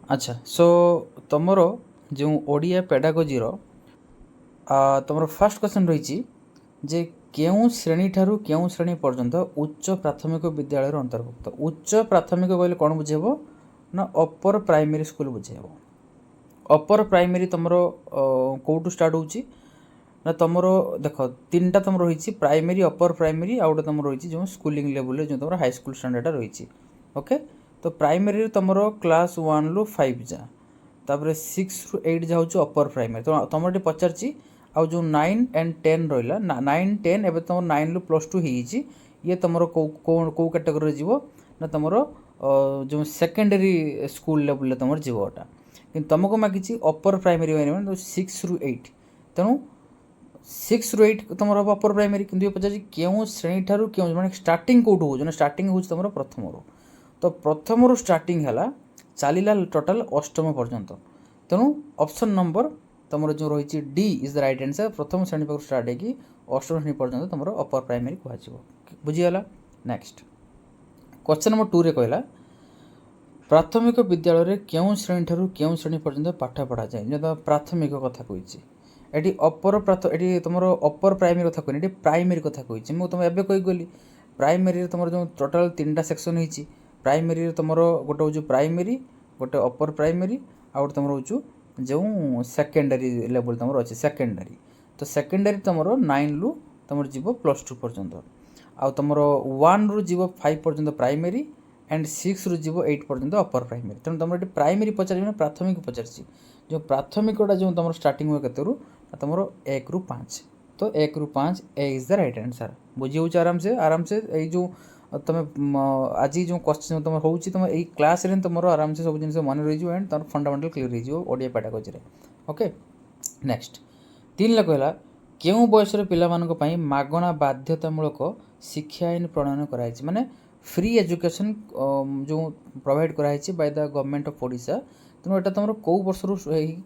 अच्छा सो तुमर जो ओडिया पेडागोजी तुम फर्स्ट क्वेश्चन रही जे केउं श्रेणी ठारू केउं श्रेणी पर्यंत उच्च प्राथमिक विद्यालय अंतर्भुक्त उच्च प्राथमिक कहले कौन बुझेब ना अपर प्राइमरी स्कूल बुझेब। अपर प्राइमरी तुम कौटू स्टार्ट होची ना तुम देख तीन टा तुम रही प्राइमरी अपर प्राइमरी आउ तुम रही जो स्कूलिंग लेवल जो तुम हाई स्कूल स्टैंडर्ड रही। ओके तो प्राइमरी तुम क्लास 1 रु 5 जा तापर 6 रु 8 जाऊँ अपर प्राइमरी तो तुम ये पचार आउ जो 9 एंड 10 रहा 9 10 एवं तुम 9 रु +2 हो ये तुम कौ कैटेगोरी जीव ना तुम जो सेकेंडरी स्कूल लेवल तुम जीवटा कि तुमको मागिची अपर प्राइमरी 6 रु 8 तेणु 6 रु 8 तुम हम अपर प्राइमरी कि पचार क्यों श्रेणी ठारू क्यों मैंने स्टार्टिंग कौटू हो स्टार्टिंग हो तुम प्रथम रू तो प्रथम स्टार्टिंग है चलला टोटाल अष्टम पर्यंत तेणु ऑप्शन नंबर तुम जो रही D is the right answer प्रथम श्रेणी पाख स्टार्ट होगी अष्टम श्रेणी पर्यंत तुम अपर प्राइमरी कह बुझीगला। नेक्स्ट क्वेश्चन नंबर 2 रे कहला प्राथमिक विद्यालय केउं श्रेणी ठारू केउं श्रेणी पर्यंत पाठ पढ़ा जाए जो प्राथमिक कथा कही एटी अपर एटी तुम अपर प्राइमरी कथा कहनी प्राइमरी कथा कही मुझे तुम एवं कहीगली प्राइमरी तुम जो टोटाल 3टा सेक्शन हो प्राइमरी तुम गोटे हूँ प्राइमरी गोटे अपर प्राइमरी आउ तुम हूँ जो सेकेंडरी लेवल तुम अच्छे सेकेंडरी तो सेकेंडरी तुम 9 रु तुम जीव +2 पर्यंत आउ तुम 1 रु जीव 5 पर्यंत प्राइमरी एंड 6 रु जीव 8 पर्यंत अपर प्राइमरी तेणु तुम ये प्राइमरी पचार प्राथमिक पचार जो प्राथमिकटा जो तुम स्टार्टिंग हुए कत तुम 1 रु 5 तो 1 रु 5 ए इज द राइट आंसर बुझी हो आराम से जो तुम आज जो क्वेश्चन तुम हो तुम यही क्लास रे तुम आराम से सब जिन मन रही एंड तुम फंडामेंटल क्लियर होडिया पेडागोजी रे। ओके नेक्स्ट 3 ला कहला केउं बयसर पिलामानक पई मागणा बाध्यतामूलक शिक्षा आईन प्रणयन कराई माने फ्री एजुकेशन जो प्रोवाइड कराई by the government of Odisha तेणु एटा तुम कौ वर्ष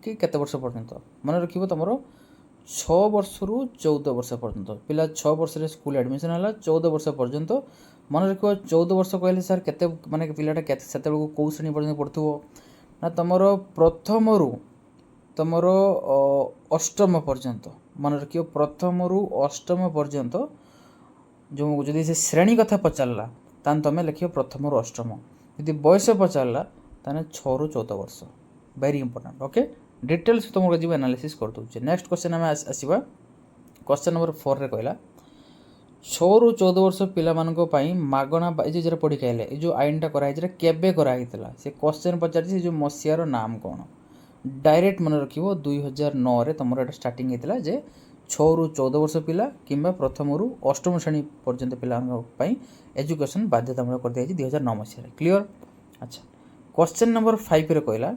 कि केते वर्ष पर्यंत मन रखिबो तुम 6 वर्ष रु 14 वर्ष पर्यंत पिला 6 वर्ष रे स्कूल एडमिशन है 14 वर्ष पर्यंत मन रखिबो 14 वर्ष कहले सर केते माने पिलाटा केते सेते कौ श्रेणी पर्यंत पढ़ुथबो ना तुमर प्रथम रु तुमर अष्टम पर्यंत मन रखियो प्रथम रु अष्टम पर्यंत जो जदि से श्रेणी कथा पचारला तान तुम लिखियो प्रथम रु अष्टम यदि बयस पचारला ताने 6 रु 14 वर्ष वेरी इंपोर्टेंट। ओके डिटेल्स तुमको जीव एनालिसिस कर दूचे। नेक्स्ट क्वेश्चन आम आसवा क्वेश्चन नंबर 4 रे कहला 6 रु 14 वर्ष पिलामानक मागणा जो पढ़ी कहले जो आईनटा कराई केबे कराइला से क्वेश्चन पचार जो मसीहार नाम कौन डायरेक्ट मन रखिबो 2009 रे तुमर एटा स्टार्टिंग हेतिला जे 6 रु 14 वर्ष पिला किंबा प्रथम रु अष्टम श्रेणी पर्यंत पिलांक एजुकेशन बाध्यतामूलक कर दिया 2009 मसीह क्लियर। अच्छा क्वेश्चन नंबर 5 रे कहला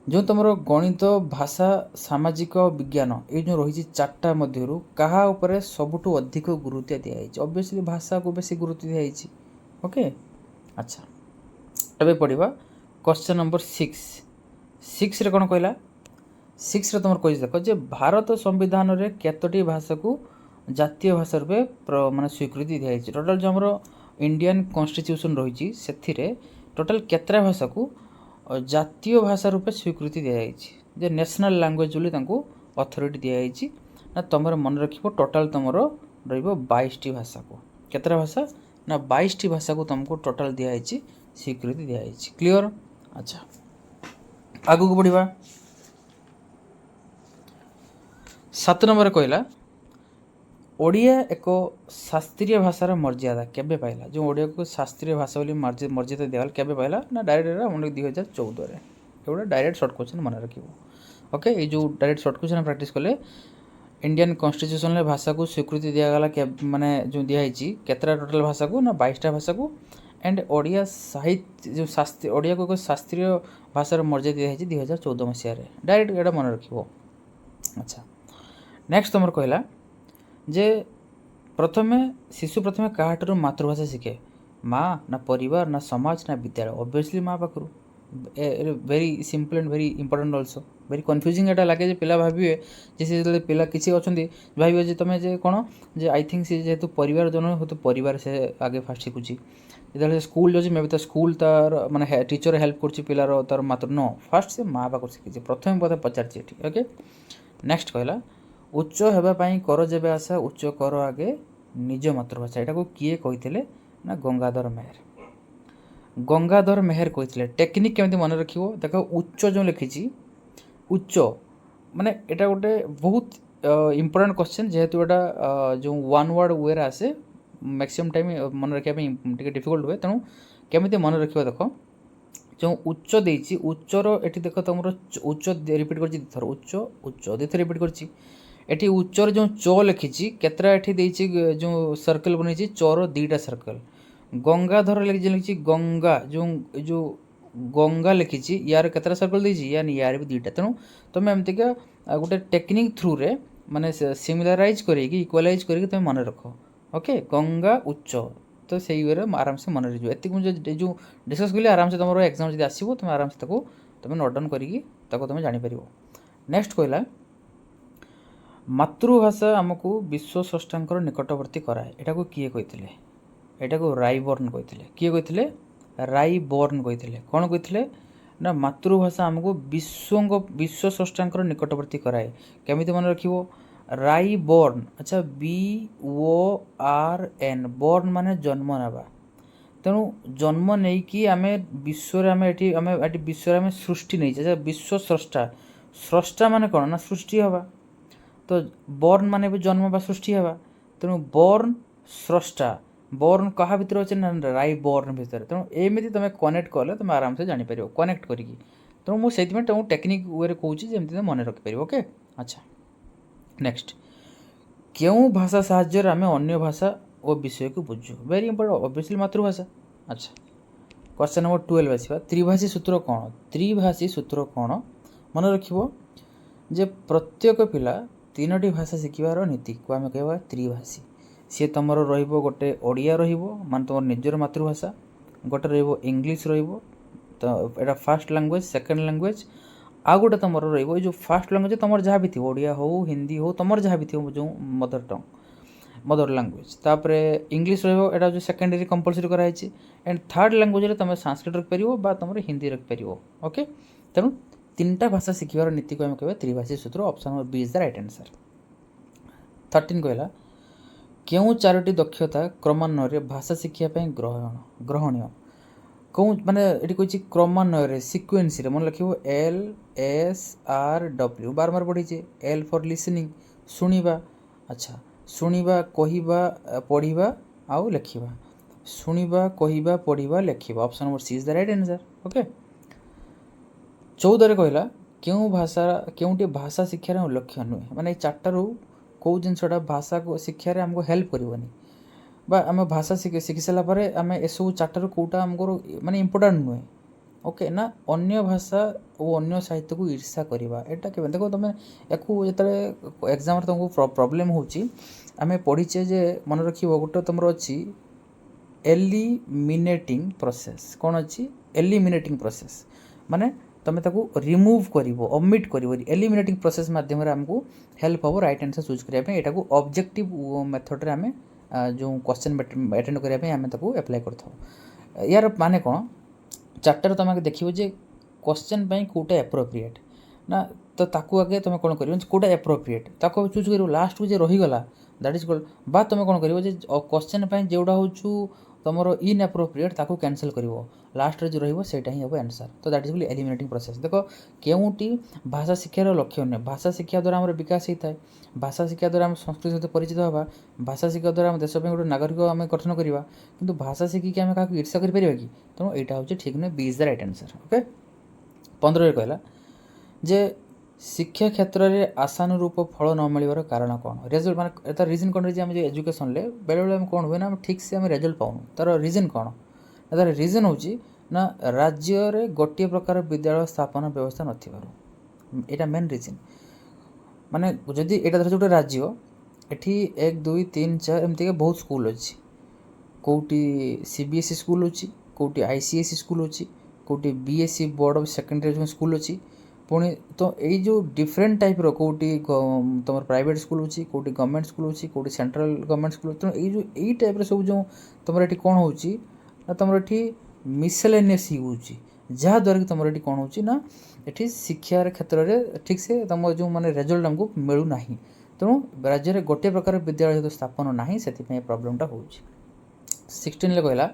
जो तुम गणित भाषा सामाजिक विज्ञान ये जो रही 4टा मध्य क्या सबुठ अधिक गुरुत्व दिखाई ऑब्वियसली भाषा को बेसी गुरुत्व दिखाई। ओके अच्छा एबे पढ़ा क्वेश्चन नंबर 6 रे कौन कहला 6 रे तुम कही देख जे भारत संविधान रे केतोटी भाषा को जातीय भाषा रूपे माने स्वीकृति दिखाई टोटाल जो हमरो इंडियन कॉन्स्टिट्यूशन रही से टोटाल केतरा भाषा को जातीय भाषा रूपे स्वीकृति दिखाई जे नेशनल लैंग्वेज बोली अथॉरिटी दिखाई ना तुम मन रखिबो टोटाल तुम रहिबो 22टी भाषा को केतरा भाषा ना 22टी भाषा को तुमको टोटाल दिखाई स्वीकृति दिखाई क्लियर। अच्छा आगु को बढ़िबा 7 नंबर कहला ओडिया एक शास्त्रीय भाषार मर्यादा केबे पाइला जो ओडिया को शास्त्रीय भाषा बोली मर्यादा दिगला केबे पाइला ना डायरेक्ट हम 2014 रे एवढा डायरेक्ट शॉर्ट क्वेश्चन मन रखिबो। ओके ये जो डायरेक्ट शॉर्ट क्वेश्चन प्रैक्टिस कले इंडियन कॉन्स्टिट्यूशन ले भाषा को स्वीकृति दिया गला के माने जो दियाई केतरा टोटल भाषा को ना 22टा भाषा को एंड ओडिया साहित्य जो शास्त्रीय ओडिया को एक शास्त्रीय भाषार मर्यादा दियाई 2014 मसीह रे डायरेक्ट एटा मन रखिबो। अच्छा नेक्स्ट तुम कहला जे प्रथमे शिशु क्या मातृभाषा शिखे माँ ना परिवार ना समाज ना विद्यालय ऑब्वियसली माँ पाखु very simple and very important also very confusing एटा लगे पिला भाविए जे से जो पिला किसी अच्छा भाविए जे तुम जे कौन जे आई थिंक सी जेहेतु परिवार जन हो तो परिवार से आगे फास्ट शिखुची जो स्कूल जाऊँगी मे भी तो स्कूल तार माने टीचर हेल्प कर पिलार तार मात्र नो फास्ट से माँ बाप शिखी प्रथम पद पचार ओके नेक्स्ट कहला उच्च होगापाई कर जेबे आशा उच्च कर आगे निज मातृभाषा यहाँ को किए कही ना गंगाधर मेहर गंगाधर मेहर कही टेक्निक केमी मन रख देख उच्च जो लिखी उच्च माने एटा गोटे बहुत इंपोर्टेंट क्वेश्चन जेहेतु एटा जो वन वर्ड वे आसे मैक्सिमम टाइम मन रखा डिफिकल्ट हुए तेणु केमी मन रख देख जो उच्च देती उच्चर ये देख तुम उच्च रिपीट कर उच्च उच्च दीथर रिपीट कर उच्चर जो च लिखी केतरा ये जो सर्कल बनी चर दीटा सर्कल गंगाधर लिखी गंगा जो गंगा लिखी यार केतरा सर्कल देती यार भी दीटा तेणु तुम एमतीका गोटे टेक्निक थ्रू रे माने सिमिलाराइज करके इक्वालाइज करके तुम मन रख ओके गंगा उच्च तो से वे आराम से मन रही एति मुझे जो डिस्कस कली आराम से तुम एग्जाम जब आसो तुम आराम से तुम नोट डाउन करके तुम जापर नेक्स्ट कहला मातृभाषा आमको विश्व स्रष्टा निकटवर्ती कराए यहाँ को किए कही यहाँ को रायबर्न कही किए कही रायबर्न कही कौन कही ना मातृभाषा आमको विश्व स्रष्टा निकटवर्ती कराए केमी मन रख रायबर्न अच्छा BORN बर्न माने जन्म नाबा तेणु जन्म नहीं कि आमे विश्व आम विश्व आम सृष्टि नहीं अच्छा विश्व स्रष्टा स्रष्टा माने कौन ना सृष्टि हवा तो बर्न माने भी जन्म बा सृष्टि हवा तेणु बर्न स्रष्टा बर्न क्या भितर अच्छे ना रायबर्न भितर तेणु एमती तुम कनेक्ट कले तुम आराम से जापर कनेक्ट करी तेणु मुझे तुमको टेक्निक वे कौच जमी मन रखिपर ओके अच्छा नेक्स्ट क्यों भाषा साहाय्य आम अन्य भाषा और विषय को बुझु वेरी इंपोर्टेंट ऑब्वियसली मातृभाषा अच्छा क्वेश्चन नंबर 12 आसवा त्रिभाषी सूत्र कौन त्रिभाषी सूत्र कौन मन रखिबो जे प्रत्येक पिला तीनोटी भाषा शिखिबार नीति को आम कहवा त्रिभाषी सी तुम रहिबो गोटे ओडिया रहिबो मान तुम निजर मातृभाषा गोटे रहिबो इंग्लिश रहिबो तो एटा फर्स्ट लैंग्वेज सेकंड लैंग्वेज आ गोटे तुम रही जो फास्ट लैंग्वेज तुम जहाँ भी थी ओडिया हो हिंदी हो तुम जहाँ भी थी जो मदर टंग मदर लैंग्वेज तापर इंग्लिश रहा जो सेकेंडरी कंपलसरी कराई एंड थर्ड लैंग्वेज तुम संस्कृत रखिपर तुम हिंदी रखिपर ओके तेणु तीनटा भाषा शिखिबार नीति को कह त्रिभाषी सूत्र option number B is the right answer 13 कहला क्यों चारोटी दक्षता क्रमान्वय भाषा शिक्षापी ग्रहणीय कौन माने ये कही क्रमान्वय सिक्वेन्स मन लिख LSRW बार बार पढ़ी L फॉर लिसनिंग शुणा अच्छा शुणा कहवा पढ़ा आउ लिखा शुणा कहवा पढ़ा लिखा option number C is the right answer okay 14 कहला क्यों भाषा क्योंटी भाषा शिक्षार लक्ष्य नुहे माने चार्टारू कौ जिनसा भाषा को शिक्षार आमको हेल्प करनी बा आम भाषा शिखी सारापर आम एसबू चार्टारू कौटा आमको माने इंपोर्टाट नुहे ओके ना अन्य भाषा और अन्य साहित्य को ईर्षा करवा एटा के देखो तुम या जो एग्जाम तुमको प्रॉब्लम होमें पढ़ीचे जे मन रख गोटे तुम अच्छी एलिमिनेटिंग प्रोसेस कौन अच्छी एलिमिनेटिंग प्रोसेस माने तुम ताको रिमूव कर ओमिट कर एलिमिनेटिंग प्रोसेस मध्यम आमको हेल्प हम राइट आंसर चूज करने यहाँ को ऑब्जेक्टिव मेथड आम जो क्वेश्चन अटेंड करने आम एप्लाय कर यार माने कौन चार्टर तुम आगे देखो जे क्वेश्चन कौटा एप्रोप्रिएट ना तो ताकू आगे तुम कौन कर कौटा एप्रोप्रिएट ताको चूज कर लास्ट को रहीगला दैट इज कॉल्ड बा तुम कौन कर क्वेश्चन जोड़ा हो तुम इन एप्रोप्रिएट ताकू कैंसल कर लास्ट जो रहीटा ही हम आंसर तो that is called eliminating process देख केउटी भाषा शिक्षार लक्ष्य नुहे भाषा शिक्षा द्वारा आम विकास होता है भाषा शिक्षा द्वारा आम संस्कृति सहित परिचित हाँ भाषा शिक्षा द्वारा आम देश गोटे नागरिक आम गठन करवा किंतु भाषा शिखिकी आम क्या ईर्षा कर कि तेणु यहाँ हूँ ठीक नुहे B is the right answer okay 15 कहला जे शिक्षा क्षेत्र में आशानुरूप फल न मिलवार कारण कौन रेजल्ट माने तार रिजन कौन रही है एजुकेशन बेले बेले कौन हुए ना ठीक से आम रेजल्ट पाऊँ तार रिजन कौन तार रिजन हूँ ना राज्य रे गोटे प्रकार विद्यालय स्थापना व्यवस्था नथिबारु मेन रिजन माने जदि एटा धर गोटे राज्य एठी 1 2 3 4 एमती बहुत स्कूल अच्छी कौटी CBSE स्कूल अच्छी कौटी ICSE स्कूल अच्छी कोटी बीएससी बोर्ड ऑफ सेकेंडरी जो स्कूल अच्छी पुणी तो यही जो डिफरेंट टाइप रो कोटी तुम प्राइवेट स्कूल अच्छी कोटी गवर्नमेंट स्कूल अच्छी कोटी सेंट्रल गवर्नमेंट स्कूल तेणु यही टाइप सब जो तुम ये कौन हो तुम ये मिसलेनियस यूज जहाँद्वारा कि तुम ये कौन हो ये शिक्षार क्षेत्र में ठीक से तुम जो मैंने रेजल्ट आमको मिलूना तेणु राज्य में गोटे प्रकार विद्यालय स्थापन ना से प्रोब्लेमटा हो 16 कहला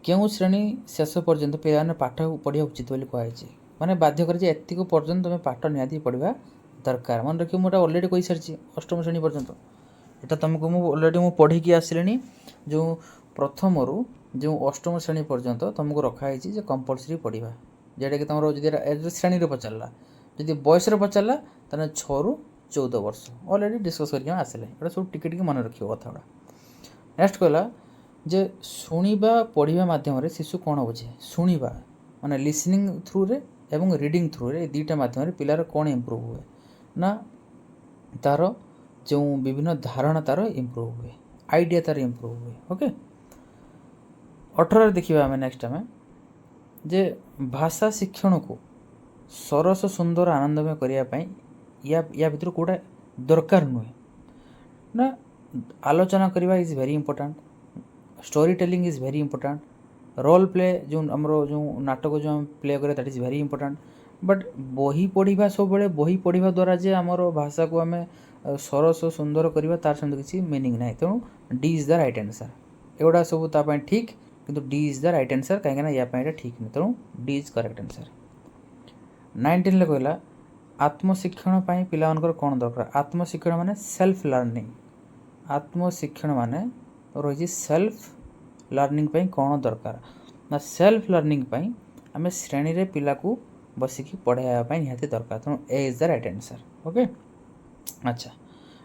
क्यों श्रेणी शेष पर्यंत पे पाठ पढ़ा उचित बोली कहुई माने बाध्य कर एतिक पर्यंत तुम पाठ निहाती पढ़ा दरकार मन रखिए मुझे अलरेडी कही सारी अष्टम श्रेणी पर्यंत यहाँ तुमको अलरेडी पढ़ी आसली जो प्रथम रु जो अष्टम श्रेणी पर्यंत तुमको रखाई कंपलसरी पढ़ा जोटा कि तुम जो श्रेणी पचारा जब बयस पचारा तो 6 रु 14 वर्ष अलरेडी डिस्कस करके आसले ये सब टिके मन रखिए कथा गुड़ा नेक्स्ट कहला जे शुणा पढ़ा मध्यम शिशु कौन बुझे शुणा माने लिसनिंग थ्रू रे एवं रीडिंग थ्रू रे दुईटा मध्यम पिलार कौन इम्प्रूव हुए ना तार जो विभिन्न धारणा तार इम्प्रूव हुए आइडिया तार इम्प्रूव हुए ओके 18 देखिए आम नेक्स्ट आम जे भाषा शिक्षण को सरस सुंदर आनंदमय करने या भीतर कौटा दरकार नुहे ना आलोचना करवा is very important story telling is very important role play जो आमर जो नाटक जो आम प्ले करें that is very important but बही पढ़ा सब बड़े बही पढ़ा द्वारा जे आमर भाषा को आम सरस सुंदर करवा तार सेमती किसी मीनिंग ना तेणु D is the right answer एगुड़ा सब तापाई ठीक किंतु D is the right answer कहीं या ठीक नहीं तेणु डी इज करेक्ट आंसर 19 कहला आत्मशिक्षण पिला कौन दरकार आत्मशिक्षण माने सेल्फ लर्निंग आत्मशिक्षण माने रही सेल्फ लर्निंग कौन दरकार ना सेल्फ लर्निंग आम श्रेणी रे पिला को बसिकी पढ़ाई निहाती दरकार तेणु A is the right answer okay अच्छा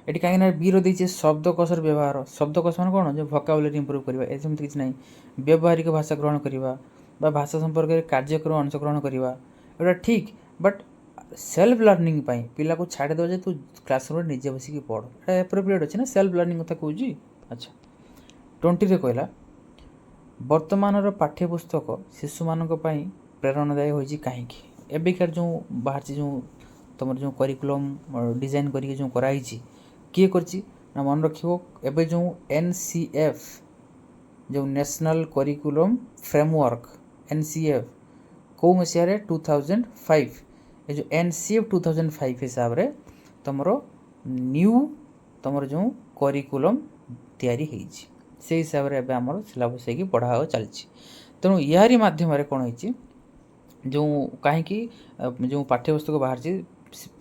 ये कहीं बी रही शब्दकोशर व्यवहार शब्दकोश मान कौन जो वोकाबुलरी इंप्रूव करवा एमती किसी ना व्यावहारिक भाषा ग्रहण करवा भाषा संपर्क में कार्यक्रम अंशग्रहण करवा एटा ठीक बट सेल्फ लर्निंग पिला को छाड़ दे तू क्लासरूम निजे बसिकी पढ़ ये एप्रोप्रिएट अच्छे ना सेल्फ लर्निंग कथा कहूँ अच्छा 20 कहला वर्तमान पाठ्यपुस्तक शिशु मान प्रेरणादायी होती कहीं एबिकार जो बाहर जो तुम जो करिकुलम डिजाइन करके जो कराई किए करछि ना मन रखियो एबे जो NCF जो नेशनल करिकुलम फ्रेमवर्क NCF कौ मसीह 2005 ये जो NCF 2005 हिसाब रे तुमरो न्यू तुम जो करिकुलम तैयारी होती से हिसाब रे एबे हमर सिलेबस है कि पढ़ा चलछि तेणु यारी माध्यम कौन होती जो कहीं जो पाठ्यपुस्तक बाहर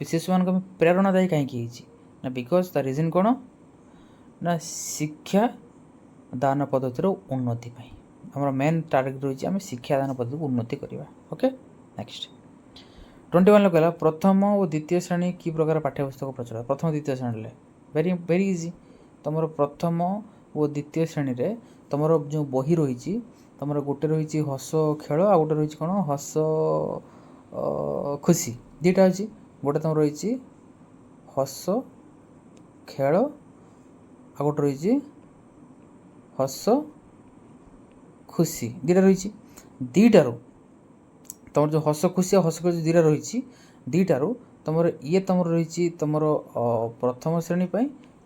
शिशु मान प्रेरणादायी कहीं ना बिकज द रिजन कौन ना शिक्षा दान पद्धतिर उन्नति आम मेन टार्गेट रही आम शिक्षा दान पद्धति उन्नति करवा ओके नेक्स्ट 21 कहला प्रथम और द्वितीय श्रेणी कि प्रकार पाठ्यपुस्तक प्रचुर प्रथम द्वितीय श्रेणी वेरी वेरी इजी तुम प्रथम और द्वितीय श्रेणी रे तुम जो बही रही तुम गोटे रही हस खेल आ गोटे रही कौन हस खुशी दुईटा अच्छी गोटे तुम रही हस खेल आ गोटे रही हस खुशी दुईटा रही दुईटारू तुम जो हस खुशी और हस खुशी दुईटा रही दुईटारू तुम ये तुम रही तुम प्रथम श्रेणी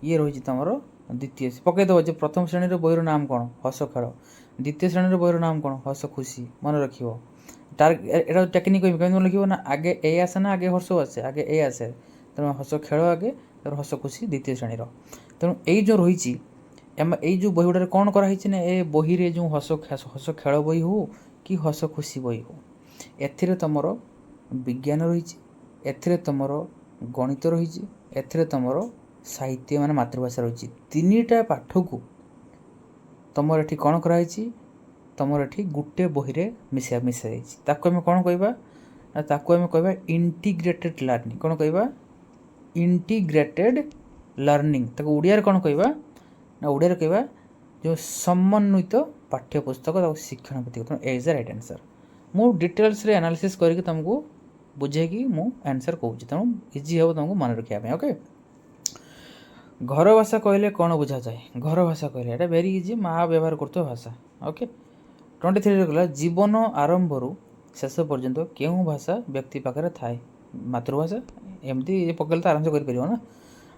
ये रही तुम द्वितीय पकईदेव जो प्रथम श्रेणी बहीर नाम कौन हस खेल द्वितीय श्रेणी बहीर नाम कौन हस खुशी मन रखियो एटा टेक्निक कमी लिखो ना आगे ए आसे ना आगे हर्ष आसे आगे ए आसे तेणु हस खेल आगे हस खुशी द्वितीय श्रेणी तेणु यही जो रही यही जो बही गुड़ा कौन कराई ना ए बही रे जो हस खेल बही हो कि हस खुशी बही हो एथिरे तुमर विज्ञान रही एथिरे तुमर गणित रही एथिरे तुमर साहित्य मान मातृभाषा रही तीनटा पाठ को तुम ये कौन कराई तुम ये गोटे बही रे मिसा आम कौन कहवा इंटीग्रेटेड लर्निंग कौन कहवा इंटीग्रेटेड लर्निंग ताको ओडिया रे कौन कहवा ना ओडिया रे कहवा जो समन्वित पाठ्यपुस्तक शिक्षण भित्तिक एज द राइट आंसर मु डिटेल्स रे एनालिसिस करके तुमको बुझेगी मु आंसर कहूँ तेणु इजी हे तुमको मन रखा ओके घर भाषा कहले कौन बुझा जाए घर भाषा कहले एटा वेरी इजी माँ व्यवहार करते भाषा ओके 23 कहला जीवन आरंभ शेष पर्यंत केउं भाषा व्यक्ति पाखे थाए मातृभाषा एमती पकड़े तो आराम से कर ना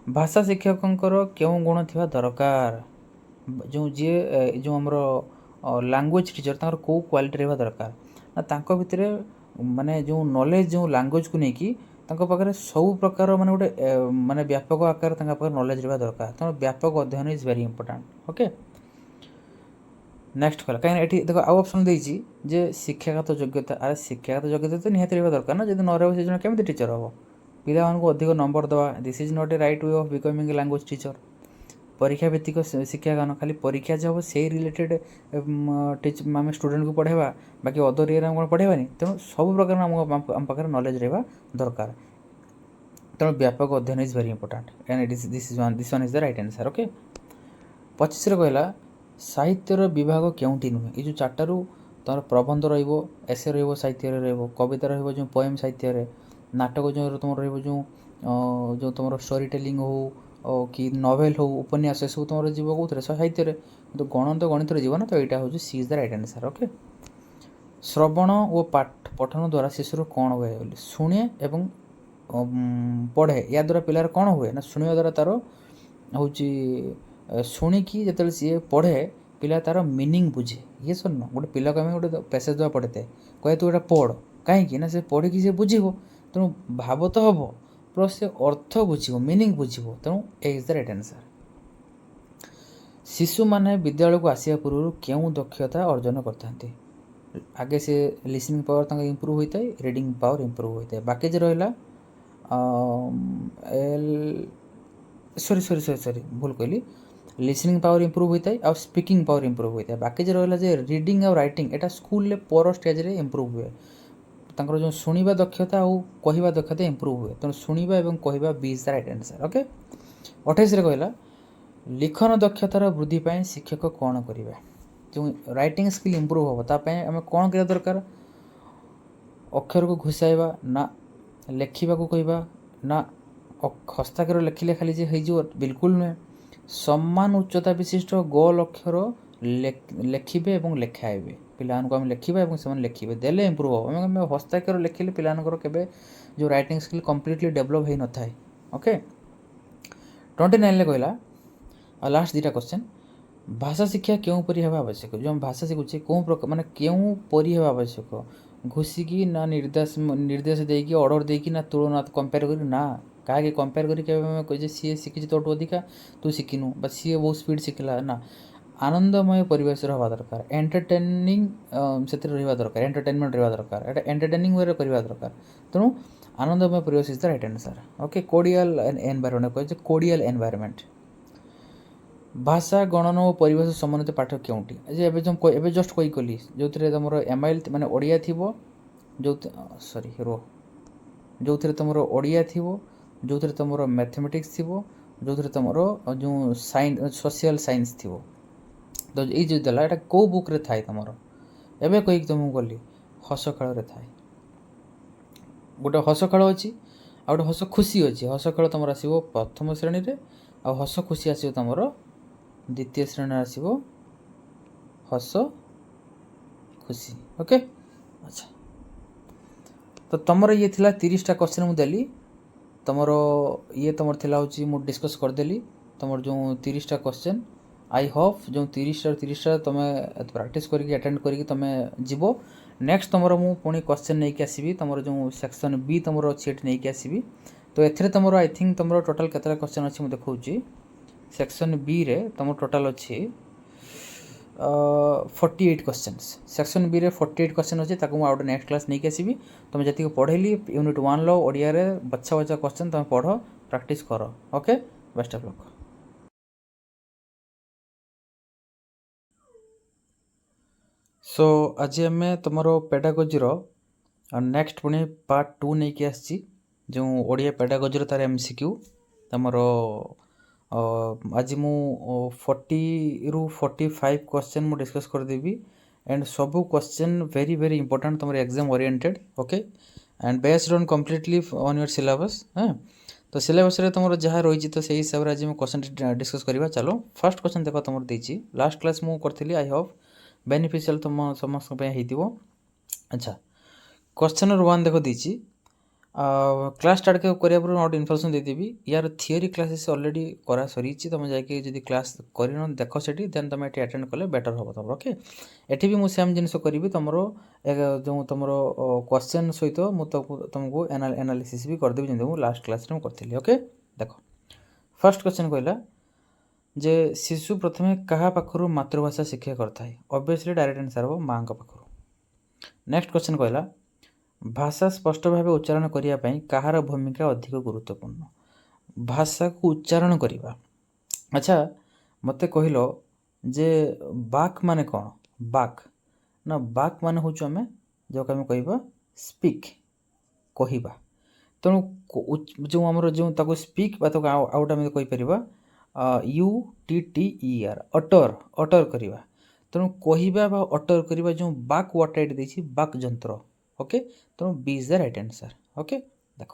भाषा शिक्षकर केउं गुण थिबा दरकार जो जी जो आमर लैंग्वेज टीचर तांकर को क्वालिटी रहा दरकार ना तांको भितरे माने जो नॉलेज जो लैंग्वेज को लेकिन तांको पाखे सब प्रकार माने गोटे माने व्यापक आकार तांका पाखे नॉलेज रहा दरकार तेणु व्यापक अध्ययन is very important okay next कहला कहीं ये देखो आउ ऑप्शन देछि जे शिक्षागत योग्यता अरे शिक्षागत योग्यता तो निहाती रहा दरकार ना जदि न रहे से जन केमती टीचर हम पिला मानक अधिक नंबर दवा this is not a right way of becoming a language teacher परीक्षा भित्तिक शिक्षागान खाली परीक्षा जो हम से रिलेटेड आम स्टूडेंट को पढ़ेबा बाकी अदर इयर कौन पढ़ेबानी तेणु सब प्रकार आम पाखे नॉलेज रहा दरकार तेणु व्यापक अध्ययन is very important and this one is the right answer okay 25 कहला साहित्यर विभाग केउंटी नुहे ये जो चार्टारू तुम प्रबंध रसे रहित्य कविता जो पोएम साहित्य नाटक जो तुम जो तुम स्टोरी टेलिंग हो कि नोवेल हो उपन्यास ये सब तुम जीव कौन साहित्य तो गणित गणित जीव ना तो यहाँ हूँ C is the right answer okay श्रवण और पठन द्वारा शिशुर कौन हुए शुणे एवं पढ़े या द्वारा पिलार कौन हुए ना शुणा द्वारा तार हूँ शुणिकी जो सी पढ़े पिला तार मीनिंग बुझे ये सुन गोटे पिला को आम गोटे पैसेज देवा पढ़े कहे तू ये पढ़ कहीं ना से पढ़ी सी बुझे तेणु भाव तो हम प्लस से अर्थ बुझे मीनिंग बुझे तेणु A is the right answer शिशु माने विद्यालय को आसिया पूर्व क्यों दक्षता अर्जन करते आगे से लिसनिंग पावर तक इम्प्रूव होता है रीडिंग पावर इम्प्रूव होता है बाकी जो रहा सॉरी सॉरी सॉरी सॉरी भूल कहली लिसनिंग पावर इम्प्रूव होता है और स्पीकिंग पावर इम्प्रूव होता है बाकी जो रहा जे रीडिंग और राइटिंग एटा स्कूल पर स्टेज रे इम्प्रूव हुए तांकर जो शुणिबा दक्षता और कहवा दक्षता इम्प्रूव हुए तेणु शुणिबा एवं कहवा B is the right answer okay 28 कहला लिखन दक्षतार वृद्धि पाए शिक्षक कौन करेंगे जो राइटिंग स्किल इम्प्रूव हम तापाई आम कौन करा दरकार अक्षर को घुसाइबा ना लेखिबा को कहबा ना हस्ताक्षर लेखिले खाली जे हो बिल्कुल नुहे सम्मान उच्चता विशिष्ट गोल अक्षर लेखिबे एवं लेखाइबे पिलानको आम लेखिबा एवं से लेखिबे देले इम्प्रूव हम आम हस्ताक्षर लेखिले पिलानकर केबे जो राइटिंग स्किल कंप्लीटली डेवलप हो न थाए ओके 29 कहला लास्ट दुटा क्वेश्चन भाषा शिक्षा क्यों परी हेबा आवश्यक जो हम भाषा शिखुचे कौन प्रकार माने क्यों परी हेबा आवश्यक घुसिकी ना निर्देश निर्देश देकी ऑर्डर देकी ना तुलना कंपेयर करी ना क्या कंपेयर करें सी शिखी तो अधिका तू शिखिनु सी बहुत स्पीड शिखला ना आनंदमय परिवेश रहा दरकार एंटरटेनिंग से रहा दरकार एंटरटेनमेंट रहा दरकार एटा एंटरटेनिंग वे करवा दरकार तेणु आनंदमय परिवेश is the right answer okay cordial environment कहे कोडियल एनवायरमेंट भाषा गणन और परिवेश समन्वित पाठ क्योंटी एवं जस्ट कही कली जो तुम एमआईएल माने ओडिया थिबो जो सॉरी रो जो तुम ओडिया थिबो जो तुम मैथमेटिक्स थिबो जो तुम जो साइंस सोशल साइंस थिबो तो ये जो देला एटा को बुक रे थाए तुम एवं कही तुमको गली हस खेल थाए गोटे हस खेल अच्छी आ गए हस खुशी अच्छी हस खेल तुम आसो प्रथम श्रेणी रे आ हस खुशी आसो तुम द्वितीय श्रेणी आसो हस खुशी ओके अच्छा तो तुम ये थिला 30टा क्वेश्चन मुझे देली तुमर ये तुम थिला होची मु डिस्कस करदेली तुम जो 30टा क्वेश्चन आई होप जो 30टा तुम प्रैक्टिस करके अटेंड करके तुम जीव नेक्स्ट तुम मु पुणी क्वेश्चन नहीं कि आसबि तुम जो सेक्शन बी तुम अच्छी नहीं कि आसबि तो एथरे तुम आई थिंक तुम टोटाल केतटा क्वेश्चन अच्छी मुझे देखा सेक्शन बी रे तुम टोटाल अच्छी 48 क्वेश्चंस सेक्शन बी रे 48 क्वेश्चन अच्छे ताको आउट नेक्स्ट क्लास नहीं आसबि तुम जी पढ़ेली यूनिट 1 लो ओडिया रे बच्चा बच्चा क्वेश्चन तुम पढ़ प्रैक्टिस कर okay best of luck so आज आम तुम पेडागोजी नेक्स्ट पुणी पार्ट 2 नहीं कि आसी जो ओडिया पेडागोजी तार एमसीक्यू तुमर आज मु 40 रु 45 क्वेश्चन मु डिस्कस करदेवी एंड सब क्वेश्चन वेरी वेरी इंपोर्टेंट तुम exam oriented okay and based on completely on your syllabus हाँ तो सिलेबस रे तुम जहाँ रही तो सही हिसाब से आज मैं क्वेश्चन डिस्कस करवा चलो फर्स्ट क्वेश्चन देख तुम देती लास्ट क्लास मु करी आई होप बेनिफिशियल तुम समस्त अच्छा क्वेश्चन नंबर 1 देखो दीची क्लास स्टार्ट करिया पूर्व नोट इनफॉरमेशन देदेवी यार थियोरी क्लासेस ऑलरेडी करा सरी तुम जाकि जब क्लास कर देख से देन तुम ये अटेंड कले बेटर हम तुम ओके। एठी भी मुझे सेम जिनस करी तुम जो तुम क्वेश्चन सहित मुझे तुमको एनालिसिस भी करदेवी जमी मुझे लास्ट क्लास में करी ओके। देख फर्स्ट क्वेश्चन कहला जे शिशु प्रथमे क्या पाखु मातृभाषा शिक्षा करता ऑब्वियसली डायरेक्ट आंसर हम माँ पाखु। नेक्स्ट क्वेश्चन कहला भाषा स्पष्ट भाव उच्चारण करने कहार भूमिका अधिक गुरुत्वपूर्ण भाषा को उच्चारण करवा। अच्छा मत कहल जे बाक माने कौन बाक ना बाक माने हूँ आम जो आम कह स्पीक कहवा तेणु जो आमर जो स्पीक आउट कहीपर UTTER अटर अटर करवा तेणु कहवा अटर करवा जो बाक वाटाइट देती बाक जंत्र ओके। तेणु B is the right answer okay. देख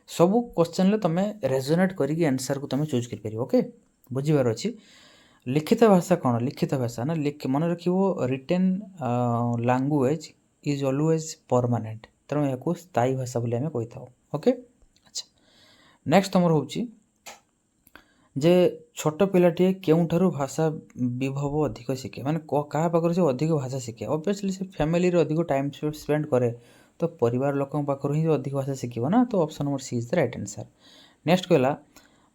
सब क्वेश्चन तुम रेजोनेट करके आंसर को तुम चूज कर ओके बुझीबार अच्छी। लिखित भाषा कौन लिखित भाषा ना मन रखिए written language is always permanent तेणु या स्थायी भाषा बोली आम कही था ओके। अच्छा नेक्स्ट तुम हूँ जे छोट पिलाटे केउठारु भाषा विभव अधिक शिखे माने क्या पाखर से अधिक भाषा शिखे ऑब्वियसली से फैमिली रे अधिक टाइम स्पेंड करे तो परिवार लोकों पाखर ही अधिक भाषा शिखिबो ना तो option number C is the right answer. Next कहला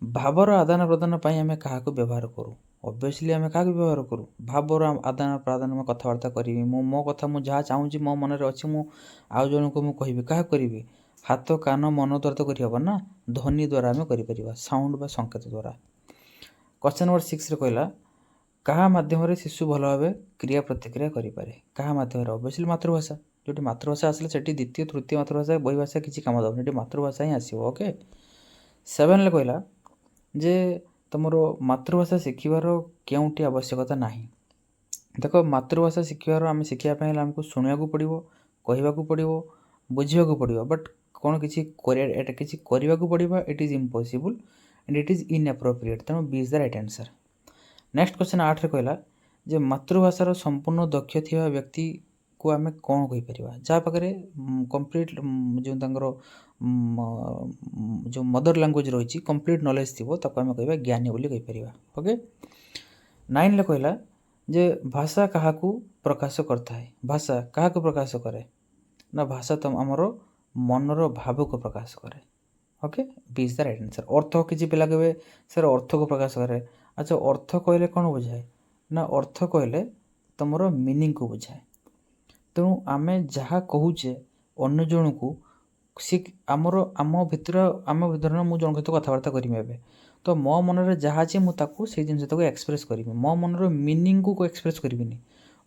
भावर आदान प्रदान पई आमे काहा को व्यवहार करू ऑब्वियसली आमे काहा को व्यवहार करू भावर आदान प्रदान में कथबार्ता करी मो कथा मु जहाँ चाहूँ मो मन रे अछि मु आउ जन को मु कहिबी काहा करिवि हाथ कान मन द्वारा तो करि हबो ना ध्वनि द्वारा आमे करि परिबा साउंड बा संकेत द्वारा। क्वेश्चन नंबर 6 रे कहला कहा माध्यम शिशु भल भाव क्रिया प्रतिक्रिया करें क्या माध्यम ऑब्वियसली मातृभाषा जो मातृभाषा आसले से द्वितीय तृतीय मातृभाषा बही भाषा किसी कम दबनी मातृभाषा ही आसो ओके। 7 रे कहला जे तुम मातृभाषा शिखबार क्योंटी आवश्यकता ना देख मातृभाषा शिखबार आम शिखापी आमको शुणा पड़ो कहवाक पड़ो बुझा पड़ो बट कौन किसी करने पड़ा it is impossible and it is inappropriate तेणु B is the right answer. Next question 8 रे कहला जे मातृभाषार संपूर्ण दक्ष थिबा व्यक्ति को आम कौन कहीपर जहाँ पाखे कंप्लीट जो जो मदर लैंग्वेज रही कंप्लीट नॉलेज थी आम कह ज्ञानी बोली कहीपर ओके। 9 रे कहला जे भाषा क्या प्रकाश करता है भाषा क्या प्रकाश करे ना भाषा तुम आमर मनर भाव को प्रकाश करे okay B is the right answer. अर्थ किसी पिला कहे सर अर्थ को प्रकाश करे अच्छा अर्थ कहले कौन बुझाए ना अर्थ कहले तुम मीनिंग को बुझाए तेणु आम जहाँ कहूचे अन्य जन को सी आमर आम भितर मुझे जन सहित कथबार्ता करें तो मो मन जहाँ अच्छे मुझे जिन एक्सप्रेस करी मो मनर मीनिंग को एक्सप्रेस करी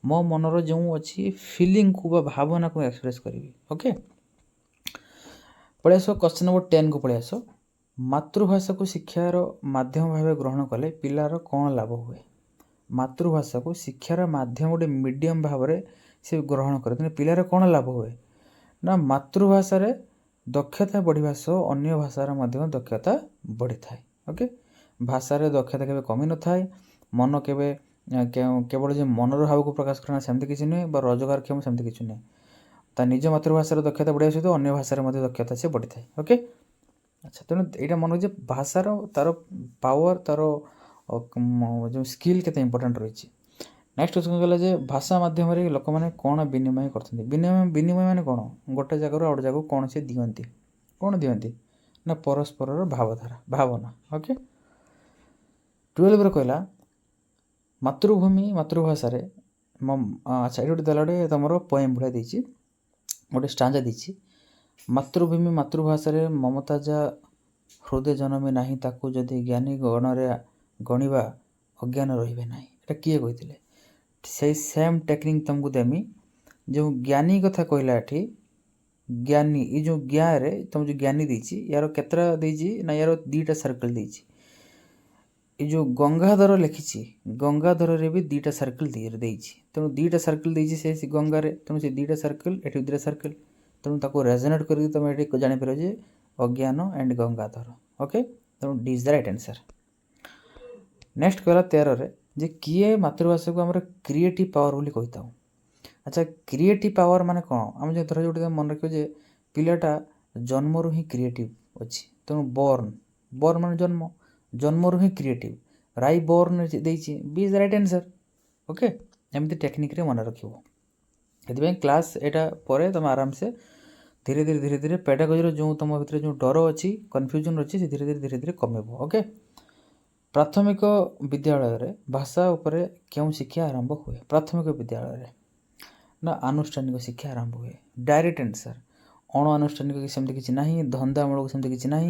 मो मनर जो अच्छी फिलिंग को भावना को एक्सप्रेस करी ओके। पलि आस क्वेश्चन नंबर 10 को पलि आस मातृभाषा को शिक्षार माध्यम भाव ग्रहण कले पिलार कौन लाभ हुए मातृभाषा को शिक्षार माध्यम गोटे मीडियम भाव से ग्रहण करे पिलार कौन लाभ हुए ना मातृभाषा दक्षता बढ़िया सह अन्य भाषार दक्षता बढ़ी थाए ओके। भाषार दक्षता केवे कमी न थाए मन केवे केवल जो मनर भाव को प्रकाश करना सेमती किसी नुहे रोजगार क्षम सेमती किसी नुहे ता निज मातृभाषार दक्षता बढ़िया सहित अन्य भाषार दक्षता से बढ़ी थाए ओके। अच्छा तेणु यहाँ मन जे भाषार तार पावर तार जो स्किल केते इंपोर्टेंट रही। नेक्स्ट क्वेश्चन कहला भाषा माध्यम लोक मैंने कौन विनिमय करते विनिमय माने कौन गोटे जगह आउ जगह कौन से दिखती कौन दिखती ना परस्पर भावधारा भावना ओके। 12 रे कहला मातृभूमि मातृभाषा अच्छा ये गोटे दलाटे तुम पोएम भाया देती गोटे स्टांजा दी मातृभूमि मातृभाषा ममता जा हृदय जन्मे नाही ताकू जदि ज्ञानी गणरे गणिबा अज्ञान रहिबे नाही एटा किए कहिथिले से सेम टेक्निक तुमको देमी जो ज्ञानी कथा कहला एठी ज्ञानी ये जो ज्ञान रे तुम जो ज्ञानी देछि यार केतरा देछि ना यार दीटा सर्कल देछि ये जो गंगाधर लिखिछि गंगाधर रे भी दीटा सर्कल देछि तेणु दीटा सर्कल देछि से गंगा रे तेणु से दीटा सर्कल एठी दीटा सर्कल तेणु ताको रेजोनेट करके तुम ये जापर जे अज्ञान एंड गंगाधर ओके तेणु D is the right answer. Next कहला 13 रे जे किए मातृभाषा को आम क्रिएटिव पावर बोली कही था अच्छा क्रिएटिव पावर माने कौन आम जो धर जो मन रखियो जे पिलाटा जन्मरू ही क्रिएटिव अच्छी तेणु बर्न बर्न मान जन्म जन्मरू ही क्रिएटिव राई बर्न देती B is right answer okay एमती टेक्निक मन रखियो से क्लास यहाँ पर तुम आराम से धीरे धीरे पेडागोजी जो तुम भीतर जो डर अच्छी कन्फ्यूजन अच्छी से धीरे धीरे कमेब ओके प्राथमिक विद्यालय रे भाषा उपरे क्यों शिक्षा आरंभ हुए प्राथमिक विद्यालय रे ना आनुष्ठानिक शिक्षा आरंभ हुए डायरेक्ट आंसर अणुआनुष्ठानिक सेमती किसी ना धंदामूलक सेमती किसी ना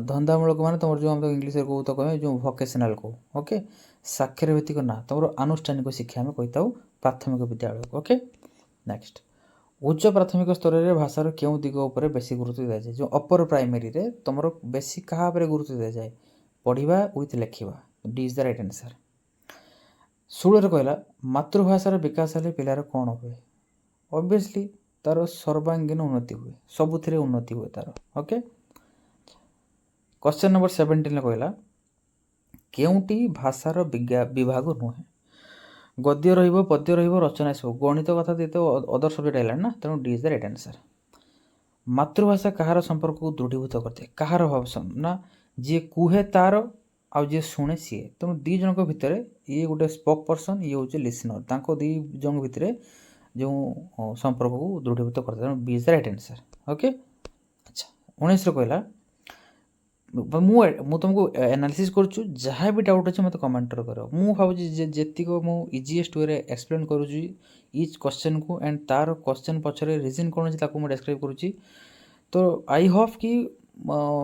धंदामूलक माने तुम जो हम इंग्लीश कहू तो कहे जो भोकेशनाल कहू ओके साक्षर भित्तिक ना तुम आनुष्ठानिक शिक्षा आम कही था प्राथमिक विद्यालय ओके नेक्स्ट उच्च प्राथमिक स्तर में भाषार क्यों दिग उपर बेसी गुरुत्व दिया जाए जो अपर प्राइमरी रे तुम बेसी क्या गुरुत्व दिया जाए पढ़ा विथ लेखा D is the right answer 16 कहला मातृभाषार विकास हेल्ले पिलार कौन हुए ऑब्वियसली तार सर्वांगीन उन्नति हुए सबुथिरे उन्नति हुए तार ओके क्वेश्चन नंबर 17 कहला केउटी भाषार विभाग नुहे गद्य रहिबो पद्य रहिबो रचना सब गणित कथा देते अदर सब्जेक्ट है ना तेणु D is the right answer मातृभाषा कहार संपर्क को दृढ़ीभूत करते कहार भाव ना जी कुहे तार आउ जी शुणे सी तेणु दी जन भितर ये गोटे स्पोक पर्सन ये हूँ लिसनर तांको दी जन भितर जो संपर्क को दृढ़ीभूत करते तेणु B is the right answer okay अच्छा 19 कहला मु तुमको एनालिसिस करुछु जहाँ भी डाउट अच्छे मत कमेंट करो मु भावुँ जेतिक मु इजीएस्ट वे एक्सप्लेन करुँची इच क्वेश्चन को एंड तार क्वेश्चन पछरे रीजन कौन अच्छे ताको डिस्क्राइब करुँची तो आई होप कि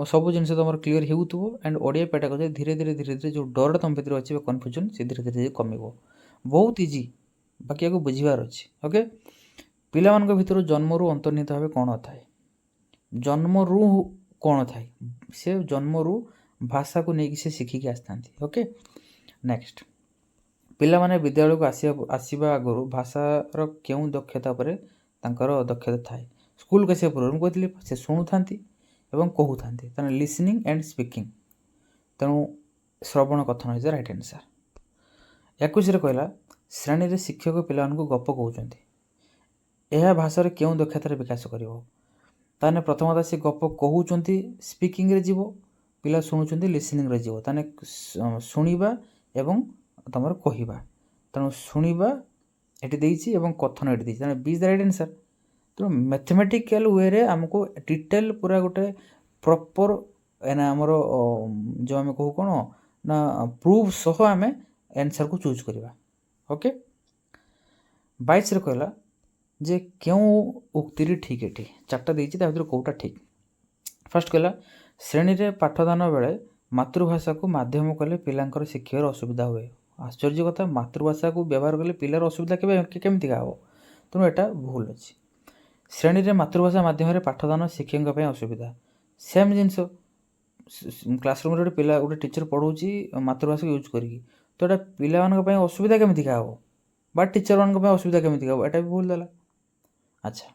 सब जिन तुम क्लीयर हो एंड ओडिया पेडागोजी धीरे धीरे जो डर तुम भर अच्छे कन्फ्यूजन से धीरे धीरे कमिब बहुत इजी बाकी आपको बुझार अच्छे ओके पिला भर जन्मरू अंतर्निहित भाव कौन थाए जन्मरू कौन थाए से जन्मरू भाषा को लेकिन से शिखिकी आसता ओके नेक्स्ट पिला माने विद्यालय को आसवा आगु भाषार क्यों दक्षता पर दक्षता थाए स्कूल के आसवा पूर्व कहती से शुणु था कहू था तेना लिसनिंग एंड स्पीकिंग तेणु श्रवण कथन इज द राइट आंसर 21 कहला श्रेणी में शिक्षक पिला गप कहते यह भाषार क्यों दक्षतार विकास कर ताने प्रथमतः से गप कहते स्पीकिंग रे जीवो पिला शुणुंट लिसनिंग रे जीवो ताने शुणा एवं तुम कहवा तेणु शुणा ये देती कथन ये तेणु B is the right answer तेणु मैथमेटिकल वे रे आमको डिटेल पूरा गोटे प्रॉपर आमर जो आम कहू कौन ना प्रूफ सह आम आंसर को चूज करवा ओके 22 कहला जे क्यों उक्ति ठीक है चार्टा देती भर कौटा ठीक फास्ट कहला श्रेणी में पाठदान बेले मातृभाषा को माध्यम कले पिलांकर शिक्षार असुविधा हुए आश्चर्य कथा मातृभाषा को व्यवहार कले पिलार असुविधा केमती हम तेणु यहाँ भूल अच्छी श्रेणी में मातृभाषा माध्यम पाठदान शिक्षक असुविधा सेम जिनस क्लासरूम गोटे पिला गोटे टीचर पढ़ाऊँगी मातृभाषा यूज करी तो यहाँ पिला असुविधा केमती हम बा टीचर मान असुविधा केमती हम यहाँ भी भूल देला अच्छा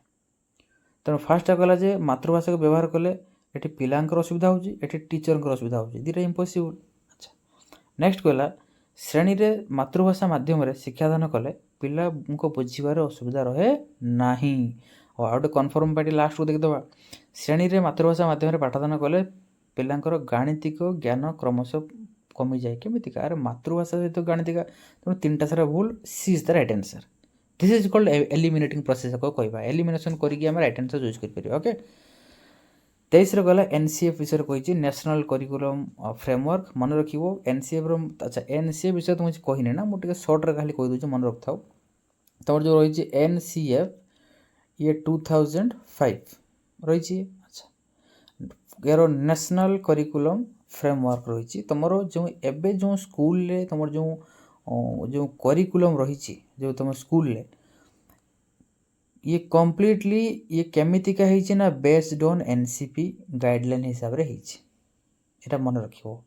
तेणु फास्ट कहला जे मातृभाषा को व्यवहार कले ये पिलांकर असुविधा होची ये टीचर असुविधा होची दीटा इम्पॉसिबल अच्छा नेक्स्ट कहला श्रेणी में मातृभाषा माध्यम शिक्षादान कले पिला बुझार असुविधा रहे नहीं और गोटे कन्फर्म पार्टी लास्ट को देखीदे श्रेणी में मातृभाषा माध्यम पाठदान कले पिलांकर गाणितिक ज्ञान क्रमशः कमी जाए केमितिका अरे मातृभाषा सहित गाणितिका तेणु 3टा सारा भूल C is the right answer this is called eliminating process को कहवा एलिमिनेशन करके आम राइट आंसर यूज कर ओके 23 गला एनसीएफ विषय कही नेशनल करिकुलम फ्रेमवर्क मन रखियो एनसीएफ अच्छा एनसीएफ विषय तो मुझे कहनी ना मुझे सर्ट्रे खाली कहीदे मन रख था तुम जो रही एनसीएफ ये 2005 रही अच्छा यार नेशनल करिकुलम फ्रेमवर्क रही तुम जो एबे जो स्कूल तुम जो करिकुलम रही जो तुम स्कूल ये कम्प्लीटली ये केमितिका है ना बेस्ड ऑन एनसीपी गाइडलाइन हिसाब रे है मन रखियो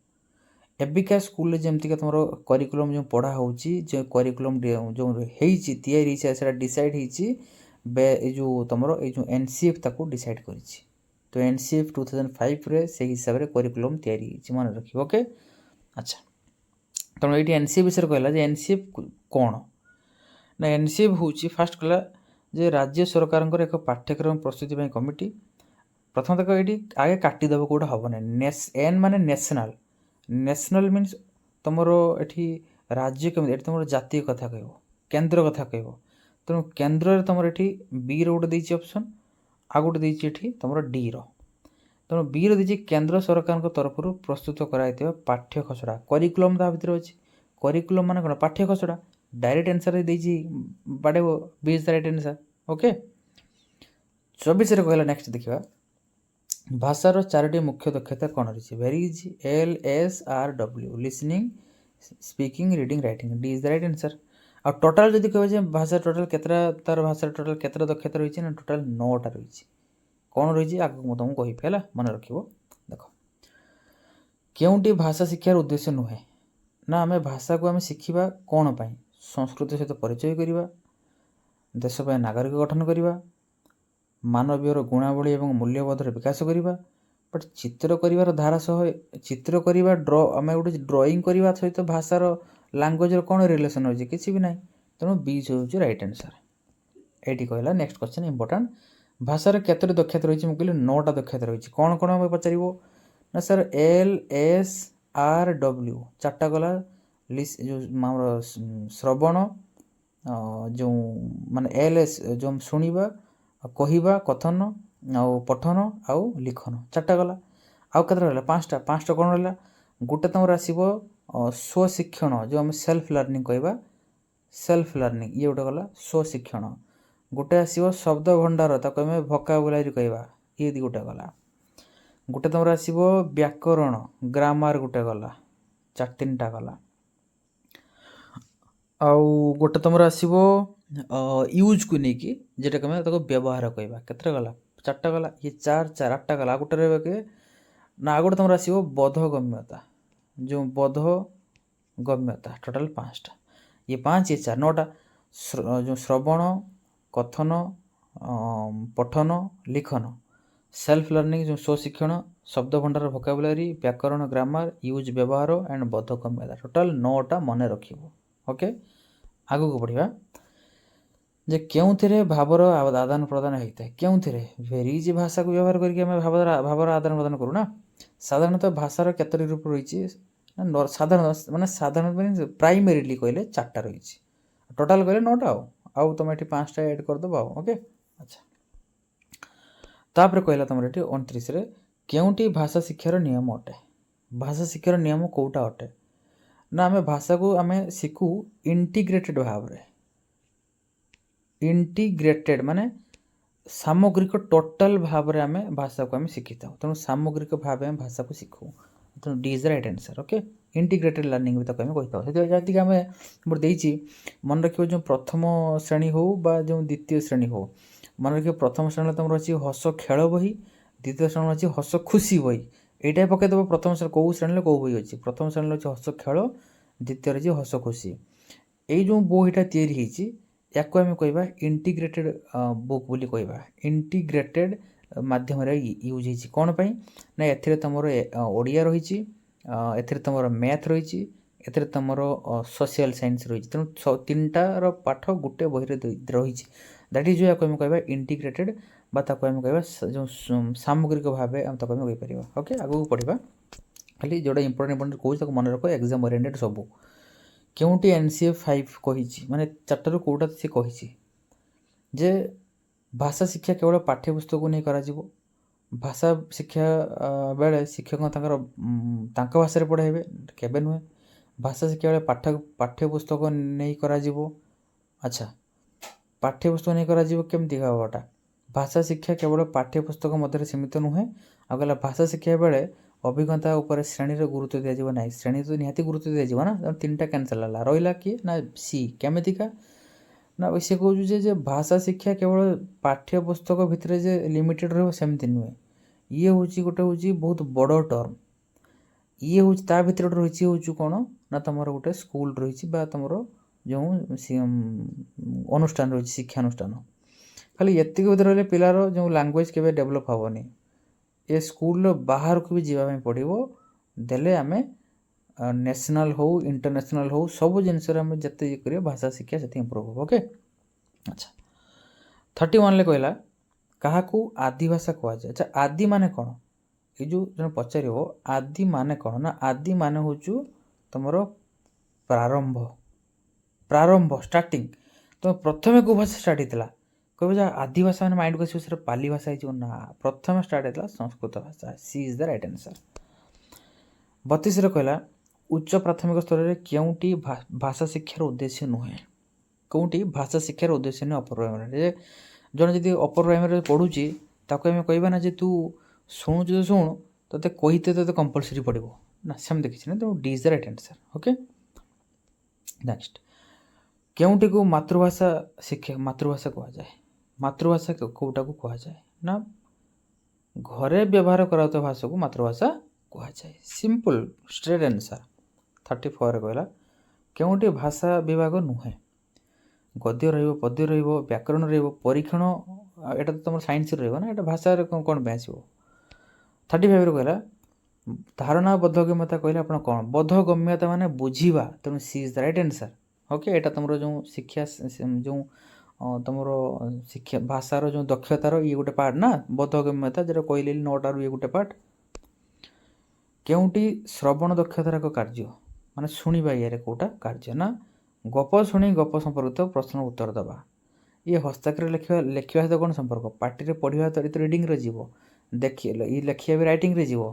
एबिका स्कूल जमती तुम करिकुलम जो पढ़ा हो जो करिकुलम जो या डिसाइड हो जो तुम जो एनसीएफ ताको डिसाइड कर तो एनसीएफ 2005 रे से हिसाब रे करिकुलम तैयारी मन रखियो ओके अच्छा तेणु ये एनसीएफ विषय कहला एनसीएफ कौन ନା ଏନସିଏଫ୍ ହେଉଛି ଫାଷ୍ଟ କଲା ଯେ ରାଜ୍ୟ ସରକାରଙ୍କର ଏକ ପାଠ୍ୟକ୍ରମ ପ୍ରସ୍ତୁତି ପାଇଁ କମିଟି। ପ୍ରଥମତଃ ଏଇଠି ଆଗେ କାଟିଦେବ କେଉଁଟା ହେବ ନାହିଁ। ଏନ୍ ମାନେ ନ୍ୟାସନାଲ୍। ନ୍ୟାସନାଲ୍ ମିନ୍ସ ତୁମର ଏଠି ରାଜ୍ୟ କେମିତି, ଏଠି ତୁମର ଜାତୀୟ କଥା କହିବ, କେନ୍ଦ୍ର କଥା କହିବ। ତେଣୁ କେନ୍ଦ୍ରରେ ତୁମର ଏଠି ବିର ଗୋଟେ ଦେଇଛି ଅପସନ୍, ଆଉ ଗୋଟେ ଦେଇଛି ଏଠି ତୁମର ଡିର। ତେଣୁ ବିର ଦେଇଛି କେନ୍ଦ୍ର ସରକାରଙ୍କ ତରଫରୁ ପ୍ରସ୍ତୁତ କରାଯାଇଥିବା ପାଠ୍ୟ ଖସଡ଼ା, କରିକୁଲମ୍ ତା ଭିତରେ ଅଛି। କରିକୁଲମ୍ ମାନେ କ'ଣ, ପାଠ୍ୟ ଖସଡ଼ା। ଡାଇରେକ୍ଟ ଆନ୍ସର୍ ଦେଇଛି ବାଡ଼େଇବ, B is the right answer. Okay, 24ରେ କହିଲା ନେକ୍ସଟ ଦେଖିବା, ଭାଷାର 4ଟି ମୁଖ୍ୟ ଦକ୍ଷତା କ'ଣ ରହିଛି? Very easy, LSRW, listening, speaking, reading, writing. D is the right answer. ଆଉ ଟୋଟାଲ୍ ଯଦି କହିବେ ଯେ ଭାଷା ଟୋଟାଲ୍ କେତେଟା, ତାର ଭାଷାର ଟୋଟାଲ୍ କେତେଟା ଦକ୍ଷତା ରହିଛି ନା ଟୋଟାଲ୍ 9ଟା ରହିଛି। କ'ଣ ରହିଛି ଆଗକୁ ମୁଁ ତୁମକୁ କହିବି, ହେଲା ମନେ ରଖିବ। ଦେଖ, କେଉଁଟି ଭାଷା ଶିକ୍ଷାର ଉଦ୍ଦେଶ୍ୟ ନୁହେଁ? ନା ଆମେ ଭାଷାକୁ ଆମେ ଶିଖିବା କ'ଣ ପାଇଁ? ସଂସ୍କୃତି ସହିତ ପରିଚୟ କରିବା, ଦେଶ ପାଇଁ ନାଗରିକ ଗଠନ କରିବା, ମାନବୀୟର ଗୁଣାବଳୀ ଏବଂ ମୂଲ୍ୟବୋଧର ବିକାଶ କରିବା। ବଟ୍ ଚିତ୍ର କରିବାର ଧାରା ସହ ଚିତ୍ର କରିବା, ଆମେ ଗୋଟେ ଡ୍ରଇଂ କରିବା ସହିତ ଭାଷାର ଲାଙ୍ଗୁଏଜର କ'ଣ ରିଲେସନ୍ ଅଛି? କିଛି ବି ନାହିଁ। ତେଣୁ ବି ହେଉଛି ରାଇଟ୍ ଆନ୍ସର୍। ଏଇଠି କହିଲା ନେକ୍ସଟ କ୍ୱେଶ୍ଚନ୍ ଇମ୍ପୋର୍ଟାଣ୍ଟ, ଭାଷାର କେତୋଟି ଦକ୍ଷତା ରହିଛି? ମୁଁ କହିଲି 9ଟା ଦକ୍ଷତା ରହିଛି। କ'ଣ କ'ଣ ଆମେ ପଚାରିବ ନା ସାର୍ LSRW 4ଟା ଗଲା, ଯେଉଁ ଆମର ଶ୍ରବଣ, ଯେଉଁ ମାନେ LS ଯେଉଁ ଶୁଣିବା, କହିବା, କଥନ, ଆଉ ପଠନ, ଆଉ ଲିଖନ, 4ଟା ଗଲା। ଆଉ କେତେଟା ରହିଲା? 5ଟା। 5ଟା କ'ଣ ରହିଲା? ଗୋଟେ ତୁମର ଆସିବ ସ୍ୱଶିକ୍ଷଣ, ଯେଉଁ ଆମେ ସେଲ୍ଫ ଲର୍ଣ୍ଣିଂ କହିବା, ସେଲ୍ଫ ଲର୍ଣ୍ଣିଂ, ଇଏ ଗୋଟେ ଗଲା ସ୍ୱଶିକ୍ଷଣ। ଗୋଟେ ଆସିବ ଶବ୍ଦ ଭଣ୍ଡାର, ତାକୁ ଆମେ ଭୋକାବୁଲାରି କହିବା, ଇଏ ଗୋଟେ ଗଲା। ଗୋଟେ ତୁମର ଆସିବ ବ୍ୟାକରଣ, ଗ୍ରାମାର, ଗୋଟେ ଗଲା। 3ଟା ଗଲା। ଆଉ ଗୋଟେ ତୁମର ଆସିବ ୟୁଜ୍କୁ ନେଇକି, ଯେଟାକୁ ଆମେ ତାକୁ ବ୍ୟବହାର କହିବା, କେତେଟା ଗଲା? 4ଟା ଗଲା। ଇଏ 4 4 8ଟା ଗଲା। ଆଉ ଗୋଟେ ରହିବ କି ନା, ଆଉ ଗୋଟେ ତୁମର ଆସିବ ବୋଧଗମ୍ୟତା, ଯେଉଁ ବୋଧଗମ୍ୟତା, ଟୋଟାଲ୍ 5ଟା। ଇଏ 5 ଇଏ 4, 9ଟା। ଯେଉଁ ଶ୍ରବଣ, କଥନ, ପଠନ, ଲିଖନ, ସେଲ୍ଫ ଲର୍ଣ୍ଣିଂ ଯେଉଁ ସ୍ୱଶିକ୍ଷଣ, ଶବ୍ଦ ଭଣ୍ଡାର ଭୋକାବୁଲାରୀ, ବ୍ୟାକରଣ ଗ୍ରାମାର, ୟୁଜ୍ ବ୍ୟବହାର ଆଣ୍ଡ ବୋଧଗମ୍ୟତା, ଟୋଟାଲ୍ 9ଟା ମନେ ରଖିବ। ଓକେ, ଆଗକୁ ବଢ଼ିବା ଯେ କେଉଁଥିରେ ଭାବର ଆଦାନ ପ୍ରଦାନ ହୋଇଥାଏ? କେଉଁଥିରେ? ଭେରି ଇଜି, ଭାଷାକୁ ବ୍ୟବହାର କରିକି ଆମେ ଭାବର ଆଦାନ ପ୍ରଦାନ କରୁ ନା। ସାଧାରଣତଃ ଭାଷାର କେତୋଟି ରୂପ ରହିଛି? ସାଧାରଣ ପ୍ରାଇମେରିଲି କହିଲେ 4ଟା ରହିଛି, ଟୋଟାଲ୍ କହିଲେ 9ଟା। ଆଉ ତୁମେ ଏଠି 5ଟା ଏଡ଼୍ କରିଦେବ ଆଉ। ଓକେ, ଆଚ୍ଛା। ତାପରେ କହିଲା ତୁମର ଏଠି 29ରେ, କେଉଁଟି ଭାଷା ଶିକ୍ଷାର ନିୟମ ଅଟେ? ଭାଷା ଶିକ୍ଷାର ନିୟମ କେଉଁଟା ଅଟେ? ନା ଆମେ ଭାଷାକୁ ଆମେ ଶିଖୁ ଇଣ୍ଟିଗ୍ରେଟେଡ୍ ଭାବରେ। ଇଣ୍ଟିଗ୍ରେଟେଡ୍ ମାନେ ସାମଗ୍ରିକ, ଟୋଟାଲ୍ ଭାବରେ ଆମେ ଭାଷାକୁ ଆମେ ଶିଖିଥାଉ। ତେଣୁ ସାମଗ୍ରିକ ଭାବେ ଆମେ ଭାଷାକୁ ଶିଖୁ। ତେଣୁ D is the right answer. Okay, integrated learning ବି ତାକୁ ଆମେ କହିଥାଉ। ସେଥିପାଇଁ ଯେତିକି ଆମେ ମୋର ଦେଇଛି, ମନେ ରଖିବ, ଯେଉଁ ପ୍ରଥମ ଶ୍ରେଣୀ ହେଉ ବା ଯେଉଁ ଦ୍ୱିତୀୟ ଶ୍ରେଣୀ ହେଉ, ମନେ ରଖିବ ପ୍ରଥମ ଶ୍ରେଣୀରେ ତୁମର ଅଛି ହସ ଖେଳ ବହି, ଦ୍ୱିତୀୟ ଶ୍ରେଣୀରେ ଅଛି ହସ ଖୁସି ବହି। ଏଇଟା ପକାଇଦେବ ପ୍ରଥମ ଶ୍ରେଣୀ କେଉଁ ଶ୍ରେଣୀରେ କେଉଁ ବହି ଅଛି। ପ୍ରଥମ ଶ୍ରେଣୀରେ ଅଛି ହସ ଖେଳ, ଦ୍ୱିତୀୟରେ ଅଛି ହସ ଖୁସି। ଏଇ ଯେଉଁ ବହିଟା ତିଆରି ହେଇଛି, ୟାକୁ ଆମେ କହିବା ଇଣ୍ଟିଗ୍ରେଟେଡ୍ ବୁକ୍ ବୋଲି କହିବା। ଇଣ୍ଟିଗ୍ରେଟେଡ୍ ମାଧ୍ୟମରେ ୟୁଜ୍ ହେଇଛି। କ'ଣ ପାଇଁ ନା ଏଥିରେ ତୁମର ଓଡ଼ିଆ ରହିଛି, ଏଥିରେ ତୁମର ମ୍ୟାଥ୍ ରହିଛି, ଏଥିରେ ତୁମର ସୋସିଆଲ୍ ସାଇନ୍ସ ରହିଛି। ତେଣୁ 3ଟାର ପାଠ ଗୋଟେ ବହିରେ ରହିଛି। ଦ୍ୟାଟ୍ ଇଜ୍ ୟାକୁ ଆମେ କହିବା ଇଣ୍ଟିଗ୍ରେଟେଡ୍, ବା ତାକୁ ଆମେ କହିବା ଯେଉଁ ସାମଗ୍ରିକ ଭାବେ ଆମେ ତାକୁ ଆମେ କହିପାରିବା। ଓକେ, ଆଗକୁ ପଢ଼ିବା। ଖାଲି ଯେଉଁଟା ଇମ୍ପୋର୍ଟାଣ୍ଟ କହୁଛି ତାକୁ ମନେ ରଖ, ଏକ୍ଜାମ୍ ଓରିଏଣ୍ଟେଡ୍ ସବୁ। କେଉଁଟି NCF 5 କହିଛି, ମାନେ 4ଟାରୁ କେଉଁଟା ସେ କହିଛି ଯେ ଭାଷା ଶିକ୍ଷା କେବଳ ପାଠ୍ୟପୁସ୍ତକକୁ ନେଇ କରାଯିବ? ଭାଷା ଶିକ୍ଷା ବେଳେ ଶିକ୍ଷକ ତାଙ୍କ ଭାଷାରେ ପଢ଼ାଇବେ? କେବେ ନୁହେଁ। ଭାଷା ଶିକ୍ଷା ବେଳେ ପାଠ୍ୟପୁସ୍ତକ ନେଇ କରାଯିବ। ଆଚ୍ଛା, ପାଠ୍ୟପୁସ୍ତକ ନେଇ କରାଯିବ କେମିତି ଭାବଟା? ଭାଷା ଶିକ୍ଷା କେବଳ ପାଠ୍ୟପୁସ୍ତକ ମଧ୍ୟରେ ସୀମିତ ନୁହେଁ। ଆଉ କହିଲା ଭାଷା ଶିକ୍ଷା ବେଳେ ଅଭିଜ୍ଞତା ଉପରେ ଶ୍ରେଣୀର ଗୁରୁତ୍ୱ ଦିଆଯିବ ନାହିଁ। ଶ୍ରେଣୀ ତ ନିହାତି ଗୁରୁତ୍ୱ ଦିଆଯିବ ନା। 3ଟା କ୍ୟାନ୍ସଲ୍ ହେଲା। ରହିଲା କିଏ ନା ସି, କେମିତିକା ନା ସେ କହୁଛୁ ଯେ ଭାଷା ଶିକ୍ଷା କେବଳ ପାଠ୍ୟପୁସ୍ତକ ଭିତରେ ଯେ ଲିମିଟେଡ଼୍ ରହିବ ସେମିତି ନୁହେଁ। ଇଏ ହେଉଛି ଗୋଟେ ହେଉଛି ବହୁତ ବଡ଼ ଟର୍ମ। ଇଏ ହେଉଛି ତା ଭିତରେ ଗୋଟେ ରହିଛି ହେଉଛି କ'ଣ ନା ତୁମର ଗୋଟେ ସ୍କୁଲ ରହିଛି ବା ତୁମର ଯେଉଁ ଅନୁଷ୍ଠାନ ରହିଛି, ଶିକ୍ଷାନୁଷ୍ଠାନ। ଖାଲି ଏତିକି ଭିତରେ ରହିଲେ ପିଲାର ଯେଉଁ ଲାଙ୍ଗୁଏଜ୍ କେବେ ଡେଭଲପ୍ ହେବନି। ଏ ସ୍କୁଲର ବାହାରକୁ ବି ଯିବା ପାଇଁ ପଡ଼ିବ, ଦେଲେ ଆମେ नेशनल हो इंटरनेशनल हो सब जिनस जिते ये करिए भाषा शिक्षा से इम्प्रूव हो। ओके अच्छा 31 कहला क्या आदिभाषा कहुए। अच्छा आदि माने कौन ये जो जन पचार आदि माने कौन ना आदि माने हूँ तुम प्रारंभ प्रारंभ स्टार्टिंग तुम प्रथम को भाषा स्टार्ट होता कह आदिभाषा मैंने माइंड को सर पाली भाषा ना प्रथम स्टार्ट होता संस्कृत भाषा सी इज द राइट आंसर। 32 कहला उच्च प्राथमिक स्तर में क्योंटी भाषा शिक्षार उद्देश्य नुहे कौटी भाषा शिक्षार उद्देश्य नुहे अपर प्राइमरी जन जी अपर प्राइमरी पढ़ुची ताको आम कहबा ना जे तू शुणुचु तो शुण ते कहते तो कंपलसरी पड़ो ना सेमती किसी ना तो D is the right answer. Okay next केउटी को मातृभाषा शिक्षा मातृभाषा कह जाए मातृभाषा कौटा को कह जाए ना घरे व्यवहार करा भाषा को मातृभाषा कह जाए सिंपल स्ट्रेट आंसर। 34 कहला केउटी भाषा विभाग नुहे गद्य रद्य व्याकरण परीक्षण यहाँ तो तुम साइंस रहा ये भाषा कौन पे आसो। 35 कहला धारणा बोधगम्यता कहले आप कौन बोधगम्यता माने बुझीबा तेणु C is the right answer. Okay यहाँ तुम जो शिक्षा जो तुम शिक्षा भाषार जो दक्षतार ये गोटे पार्ट ना बोधगम्यता जो कहले 9टार ये गोटे पार्ट। केउटी श्रवण दक्षतार एक कार्य माने शुणा ये कौटा कार्य ना गप शुणी गप संपर्कित प्रश्न उत्तर दबा ये हस्ताक्षर लिखा लिखा सहित कौन संपर्क पार्टी पढ़ा तो ये रिडिंग रे जीवो देखिए ये लिखिया भी रईटिंग रे जीवो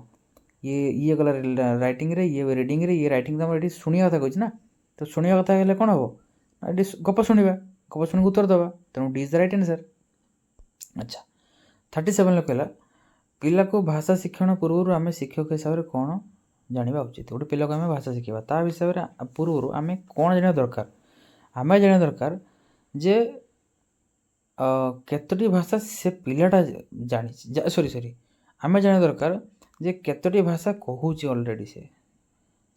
ये गला रईटिंग रे ये रिडिंग रे ये रईटिंग तुम ये शुणा कथा कह ना तो शुणा कथा हेल्ले कौन हम ये गप शुणा गप शुणी उत्तर दबा तेणु D is the right answer. अच्छा 37 कहला पिला को भाषा शिक्षण पूर्व आम शिक्षक हिसाब से कौन जाना उचित गोटे पिला को आम भाषा शिखा ता हिसाब से पूर्व आम कौन जाना दरकार आम जाना दरकार जे केतोटी भाषा से पिलाटा जानी सॉरी आम जाना दरकार जे केतोटी भाषा कहूँ ऑलरेडी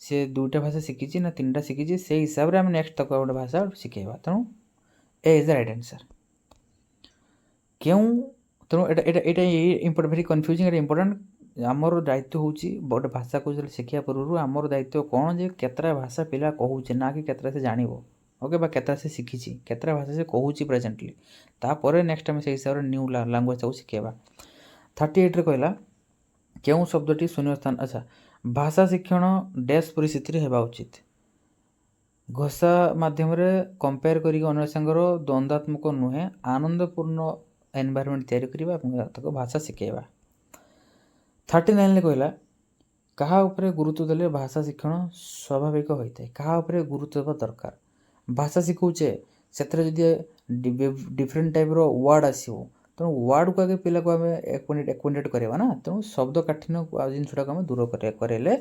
से 2टा भाषा शिखी ना 3टा शिखी से हिसाब से आम नेक्स्ट तक गोटे भाषा शिखेबा तेणु A is the right answer. क्यों तेणु यहाँ भेरी कन्फ्यूजिंग इम्पोर्टाट आमर दायित्व हूँ गोटे भाषा को शिखा पूर्व आमर दायित्व कौन जे केतरा भाषा पिला कहूचे ना कि केतरा से जानिबो ओके बा केतरा से शिखी केतरा भाषा से कहूँ प्रेजेंटली तापर नेक्स्ट आम से हिसाब से न्यू लांगुएज को शिखेबा। 38 कहला क्यों शब्दटी शून्य स्थान। अच्छा भाषा शिक्षण डैश परिस्थिति होगा उचित घोषा मध्यम कंपेयर करी अन्य सांगर द्वंद्वात्मक नुहे आनंदपूर्ण एनवायरमेंट तैयारी करवा भाषा शिखेबा। 39 कहला क्या उपरे गुरुत्व देले भाषा शिक्षण स्वाभाविक होता है क्या उपरे गुरुत्व देवा दरकार भाषा शिखौचे से डिफरेंट टाइप रो वर्ड आसो तेणु वर्ड को आगे पिला को आम एक्वेंटेड करवा ना तेणु शब्द काठिन्य जिनसा आम दूर करेले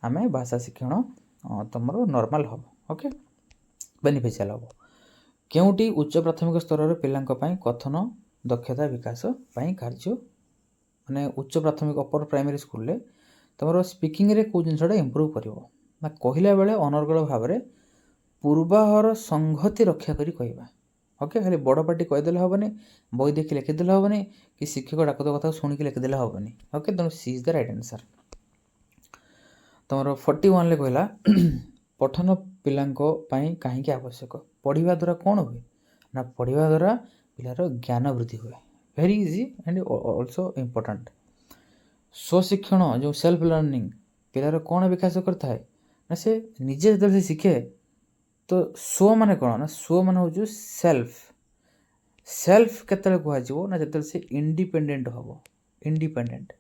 आम भाषा शिक्षण तुम नॉर्मल हम ओके बेनिफिशियल हम। केउटी उच्च प्राथमिक स्तर पिलांई कथन दक्षता विकास कार्य माने उच्च प्राथमिक अपर प्राइमरी स्कूल रे तुम स्पीकिंग रे कौ जिनसा इम्प्रूव कर कहला बेले अनर्गल भाव में पूर्वाहर संहति रक्षा करी कहवा ओके खाली बड़ पार्टी कहीदेले हेनी बही देखी लिखिदेले हेनी कि शिक्षक डाक कथा शुणिकी लिखिदेले हेनी ओके तेणु C is the right answer. तुम 41 कहला पठन पिलांई कहीं आवश्यक पढ़ा द्वारा कौन हुए ना पढ़ा द्वारा पिलार ज्ञान वृद्धि हुए very easy and also important. स्वशिक्षण जो सेल्फ लर्निंग पिलार कौन विकास करता है ना से निजे जो शिखे तो स्व माने कौन ना स्व माने हूँ सेल्फ सेल्फ केतले कहुए ना जो से इंडिपेंडेंट हम इंडिपेंडेंट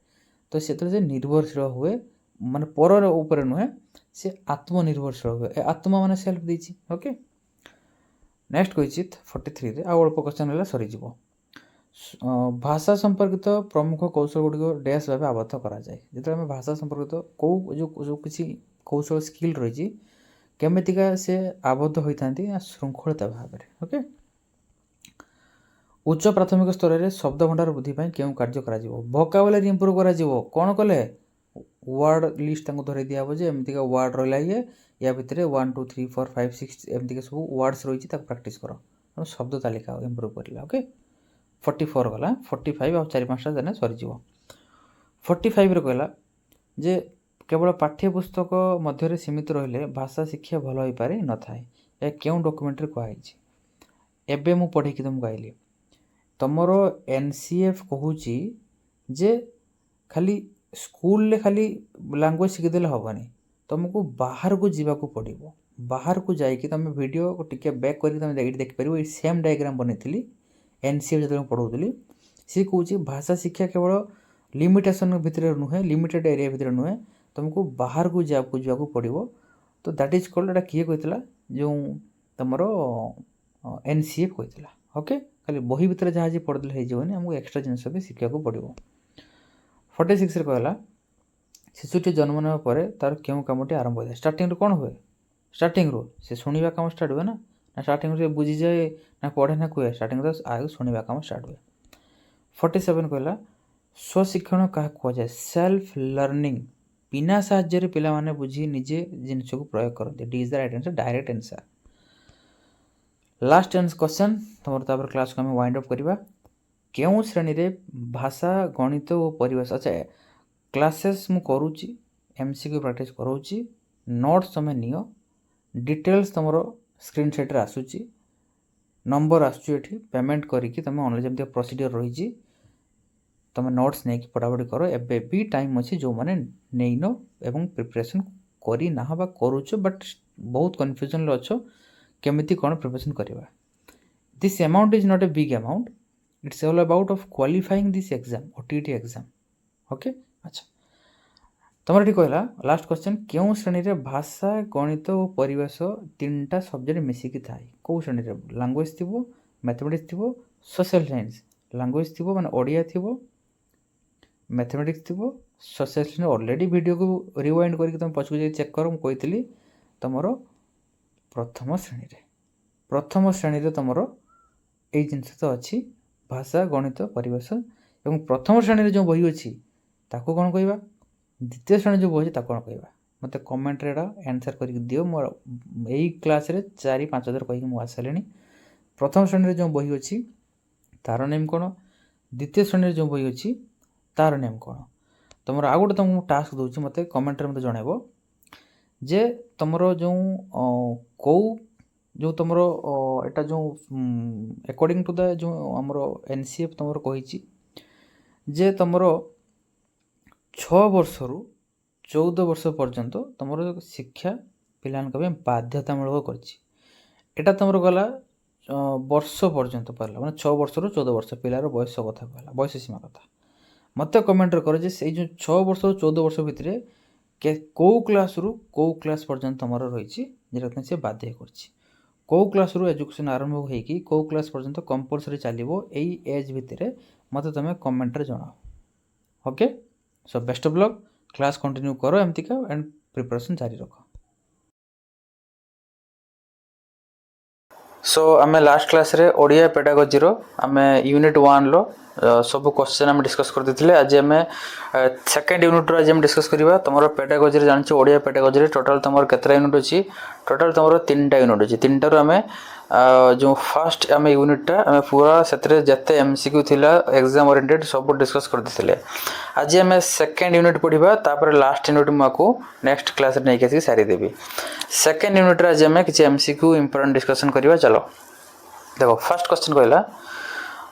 तो से निर्भरशील हुए माने पर ऊपर नुहे से आत्मनिर्भरशील हुए आत्मा माने सेल्फ देछि ओके। नेक्स्ट कही 43 रे अल्प क्वेश्चन है सरीज भाषा संपर्कित प्रमुख कौशल गुड़िक डैश भाव आबद्ध करा जाए जो आम भाषा संपर्कित कौ जो किसी कौशल स्किल रही केमितिका से आबद्ध होता श्रृंखलित भाव में ओके। उच्च प्राथमिक स्तर में शब्द भंडार वृद्धि क्यों कार्य भोकाबुलारी इंप्रूव कौन कले वर्ड लिस्ट धरई दिहब जे एमतीका वर्ड रहा ये या भितर 1 2 3 4 5 6 एमतीका सब वर्ड्स रही प्राक्ट कर शब्द तालिका इंप्रूव कर ओके। 44 गला 45 आ 4-5टा देने सरीज 45 कहला जे केवल पाठ्यपुस्तक मध्य सीमित रहिले भाषा शिक्षा भल हो पारे न थाए। या क्यों डॉक्यूमेंट रे कहुछि एबे मु पढ़ी कि तुमको कहली तुमर एनसीएफ कहूची जे खाली स्कूल ले खाली लैंग्वेज शिखिदेले हेनी तुमको बाहर को जीवाक पड़ो। बाहर को जाइए तुम वीडियो को टिके बैक कर देखिपर ये सेम डायग्राम बनई एनसीएफ जो पढ़ाऊली सी कौच भाषा शिक्षा केवल लिमिटेशन भितर नुहे लिमिटेड एरिया भितर नुहे तुमको बाहर को जावाक पड़ो। तो दैट इज कॉल्ड एटा किए कहला जो तुमर एनसीएफ कहला। ओके खाली बही भितर जहाँ जी पढ़ले होनी आमको एक्सट्रा जिनस भी शिखा पड़ो। 46 कहला शिशुटी जन्म नेवा परे तार क्यों कामटी आरंभ होता है। स्टार्टिंग रू कौन हुए स्टार्टिंग रू से शुणा काम स्टार्ट हुए ना स्टार्टिंग से बुझी जाए ना पढ़े ना कहे स्टार्टिंग आगे शुणा काम स्टार्ट हुए। 47 कहला स्वशिक्षण क्या कहुए सेल्फ लर्निंग बिना साहाय्य पिला माने बुझी निजे जिनस को प्रयोग करते। D is the right answer direct answer. Last question तुम क्लास को आम वाइंड अप करवा क्यों श्रेणी रे भाषा गणित और परिवेश। अच्छा क्लासेस मु करूची एमसीक्यू प्रैक्टिस कराऊची नोट्स तुम नियो डिटेल्स तुम स्क्रीन सेट रे आसूची नंबर आसुची पेमेंट करिकी तुम ऑनलाइन जमती प्रोसीजर रही तुम नोट्स नहीं पढ़ापढ़ी कर एबे भी टाइम अच्छी जो मैंने नहीं नो एवं प्रिपरेशन करी ना बा करूच बट बहुत कन्फ्यूजन अच्छो केमिति कौन प्रिपरेशन करवा। This amount is not a big amount it's all about of qualifying this exam OTT exam. Okay अच्छा तुम ये कहला लास्ट क्वेश्चन क्यों श्रेणी रे भाषा गणित और परिवेश तीनटा सब्जेक्ट मिसिकी थाए कौ श्रेणी रे लैंग्वेज थी मैथमेटिक्स थी सोशल साइंस लैंग्वेज थी माने ओडिया थी मैथमेटिक्स थी सोशल साइंस ऑलरेडी वीडियो को रिवाइंड करके तुम पछक जाए चेक कर मुझे तुमर प्रथम श्रेणी रे तुमर यही जिनस तो अच्छी भाषा गणित परिवेश एवं प्रथम श्रेणी रे जो बही अच्छी ताको कौन कहवा द्वितीय श्रेणी जो बही ताको कौन कहवा मत कमेंट रे आंसर करके दियो मोर यही क्लास रे 4-5 हजार कहीकि मुझे आसारे। प्रथम श्रेणी रे जो बही अच्छी तार नेम कौन द्वितीय श्रेणी रे जो बही अच्छी तार नेम कौन तुम आउ गोटे तुमको टास्क दूसरी मत कमेंट रे मत जनइब जे तुमर जो कौ जो तुमर एटा जो अकॉर्डिंग टू द जो आमर एनसीएफ तुमर कही जे तुमर 6 वर्ष रु 14 वर्ष पर्यंत तुमर शिक्षा पिला बाध्यतामूलक कर तुमर गला वर्ष पर्यंत पढ़ला मैंने 6 वर्ष रु 14 वर्ष पिलार बयस कथा कहला बयस सीमा कथा मत कमेंट कर से जो 6 वर्ष रु 14 वर्ष भितर कौ क्लास रु कौ क्लास पर्यंत तुम रही जोटा से बाध्य कर कौ क्लास रु एजुकेशन आरंभ होगी कौ क्लास पर्यंत कंपलसरी चलो यही एज भितर मत तुम कमेंट रे जनाओ। Okay so best of luck class continue करो एमती का एंड प्रिपरेशन जारी रख। सो आम लास्ट क्लास रे ओडिया पेडागोजी रो आम यूनिट 1 लो सब क्वेश्चन आम डिस्कस कर देथिले। आज आम सेकंड यूनिट रो आज आम डिस्कस करबा तुमरो पेडागोजी रे जानछ ओडिया पेडागोजी रे टोटल तुमरो केतरा यूनिट अछि टोटल तुमरो 3टा यूनिट अछि 3टा रो आम जो फर्स्ट आम यूनिटा आम पूरा सेतरे जते एमसीक्यू थिला एग्जाम ओरिएंटेड सब डिस्कस कर देथिले। आज आम सेकंड यूनिट पढ़िबा तापर लास्ट यूनिट माको नेक्स्ट क्लास रे नै केसी सारी देबी। सेकंड यूनिट रे आज आम किछि एमसीक्यू इंपोर्टेंट डिस्कशन करबा। चलो देखो फर्स्ट क्वेश्चन कहला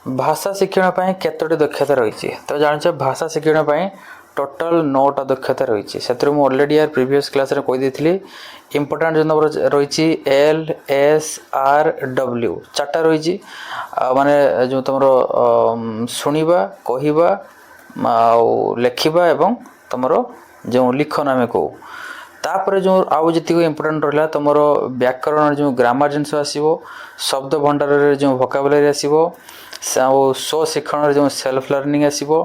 भाषा शिक्षण पाई केतोटी दक्षता रही तो जानछ भाषा शिक्षण पाई टोटल 9टा दक्षता रही से ऑलरेडी यार प्रीवियस क्लास रे कहि देथिली इंपोर्टेंट जो नंबर रही एल एस आर डब्ल्यू 4टा रही माने जो तुमरो सुनिबा कहिबा लेखिबा एवं तुमरो जो लिखन आमे को तापर जो आउ जी इंपोर्टेंट रहा तुम व्याकरण जो ग्रामर जिनस आसो शब्द भंडार जो वोकाबुलरी आसो स्वशिक्षण जो सेल्फ लर्निंग आसो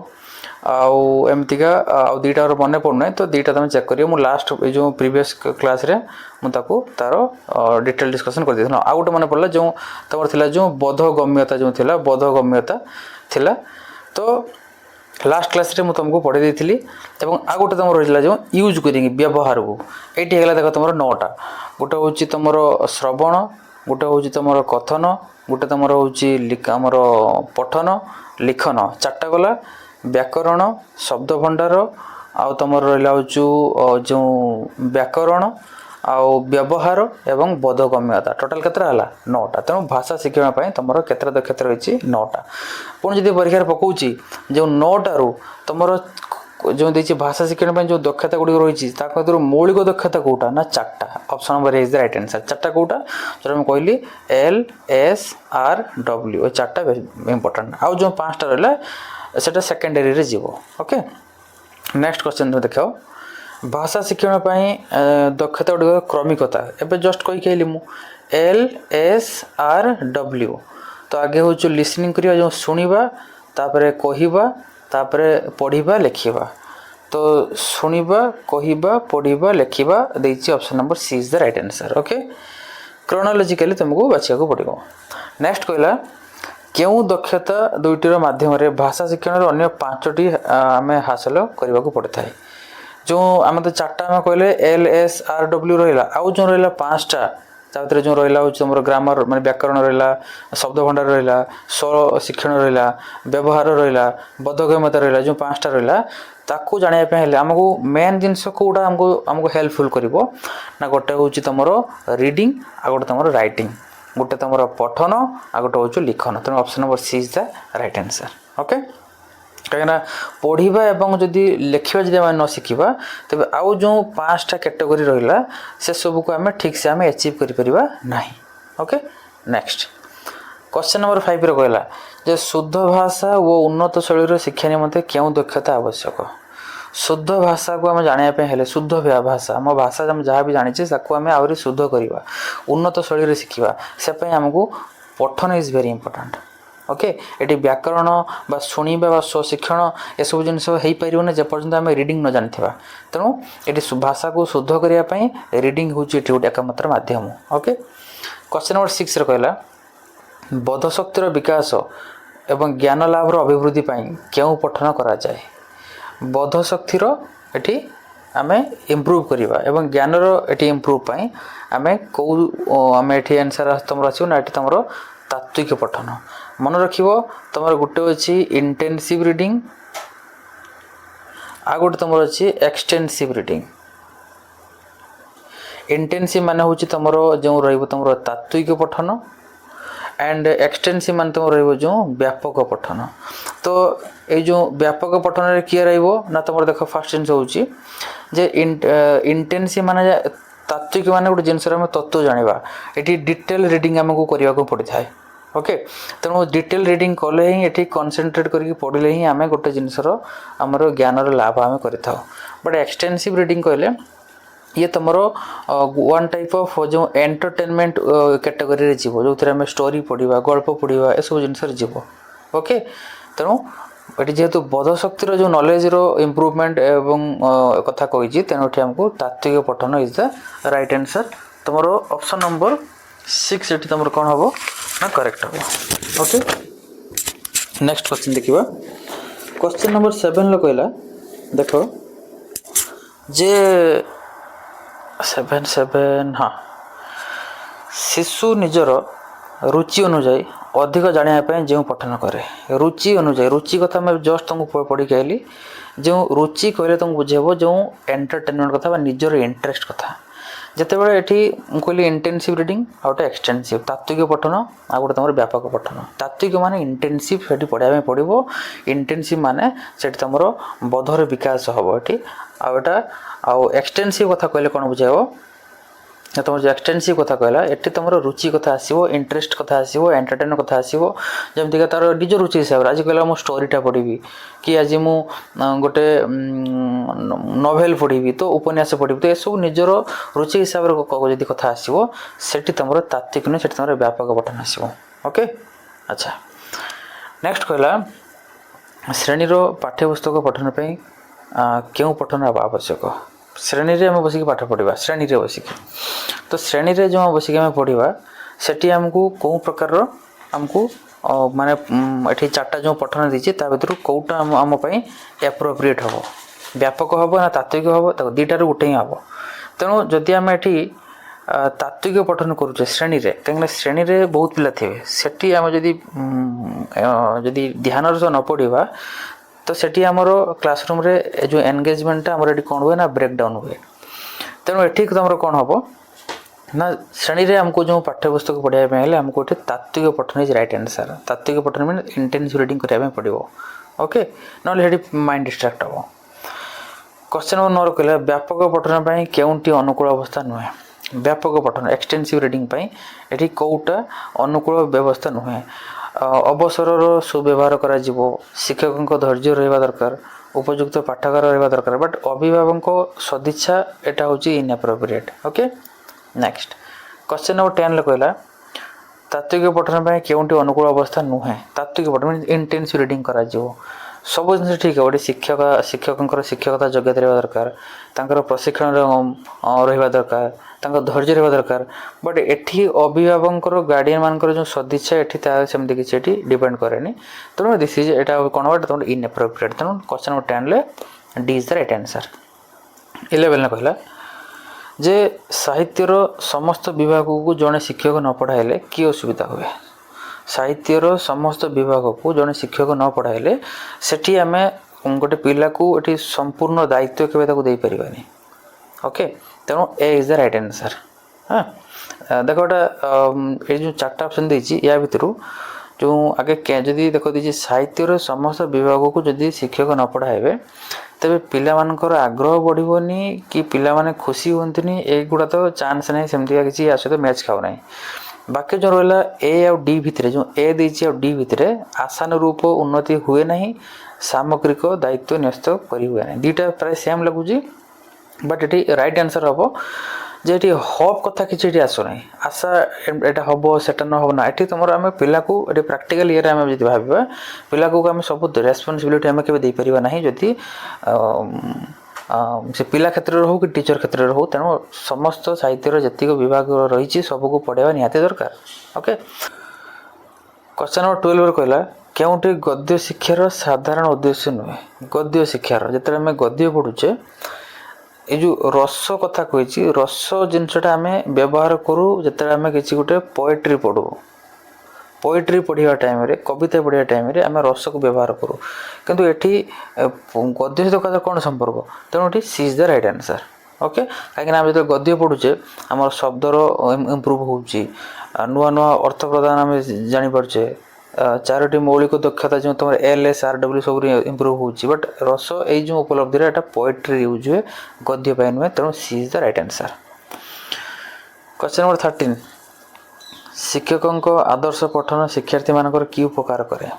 आमतीका आउ 2टा मन पड़ना तो 2टा तुम चेक करियो मु लास्ट जो प्रीवियस क्लास रे मुझे तार डिटेल डिस्कसन कर देना। आउ गोटे मन पड़ा जो तुम थिला जो बोधगम्यता जो थिला बोधगम्यता थिला तो लास्ट क्लास रे तुमको पढ़े देथिली एवं आ गोटे तुम रही जो यूज करेंगे व्यवहार को ये देख तुम 9टा गोटे हूँ तुम श्रवण गोटे हूँ तुम कथन गोटे तुम होमर पठन लिखन 4टा गला व्याकरण शब्द भंडार आउ तुम रहा हूँ जो व्याकरण आउ व्यवहार एवं बोधगम्यता टोटाल केतरा है 9टा। तेणु भाषा शिक्षण तुम केतरा दक्षता रही 9टा। पुणी जब परीक्षा पकाऊँगी जो 9टारू तुम जो देखिए भाषा शिक्षण जो दक्षता गुड़िक रही मौलिक दक्षता कौटा ना 4टा। Option number is the right answer. 4टा कौटा जो मैं कहली एल एस आर डब्ल्यू 4टा इंपोर्टेंट। आउ जो 5टा रहा सेटा सेकेंडरी रे जीवो। ओके नेक्स्ट क्वेश्चन तुम देख भाषा शिक्षण दक्षता गुड़िक क्रमिकता एवं जस्ट कही कहली मु एल एस आर डब्ल्यू। तो आगे हूँ लिसनिंग करवा जो शुणा तापर कहवा तापर पढ़ा लिखा। तो शुणा कहवा पढ़ा लिखा देती option number C is the right answer. Okay chronologically तुमको बाछा पड़ो। नेक्स्ट कहला क्यों दक्षता दुईटर माध्यम भाषा शिक्षण अन्य 5टी आम हासिल करने को पड़ता है। जो आम तो 4टा आम कहले एल एस आर डब्ल्यू रहा आउ जो रहा 5टा तापर जो रहा हूँ तुम ग्रामर माने व्याकरण रहा शब्द भंडार रहा स्वर शिक्षण रहा व्यवहार रहा बोधगम्यता रहा जो 5टा रहा ताकू जानापी आमको मेन जिनस कौटा आमको हेल्पफुल कर ना गोटे हूँ तुम रीडिंग आ गोटे तुम राइटिंग गोटे तुम पठन आ गोटे हूँ लिखन। तेनाली option number C is the right answer. Okay कहीं पढ़ा एवं जदि लिखा जब आम न शिखा तेज आउ जो 5टा कैटेगोरी रहा से सब को आम ठीक से आम अचीव करना। ओके नेक्स्ट क्वेश्चन नंबर 5 कहला जे शुद्ध भाषा व उन्नत शैली शिक्षा निमंते क्यों दक्षता आवश्यक। शुद्ध भाषा को आम जानापी शुद्ध भाषा आम भाषा जहाँ भी जानी आम आहरी शुद्ध करवा उन्नत शैली शिखा से आमको पठन इज वेरी इंपोर्टेंट। ओके ये व्याकरण बा शुणा स्वशिक्षण ये सब जिन हो पार जेपर्यंत आम रिडिंग न जानी। तेणु ये भाषा को शुद्ध करने रिडिंग हूँ गोटे एकमात्र माध्यम। ओके क्वेश्चन नंबर 6 कहला बोधशक्तिर विकास एवं ज्ञान लाभर अभिवृद्धि क्यों पठन करा जाए। बोधशक्तिर ये आम इम्प्रूव करवा एवं ज्ञानर ये इम्प्रूव आम कौ आम ये आंसर तुम आसो ना ये तुम तात्विक पठन। मन रख तुम गोटे अच्छी इंटेंसिव रीडिंग आ गोटे तुम अच्छी एक्सटेंसिव रीडिंग। इंटेंसिव मान हूँ तुम जो रुम तात्विक पठन एंड एक्सटेंसिव मान तुम रो व्यापक पठन। तो ये जो व्यापक पठन किए ना तुम देख फास्ट जिन हूँ जे इंटेंसिव मान तात्विक मान गोटे जिनस तत्व जाना ये डिटेल रिडिंग आमको करने को पड़ थाए। ओके तेणु डिटेल रिडिंग कले ही ये कनसेंट्रेट करके पढ़ले ही आम गोटे जिनसर आमर ज्ञानर लाभ आम कर। बट एक्सटेंसिव रिडिंग कहले ये तुम वन टाइप ऑफ जो एंटरटेनमेंट कैटेगरी जीव जो आम स्टोरी पढ़ा गल्प पढ़ा ये सब जिनस जीव। ओके तेणु ये जेहेतु बोधशक्तिर जो नॉलेज रो इम्प्रूवमेंट एवं कथा कही तेणु ये आमको तात्विक पठन इज द राइट आंसर। तुम ऑप्शन नंबर 6 ये तुम कौन हम ना करेक्ट हम। ओके नेक्स्ट क्वेश्चन देखिए क्वेश्चन नंबर 7 कहला देख जे 7 हाँ शिशु निजर रुचि अनुजाई अधिक जानापी जो पठन करे रुचि अनुजाई रुचि कथा मैं जस्ट तुमको पढ़ी कहली जो रुचि कहले तुमको बुझेब जो एंटरटेनमेंट कथा निजर इंटरेस्ट कथा जिते बड़े ये कहली इंटेंसिव रिडिंग आ गए एक्सटेंसिव तात्विक पठन आ गए तुम व्यापक पठन। तात्विक माने इंटेंसिव से पढ़ाई पड़ो इंटेंसिव माने से तुम बोधर विकास हम ये आटा आउ एक्सटेंसिव कथा कहले कौन बुझाइब तुम जो एक्सटेंसिव कथा कहला ये तुम रुचि कथा आसो इंटरेस्ट कथा आसो एंटरटेनमेंट कथा आसो जमीक तार निज रुचि हिसाब से आज कहला मु स्टोरीटा पढ़ी कि आज मु गोटे नोवेल पढ़ी तो उपन्यास पढ़ी तो यू निजर रुचि हिसाब से कथा आसो से तुम तात्विक नुहे से तुम व्यापक पठन आसो। ओके अच्छा नेक्स्ट कहला श्रेणी पाठ्यपुस्तक पठन क्यों पठन आवश्यक। श्रेणी रे आम बसिक पाठ पढ़ा श्रेणी रे बसिक तो श्रेणी रे जो बसिक आम पढ़ा सेठी आमको कौ प्रकार आमको माने ये 4टा जो पठन देती भर कौटा आम एप्रोप्रिएट हम व्यापक हम ना तात्विक हम तो 2टार गोटे ही हम। तेणु जदि आम ये तात्विक पठन करुचे श्रेणी रे कहीं श्रेणी रे बहुत पिला थे सेठी आम जदि ध्यान सह न पढ़ा तो सेठी आमर क्लासरूम रे जो एंगेजमेंट आमर ये कौन हुए ना ब्रेकडाउन हुए। तेणु ये तुम कौन हम ना श्रेणी रे हमको जो पाठ्यपुस्तक पढ़ाई हेल्ले आमको ये तात्विक पठन इज राइट आंसर। तात्विक पठन मीन इंटेंसिव रीडिंग करने पड़ो। ओके ना माइंड डिस्ट्राक्ट हम। क्वेश्चन नंबर 9 कहला व्यापक पठन पर केउंटी अनुकूल अवस्था नुहे। व्यापक पठन एक्सटेंसिव रीडिंग ये कौटा अनुकूल व्यवस्था नुहे। अवसर सुव्यवहार करा शिक्षकों धैर्य रहा दरकार उपयुक्त पाठागार रहा दरकार बट अभिभावक सदिच्छा यहाँ हूँ inappropriate. Okay next question number 10 कहला तात्विक पठन पर केउंटी अनुकूल अवस्था नुहे। तात्विक पठन इंटेंसिव रीडिंग करा सब जिन ठीक है गोटे शिक्षकों शिक्षकता योग्यता रहा दरकार तांकर प्रशिक्षण रहा दरकार धैर्य रहा दरकार बट एठी अभिभावक गार्डियन मानकर जो सदिच्छा ये सेमती किसी डिपेंड कैनि। तेणु दिस इज यहाँ कौन बट तुम इनएप्रोप्रिएट। तेणु question number 10 D is the right answer. 11 कहला जे साहित्यर समस्त विभाग को जड़े शिक्षक न पढ़ाइले कि असुविधा हुए। साहित्यर समस्त विभाग को जड़े शिक्षक न पढ़ाइले सेठी आम गोटे पिला को ये संपूर्ण दायित्व केवे दे पारानी। ओके तेणु A is the right answer. हाँ देख ये जो 4टा ऑप्शन देती या भितर जो आगे जदि देख दी साहित्यर समस्त विभाग को जदि शिक्षक न पढ़ाइबे तेरे पिलामानकर आग्रह बढ़िबनी कि पिला माने खुशी होंतनी एगुड़ा तो चांस नहीं सेमती किसी या सहित मैच खाऊ ना। बाकी जो रहा ए आउ डी भितर जो ए देछि आउ डी भितर आशानुरूप उन्नति हुए नहीं सामग्रिक दायित्व न्यस्त करी हुए नहीं। दुईटा प्राय सेम लगुच बट ये राइट आंसर हम जे हब कथा किसी आसुना आशा यहाँ हम से न हम ना ये तुम आम पिला को प्राक्टिकल ये भाव पिला को आम सब रेस्पॉन्सिबिलिटी आम के पार ना जदि से पिला क्षेत्र हो कि टीचर क्षेत्र हो। तेणु समस्त साहित्यर जी विभाग रही सबको पढ़ावा निहाती दरकार। ओके क्वेश्चन नंबर 12 कहला क्योंटे गद्य शिक्षार साधारण उद्देश्य नुहे। गद्य शिक्षार जो आम गद्य पढ़ुचे ये जो रस कथा कही रस जिनसा आम व्यवहार करूँ जो आम किसी गोटे पोएट्री पढ़ू पोएट्री पढ़ा टाइम रे कविता पढ़ा टाइम रे आम रस को व्यवहार करूँ किंतु एठी गद्य सहित कथा कौन संपर्क। तेणु ये C is the right answer. Okay कहीं आम जो गद्य पढ़ुचे आम शब्दर इम्प्रूव हो नुआ नुआ अर्थ प्रदान आम जापारे 4टी मौलिक दक्षता जो तुम LSRW सब इम्प्रूव होची बट रस ये जो उपलब्धि है पोएट्री यूज हुए गद्य पाई नुहे। तेणु C is the right answer. Question number 13 शिक्षकों आदर्श पठन शिक्षार्थी मानकर कि उपकार करे।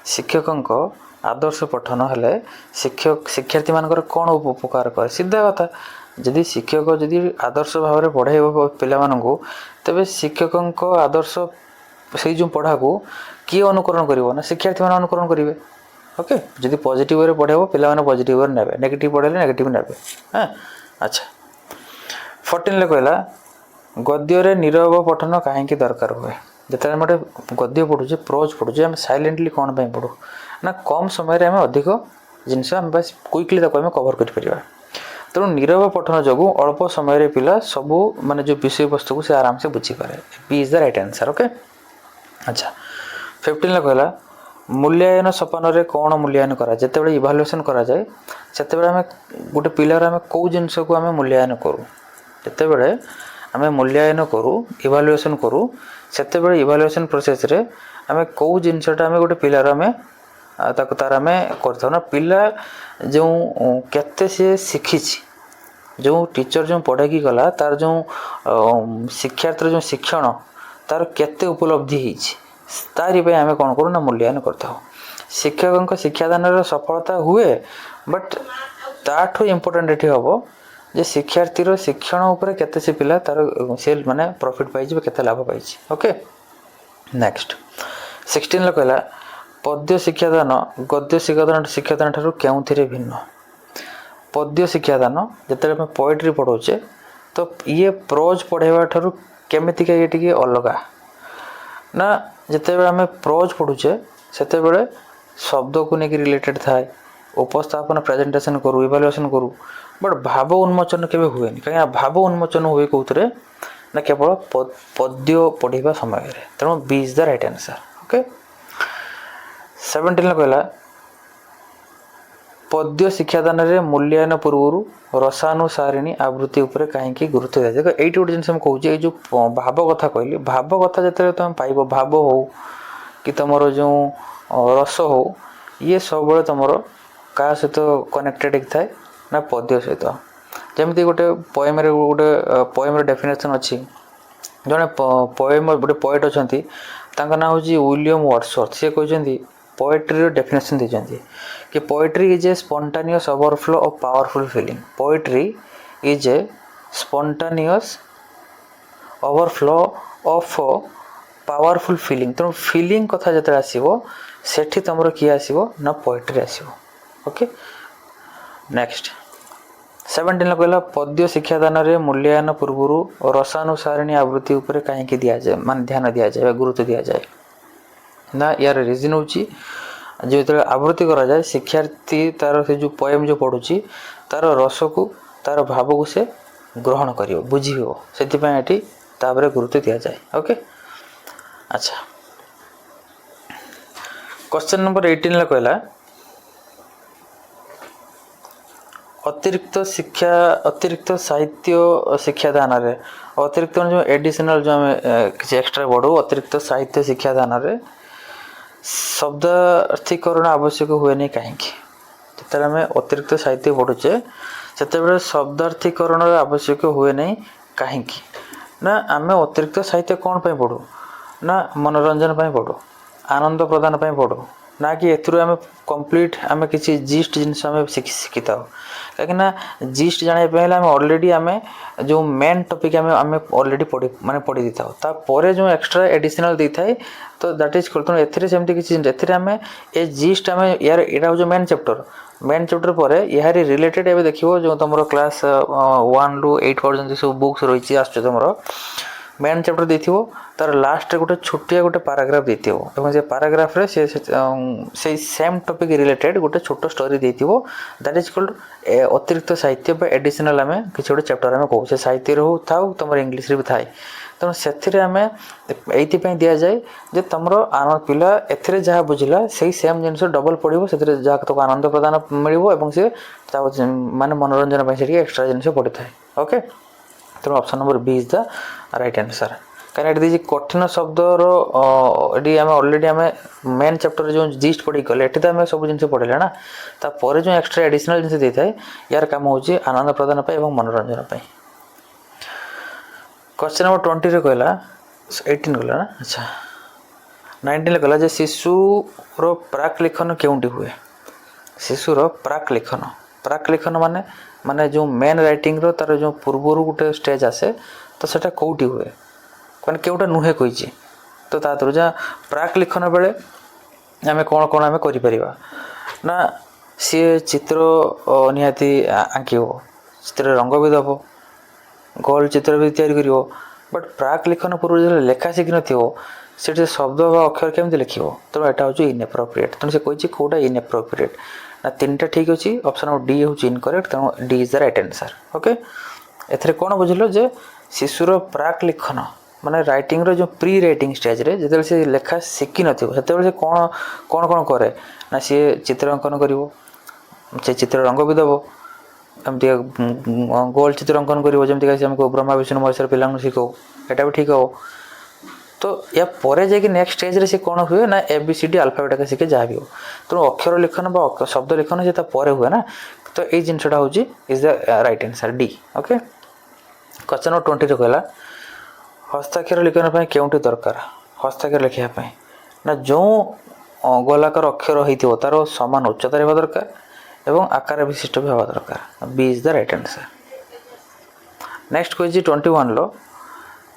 शिक्षकों आदर्श पठन हेले शिक्षार्थी मानकर कौन उपकार करे। सीधा कथा जदि शिक्षक जदि आदर्श भाव में पढ़ाइब पिलामानंकु तेबे शिक्षकों आदर्श से जो पढ़ा को किए अनुकरण करिवो ना शिक्षार्थी मान अनुकरण करेंगे। ओके जदि पॉजिटिव वे पढ़ाइब पिला माने पॉजिटिव वे नेबे नेगेटिव पढ़ाइले नेगेटिव नेबे। हाँ अच्छा 14 कहला गद्य रे नीरव पठन कहीं दरकार हुए। जिते गोटे गद्य पढ़ुचे प्रोज पढ़ुचे आम साइलेंटली कौन पढ़ू ना कम समय आम अधिक जिनस आम बस क्विकली आम कवर कर। तेणु नीरव पठन जो अल्प समय पिला सबू माने जो विषय वस्तु को से आराम से बुझीपारे। B is the right answer. Okay अच्छा 15 कहला मूल्यांकन सोपान रे कौन मूल्यांकन करा जिते इभालुएसन करा जाए से आम गोटे पिलार आम कौ जिनस को आम मूल्यांकन करूँ जिते आम मूल्यांकन करूँ इभालुएसन करूँ से इभालुएसन प्रोसेस रे आम कौ जिनसटा आम गोटे पिलार आम तार आम कर पिला जो केते से शिखी जो टीचर जो पढ़ाई गला तार जो शिक्षार्थी जो शिक्षण तार केते उपलब्धि तारी आम कौन करूँ ना मूल्यांकन करता। शिक्षकों शिक्षादान सफलता हुए बट ताठू इम्पोर्टेंट ये हम जे शिक्षार्थी शिक्षण उपर केते से पिला तार से माने प्रॉफिट पाई केते लाभ पाई। ओके नेक्स्ट 16 कहला पद्य शिक्षादान गद्य शिक्षादान ठारू क्यों भिन्न। पद्य शिक्षादान जिते आम पोएट्री पढ़ाऊे तो ये प्रोज पढ़ाइबा ठारू केमितिका ये टिके अलगा ना जिते आम प्रोज पढ़ुचे से शब्द को लेकिन रिलेटेड थाए उपस्थापन प्रेजेंटेशन करूँ इवालुएसन करूँ बट भाव उन्मोचन केवे हुए कहीं भाव उन्मोचन हुए कौन ना केवल पद्य पढ़ा समय। तेणु B is the right answer. Okay 17 कहला पद्य शिक्षादान रे मूल्यांकन पूर्व रसानुसारिणी आवृत्ति उपरे कहीं गुरुत्व दिया जाए। ये गोटे जिन कहे जो भाव कथा कहली भाव कथा जो तुम पाइब भाव हो कि तुम जो रस हो ये सब तुम क्या सहित कनेक्टेड थाए ना पद्य सहित। जमी गोटे पोएम गोटे पोएम डेफिनेशन अच्छी जड़े पोएम गोटे पोएट अच्छा ना हूँ विलियम वर्ड्सवर्थ। सी कहते पोएट्री डेफिनेशन देते कि poetry is a spontaneous overflow of powerful feeling. Poetry is a spontaneous overflow of powerful feeling. तेणु फीलिंग कथा जो आसो सेठी तुम किए आसो ना पोएट्री आसो। ओके नेक्स्ट 17 कहला पद्य शिक्षादान रे मूल्यांकन पूर्व रसानुसारिणी आवृत्ति उपरे कहीं दि जाए मान ध्यान दि जाए गुरुत्व दि जाए ना। यार रिजन हूँ जो आवृत्ति करा जाए शिक्षार्थी तार से जो पोएम जो पढ़ुची तार रस को तार भाव को से ग्रहण कर बुझी से गुरुत्व दि जाए। ओके अच्छा क्वेश्चन नंबर 18 कहला अतिरिक्त साहित्य शिक्षादान रे अतिरिक्त जो एडिशनल जो आम किसी एक्स्ट्रा पढ़ू अतिरिक्त साहित्य शिक्षादान रे शब्दार्थीकरण आवश्यक हुए नहीं कहीं जिते आम अतिरिक्त साहित्य पढ़ुचे से शब्दार्थीकरण आवश्यक हुए नहीं कहीं ना। आम अतिरिक्त साहित्य कौन पे पढ़ू ना मनोरंजन पे पढ़ू आनंद प्रदान पे पढ़ू ना कि एम कंप्लीट आम किसी जिस्ट जिनस आम शिखी था कहीं जिस्ट जानापी आम ऑलरेडी आम जो मेन टॉपिक आम ऑलरेडी माने पढ़ी दी था जो एक्स्ट्रा एडिशनल दे थाए तो दैट इज तेणु एमती किसी आम ए जिस्ट आम यार यहाँ जो मेन चैप्टर पर यार रिलेटेड एवं देखो जो तुम क्लास 1 रू 8 पर्यटन सब बुक्स रही आम मेन चैप्टर देथिबो तार लास्ट रे गोटे छोटिया गोटे पैराग्राफ देथिबो एवं से पैराग्राफ रे से सेम टॉपिक रिलेटेड गोटे छोट स्टोरी देथिबो दैट इज कॉल्ड अतिरिक्त साहित्य बा एडिशनल आम किसी गोटे चैप्टर आम कहू से साहित्य रो थाउ तुम इंग्लिश रे भी थाए तेणु से आम ये दि जाए जे तुम पिला एथिरे जहाँ बुझला से सेम जिन डबल पढ़ो से जहाँ तुमको आनंद प्रदान मिल से माने मनोरंजन से एक्स्ट्रा जिन पढ़ी थाए। ओके तेणु option number B is the right answer. कहीं कठिन शब्दर ये आम ऑलरेडी आम मेन चैप्टर जो जिस्ट पढ़ी गले ये तो आम सब जिन पढ़ले ना तापर जो एक्स्ट्रा एडिशनल जिन दे थाए यार काम हूँ आनंद प्रदान और मनोरंजन। क्वेश्चन नंबर 20 रे कहला 18 कहला ना अच्छा 19 कहला जे शिशुर प्राक लेखन केउंटी हुए। शिशुर प्राक लेखन माने माने जो मेन राइटिंग रो तार जो पूर्वर गोटे स्टेज आसे तो सेटा कौटी हुए कौन केउटा नुहे कही तो तार जहाँ प्राक लिखन बेले आम कौन कौन आम कर ना सी चित्र निहाती आंकिब चित्र रंग भी दब गोल चित्र भी तैयारी कर बट प्राक लिखन पूर्व जो लेखा शिखि न शब्द बा अक्षर केमती लिख तेणु यहाँ हूँ इनएप्रोप्रिएट तेणु से कही कौटा इनएप्रोप्रिएट ना 3टा ठीक अच्छी ऑप्शन नंबर डी हूँ इनकरेक्ट तेणु D is the right answer. Okay एथरे कौन बुझल जे शिशुर प्राक लिखन माने राइटिंग रो जो प्री राइटिंग स्टेज रे जते से लेखा शिखि न से कौन कौन कौन करे ना सी चित्र अंकन करिवो से चित्र रंग भी दबो एमती गोल चित्र अंकन करिवो जमती हमको ब्रह्मा विष्णु महेश्वर पिला शिखो एटा भी ठीक हो तो या परे जाकि नेक्स्ट स्टेज रे से कौन हुए ना ABCD अल्फाबेट शिखे जहाँ भी हो तेणु अक्षर लिखन बा शब्द लिखन से परे हुए ना तो ये जिनसा हूँ is the right answer D. Okay question number 20 कहला हस्ताक्षर लिखन पे केउंटी दरकार हस्ताक्षर लिखापी ना जो गोलाकार अक्षर होता तार समान उच्चता रहा दरकार एवं आकार विशिष्ट भी हवा दरकार B is the right answer. Next question 21 लो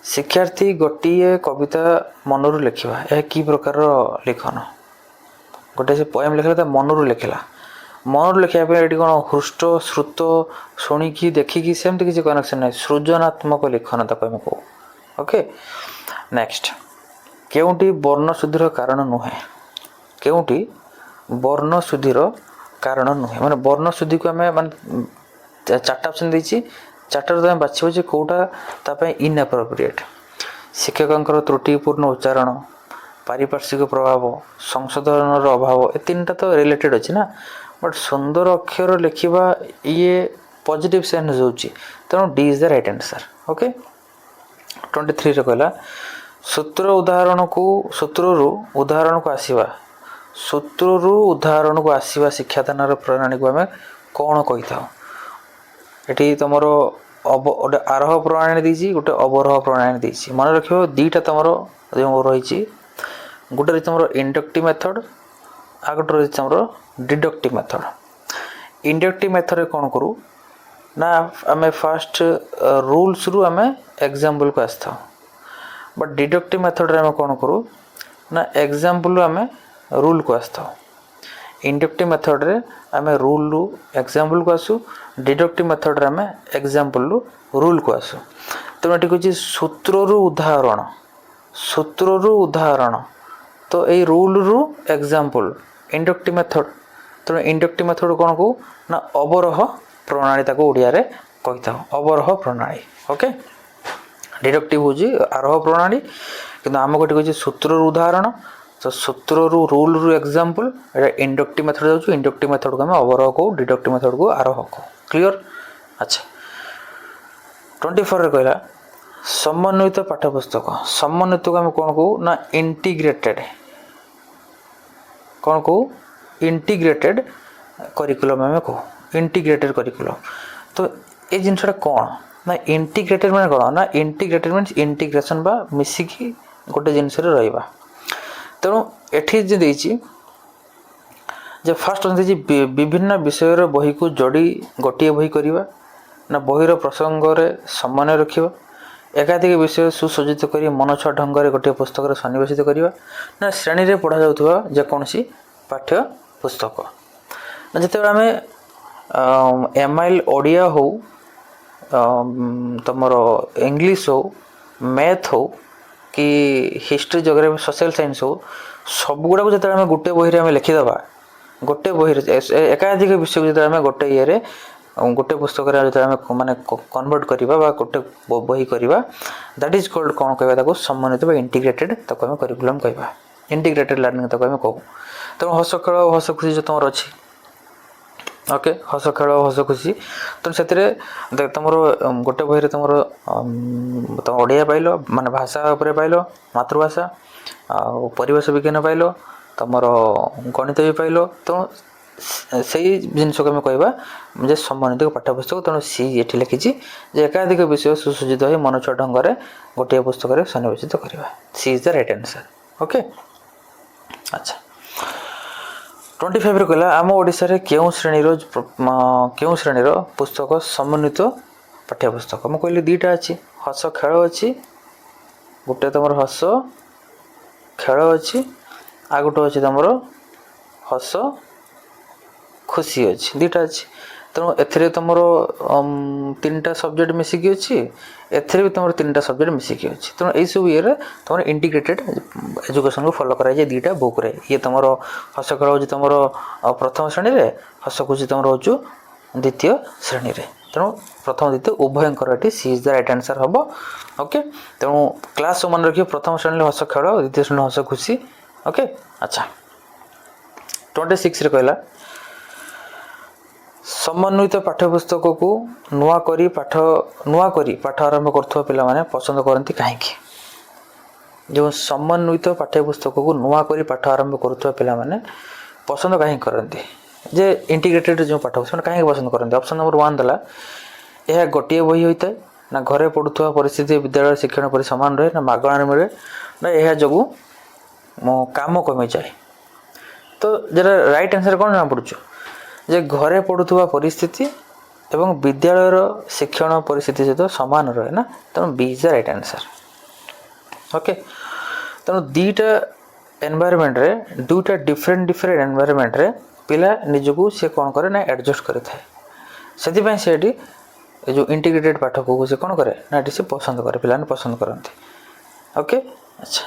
शिक्षार्थी गोटे कविता मनरू लिखा यह कि प्रकार लिखन गोटे से पोएम लिखला मनरू लिखला मनरू लिखापी ये कौन हृष्ट श्रुत शुणिकी देखिकी सेमती किसी कनेक्शन ना सृजनात्मक लिखन तक आम कहू। ओके नेक्स्ट केउंटी वर्णशुद्धिर कारण नुहे केउंटी वर्णशुद्धिर कारण नुहे माने वर्णशुद्धि को आम माने 4टा ऑप्शन देछि 4टार तुम बाछे कौटा ताप इनएप्रोप्रिएट शिक्षकों त्रुटिपूर्ण उच्चारण पारिपार्श्विक प्रभाव संशोधन अभाव ए 3टा तो रिलेटेड अच्छी ना बट सुंदर अक्षर लिखा ये पॉजिटिव सेन्स होची तेणु D is the right answer okay 23 रे कहला सूत्र उदाहरण को आसीबा सूत्रु उदाहरण को आसीबा शिक्षादान प्रणाली को आम कौन कही था ये तुम गोटे आरोह प्रणाली देती गोटे अवरोह प्रणाली देती मन रख दीटा तुम रही गोटे तुम इंडक्टिव मेथड आ गोटे रही तुम डिडक्टिव मेथड इंडक्टिव मेथड कौन करूँ ना आम फास्ट रूल्स रु आम एग्जाम्पल को आस था बट डिडक्टिव मेथड रे आम कौन करूँ ना एग्जाम्पल आम रूल को आस था इंडक्टिव मेथड रे आम रूल रु एग्जाम्पल को आसू डिडक्टिव मेथड रे आम एग्जाम्पल रु रूल को आसू तेणु ये कहूँ सूत्र रु उदाहरण तो ये रूल रु एग्जाम्पल इंडक्टिव मेथड तेणु इंडक्टिव मेथड कौन कहू ना अवरोह प्रणाली ताको ओडिया रे कही था अवरोह प्रणाली ओके डिडक्टिव हूँ आरोह प्रणाली किंतु आम गोटे कहूँ सूत्र उदाहरण तो सूत्र रूल रु एग्जाम्पल ये इंडक्टिव मेथड जाऊँ इंडक्टिव मेथड को आम अवरोह कहू डिडक्टिव मेथड को आरोह कहू क्लियर अच्छा 24 रे कहला समन्वित पाठ्यपुस्तक समन्वित को आम कौन कहू ना इंटीग्रेटेड कौन कहू इंटीग्रेटेड करिकुलम आम कहू इंटीग्रेटेड करिकुलम तो ये जिनसा कौन ना इंटीग्रेटेड मैंने कौन ना इंटीग्रेटेड मीन्स इंटीग्रेशन बा मिसिकी गोटे जिनस रहा तेणु एठी जे फास्ट विभिन्न विषय बही को जोड़ी गोटे बही करवा ना बहीर प्रसंग समन्वय रखा एकाधिक विषय सुसज्जित कर मनछुआ ढंग से गोटे पुस्तक सन्निवेशित करवा ना श्रेणी में पढ़ा जाउथबा जेकोसी पाठ्य पुस्तक ना जिते आम एमआईएल ओडिया हो तुम इंग्लिश हो मैथ हो कि हिस्ट्री जोग्राफी सोशल साइंस हो सबगुड़ा जो आम गोटे बही आम लिखिदबा गोटे बही एकाधिक विषय जो आम गोटे ये गोटे पुस्तक जो माने कन्वर्ट करवा गोटे बही करवा दैट इज कॉल्ड कौन कहवा समन्वित इंटीग्रेटेड आम करिकुलम कहवा इंटीग्रेटेड लर्निंग आम कहू तेणु हस खेल हस खुशी जो तुम अच्छी ओके हस खेल हस खुशी तेणु से तुम गोटे बही तुम तुम ओडिया पाइल माने भाषा उपर पाइल मातृभाषा परिवेश विज्ञान पाइल तुम गणित भी पाइल तेणु से जिनस को आम कहवा समन्वित पाठ्यपुस्तक तेणु सी ये लिखी एकाधिक विषय सुसज्जित हो मनछुआ ढंग से गोटे पुस्तक सन्निवेशित करवा C is the right answer okay अच्छा 25 रे कहला आम ओडिशा रे केउ श्रेणीर पुस्तक समन्वित पाठ्यपुस्तक मैं कहली दुईटा अच्छी हस खेल अच्छी गोटे तुम हस खेल अच्छी आ गोटे अच्छी तुम हस खुशी अच्छी दुईटा अच्छी तेणु ए तुम 3टा सब्जेक्ट मिसिकी अच्छी एथेर भी तुम 3टा सब्जेक्ट मिसिकी अच्छी तेणु यही सब ये तुम इंटीग्रेटेड एजुकेशन को फॉलो कराए 2टा बुक रे ये तुम हस खेल हो तुम प्रथम श्रेणी रे हस खुशी तुम हो द्वितीय श्रेणी रे तेणु प्रथम द्वितीय उभयंकर ये C is the right answer हम ओके तेणु क्लास मन रखिए प्रथम श्रेणी हस खेल द्वितीय श्रेणी हस खुशी ओके अच्छा 26 रे कहला समन्वित पाठ्यपुस्तक को नुआ करी पाठ आरंभ कर पिला माने पसंद करती कहीं जो समन्वित पाठ्यपुस्तक को नुआ करी पाठ आरंभ कर पिला माने पसंद कहीं करती जे इंटीग्रेटेड जो पाठ्यपुस्तक कहीं पसंद करती ऑप्शन नंबर 1 दला यह गोटे बही होता है ना घरे पढ़ुवा परिस्थिति विद्यालय शिक्षण पर सामान रहे ना मागणार मिले ना यह जो काम कमी जाए तो जरा राइट आंसर कौन जाना पड़ू जे घरे पढ़ुवा परिस्थिति एवं विद्यालय शिक्षण परिस्थिति सहित सामान रहे ना तेणु B is the right answer okay तेणु दुईटा एनवायरमेंट रे दुईटा डिफरेंट एनवायरमेंट रे पिला निजको से कौन करे ना एडजस्ट करे से से जो इंटीग्रेटेड पाठ को से कौन करे ना से पसंद करे पिला पसंद करते ओके अच्छा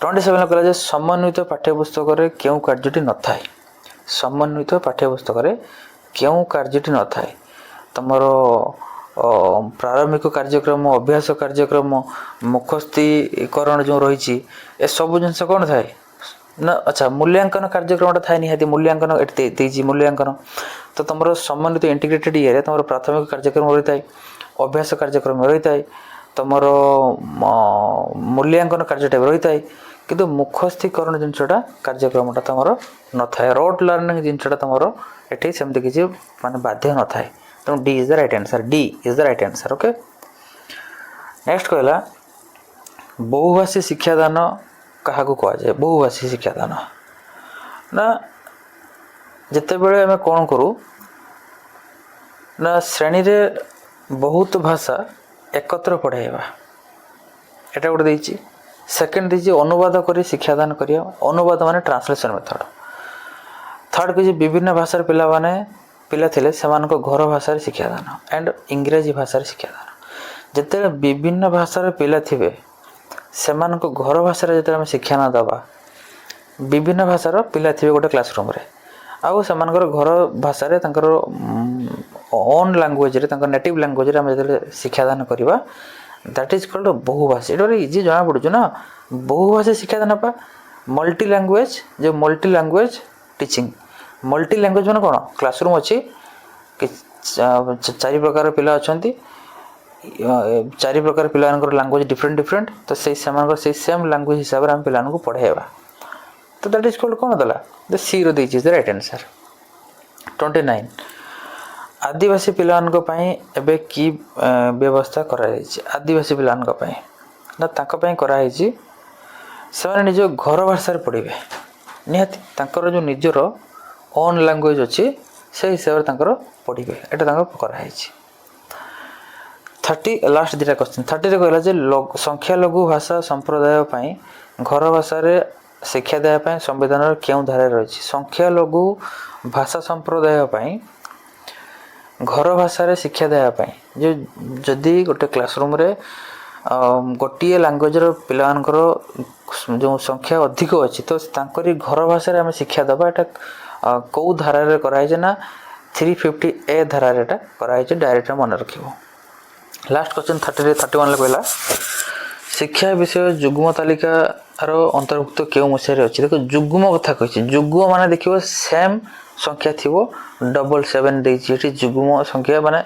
27 कह समन्वित पाठ्यपुस्तक क्यों कार्यटी न थाए समन्वित पाठ्यपुस्तक क्यों कार्यटी न थाए तुम प्रारंभिक कार्यक्रम अभ्यास कार्यक्रम मुखस्थीकरण जो रही सब जिनस कौन थाए ना अच्छा मूल्यांकन कार्यक्रम थाए निहाती मूल्यांकन मूल्यांकन तो तुम समन्वित इंटीग्रेटेड ये तुम प्राथमिक कार्यक्रम रही है अभ्यास कार्यक्रम रही है तुम मूल्यांकन कार्य टाइप रही है किंतु मुखस्थीकरण जिनटा कार्यक्रमटा तुम न था रोड लर्निंग जिनटा तुम ये सेमती किसी माने बाध्य न था तेणु D is the right answer D is the right answer okay next कहला बहुभाषी शिक्षादान क्या कहुए बहुभाषी शिक्षादान ना जिते बड़े आम कौन करूँ ना श्रेणी रे बहुत भाषा एकत्र पढ़ाइबा एटा गोटे देछि सेकेंड देछि अनुवाद करी शिक्षादान करिया अनुवाद माने ट्रांसलेशन मेथड थर्ड कि विभिन्न भाषार पिला माने पिला थिले सेमानको घर भाषा शिक्षादान एंड इंग्रेजी भाषा शिक्षादान जिते विभिन्न भाषार पिला थिबे सेमानको घर भाषा जिते आम शिक्षा ना दबा विभिन्न भाषार पिला थिबे गोटे क्लासरूम रे आउ सेमानकर घर भाषा रे तांकर ओन लैंग्वेज रे तांकर नेटिव लैंग्वेज रे हम जते शिक्षादान करबा दैट इज कॉल्ड बहुभाषी एटा इजी जाना पड़ुछ ना बहुभाषी शिक्षादान पा मल्टी लैंग्वेज जो multi language teaching multi language माने कोन क्लासरूम अछि कि चारि प्रकार पिला अछंती चारि प्रकार पिलानकर लैंग्वेज डिफरेंट डिफरेंट तो से सेम लैंग्वेज हिसाब रे हम पिलान को पढ़ाइबा तो दैट इज कॉल्ड कौन दला द सी रो इज द राइट आंसर 29 आदिवासी पिलानको पई एबे की व्यवस्था करा जायछि आदिवासी पिलानको पई ना ताको पई करा जायछि से निज घर भाषा रे पढ़िबे निहाती तांकर जो निजर ओन लैंग्वेज अछि से हिसाब रे तांकर पढ़िबे एटा तांको करा जायछि 30 लास्ट दिटा क्वेश्चन 30 रे कहला जे संख्या लघु भाषा संप्रदाय पई घर भाषा रे शिक्षा देवाई संविधान क्यों धारा रही संख्या लघु भाषा संप्रदाय पई घर भाषा रे शिक्षा देवाई जो जदि गोटे क्लासरूम रे गोटे लैंग्वेज पिलानकर जो संख्या अधिक अच्छी तो तांकरी घर भाषा रे आम शिक्षा दबा एटा कौ धारा रे कराई ना 350A धारा रे एटा कराई डायरेक्ट मन रखिबो लास्ट क्वेश्चन 31 कहला शिक्षा विषय जुग्म तालिका अंतर्भुक्त क्यों मसीह अच्छी देखो जुग्म कथा कही जुग्म माने देखिए सेम संख्या थी 777 जुग्म संख्या माने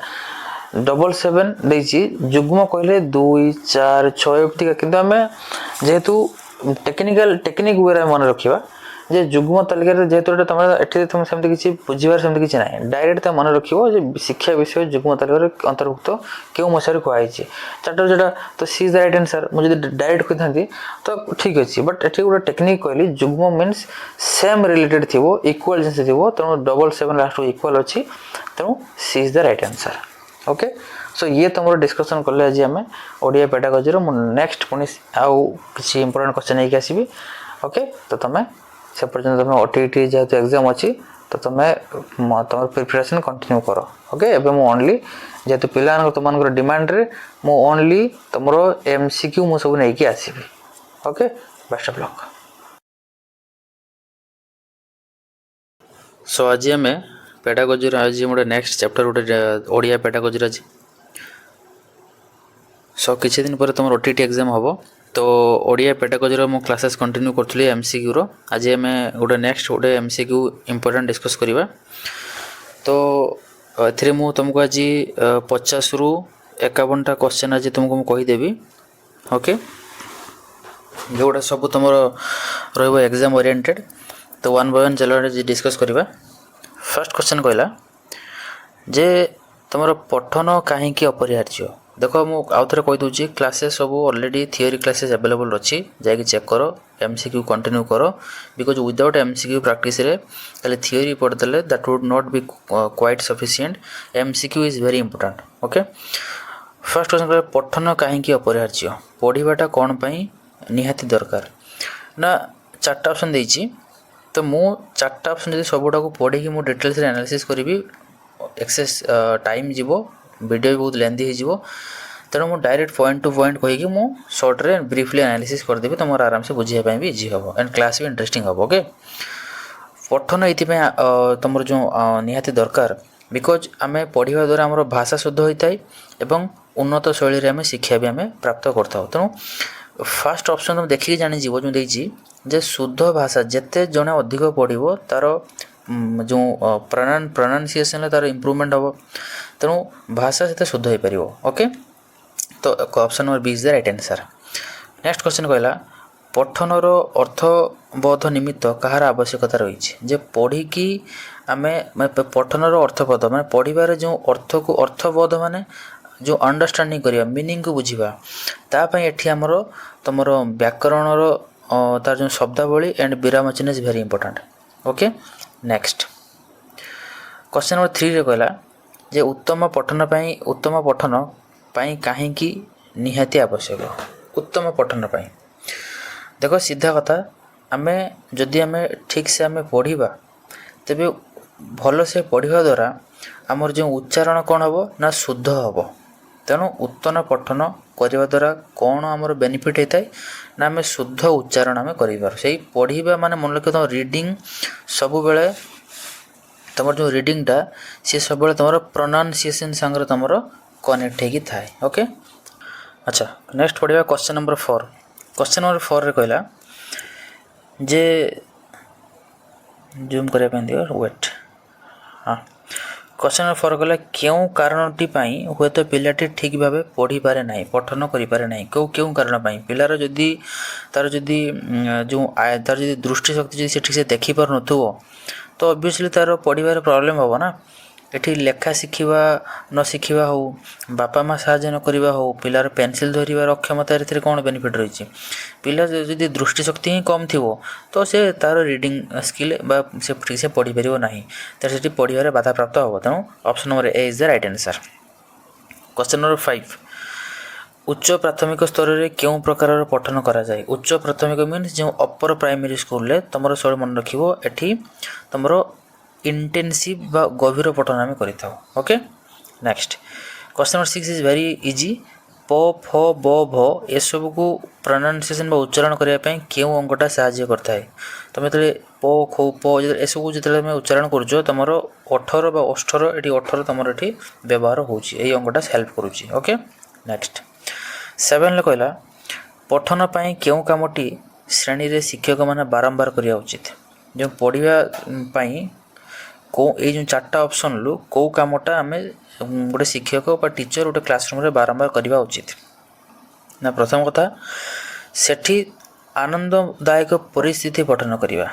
777 जुग्म कहले 2 4 6 एमती किंतु आम जेहेतु टेक्निक वे मन रखा जे जुग्म तालिका जेहेतु तुम ये तुम सेमती किसी बुझार सेमती किसी ना डायरेक्ट तुम मन रखो शिक्षा विषय जुग्म तालिका अंतर्भुक्त क्यों मसीह कहई चार्टर जोटा तो C is the right answer मुझे डायरेक्ट कही था तो ठीक अच्छे बट ये गोटे टेक्निक कहली जुग्म मीन्स सेम रिलेटेड थी इक्वाल जिन थी तेणु 777 लास्ट इक्वाल अच्छी तेणु C is the right answer okay so ये तुम डिस्कसन कले आज आम ओडिया पेडागोजी नेक्स्ट पुणी आउ किसी इंपोर्टेंट क्वेश्चन नहीं आसबि ओके तो तुम से पर्यटन तुम ओटीटी जेहेतु एग्जाम अच्छी तो तुम तुम प्रिपरेशन कंटिन्यू कर ओके एबे मु ओनली जेहेतु पिला तुम डिमांड रे मु ओनली तुम एमसीक्यू मु सब नहीं आसबि okay best of luck so आज आम पेडागोजी आज गोटे नेक्स्ट चैप्टर गोटे ओडिया पेडागोजी आज सो किछि दिन पर तुम ओटीटी एग्जाम हम तो ओडिया पेडागोजी मो क्लासेस कंटिन्यू करूँ एमसीक्यू रो आज आम गोटे नेक्स्ट गोटे एमसीक्यू इंपोर्टेंट डिस्कस करवा तो ए मु तुमको आज 50 रु 51टा क्वेश्चन आज तुमको कहीदेवी ओके जोटा सब तुम रो एग्जाम ओरिएंटेड तो वन बाय वन चलो डिस्कस करवा फर्स्ट क्वेश्चन कहला जे तुम पठन कहीं अपरिहार्य देखो मु आउ थे कहीदे क्लासेस सब ऑलरेडी थियोरी क्लासेस अवेलेबल अच्छी जाकि चेक कर एमसीक्यू कंटिन्यू कर बिकज विदाउट एमसीक्यू प्रैक्टिस रे खाली थियोरी पढ़देले that would not be quite sufficient MCQ is very important okay first question पठन कहीं अपरिहार्य पढ़ाटा कौन पाई निहाती दरकार ना चार्टा ऑप्शन देछि तो मु चार्टा ऑप्शन जब सबुटा को पढ़ी मु डिटेल्स रे एनालिसिस करी एक्सेस टाइम जीवो वीडियो भी बहुत लेंथी हो तेणु मुझे डायरेक्ट पॉइंट टू पॉइंट कहीकि मु शॉर्ट रे ब्रीफली एनालिसिस करदेवी तुम आराम से बुझाई भी इजी हम एंड क्लास भी इंटरेस्टिंग हम ओके पठन ये तुम जो निहाती दरकार बिकज आम पढ़ा द्वारा आम भाषा शुद्ध होता है एवं उन्नत शैली आम शिक्षा भी आम प्राप्त करता तेणु फास्ट ऑप्शन तुम देखिए जानी जीव जो देछि जे शुद्ध भाषा जेते जने अधिक पढ़िबो तार जो प्रोनाउंसिएशन तार इम्प्रूवमेंट हम तेणु भाषा से शुद्ध हो पार। ओके तो option number B is the right answer. Next question कहला पठनर अर्थबोध निमित्त कहार आवश्यकता रही जे पढ़ी आमे पठनर अर्थबोध माने पढ़िबार जो अर्थ को अर्थबोध माने जो अंडरस्टैंडिंग करिया मीनिंग को बुझिबा तापाई एठी हमर तमर व्याकरणर तार जो शब्दावली एंड विराम चिन्ह is very important. Okay next question number 3 रे कहला जे उत्तम पठन पाई काहेकि निहाती आवश्यक। उत्तम पठन पाई देखो सीधा कथा आमे जदि आमे ठीक से आमे पढ़िबा तेबे भल से पढ़िबा द्वारा आमर जो उच्चारण कौन हम ना शुद्ध हम। तेणु उत्तम पठन करने द्वारा कौन आमर बेनिफिट होता है ना आम शुद्ध उच्चारण आम कर पढ़ा माने मन लगे तुम रीडिंग सब बेले तुम जो रीडिंगटा सी सब बेले तुम प्रोनाउंसिएशन सांगे तुम कनेक्ट होगी थाए। ओके अच्छा नेक्स्ट पढ़िबा क्वेश्चन नंबर 4। क्वेश्चन नंबर 4 रे कहला जे जूम करने दियो वेट हाँ क्वेश्चन नंबर 4 कहला क्यों कारणटी पाई हुए तो पिलाटी ठीक भाव पढ़ी पारे ना पठन करि पारे ना क्यों कारण पाई पिलार जदि तार जदि जो तार जदि दृष्टि शक्ति जदि ठीक से देखि पार नथुवो तो ऑब्वियसली तार पढ़िबार प्रॉब्लम हो ना। एठी लेखा शिखिबा न शिखिबा हो बापा माँ साहाय्य न करिबा हो पिलार पेंसिल धरिबार अक्षमता एथिरे कोन बेनिफिट रही पिला जदि दृष्टि शक्ति ही कम थिवो तो से तार रीडिंग स्किल बा से ठीक से पढ़ी परिबो नाही तार सेठी पढ़िबारे बाधा प्राप्त हो। तेणु option number A is the right answer. Question number 5 उच्च प्राथमिक स्तर रे क्यों प्रकार पठन करा जाए। उच्च प्राथमिक मीन्स जो अपर प्राइमरी स्कूल रे तुमरो सब मन रखिबो एठी तुमरो इंटेंसिव बा गभीर पठन आम करिथाउ। Okay next question number 6 is very easy प फ ब भ ए सब को प्रोनाउंसिएशन बा उच्चारण करिया पई केउ अंगटा सहाय्य करता है। तुम जो प ख प ए सब जो तुम उच्चारण करछो तुमरो 18 बा 18 एटी 18 तुमरो एटी व्यवहार होउची एई अंगटा हेल्प करूची। ओके नेक्स्ट 7 ले कहला पठन पई केउ कामटी श्रेणी रे शिक्षक माने बारंबार करिया उचित। जो पढ़िया पई को ये जो 4टा ऑप्शन लु कौ कामटा आम गोटे शिक्षक बा टीचर गोटे क्लासरूम रे बारंबार करवा उचित ना। प्रथम कथा सेठी आनंददायक परिस्थिति पठन करवा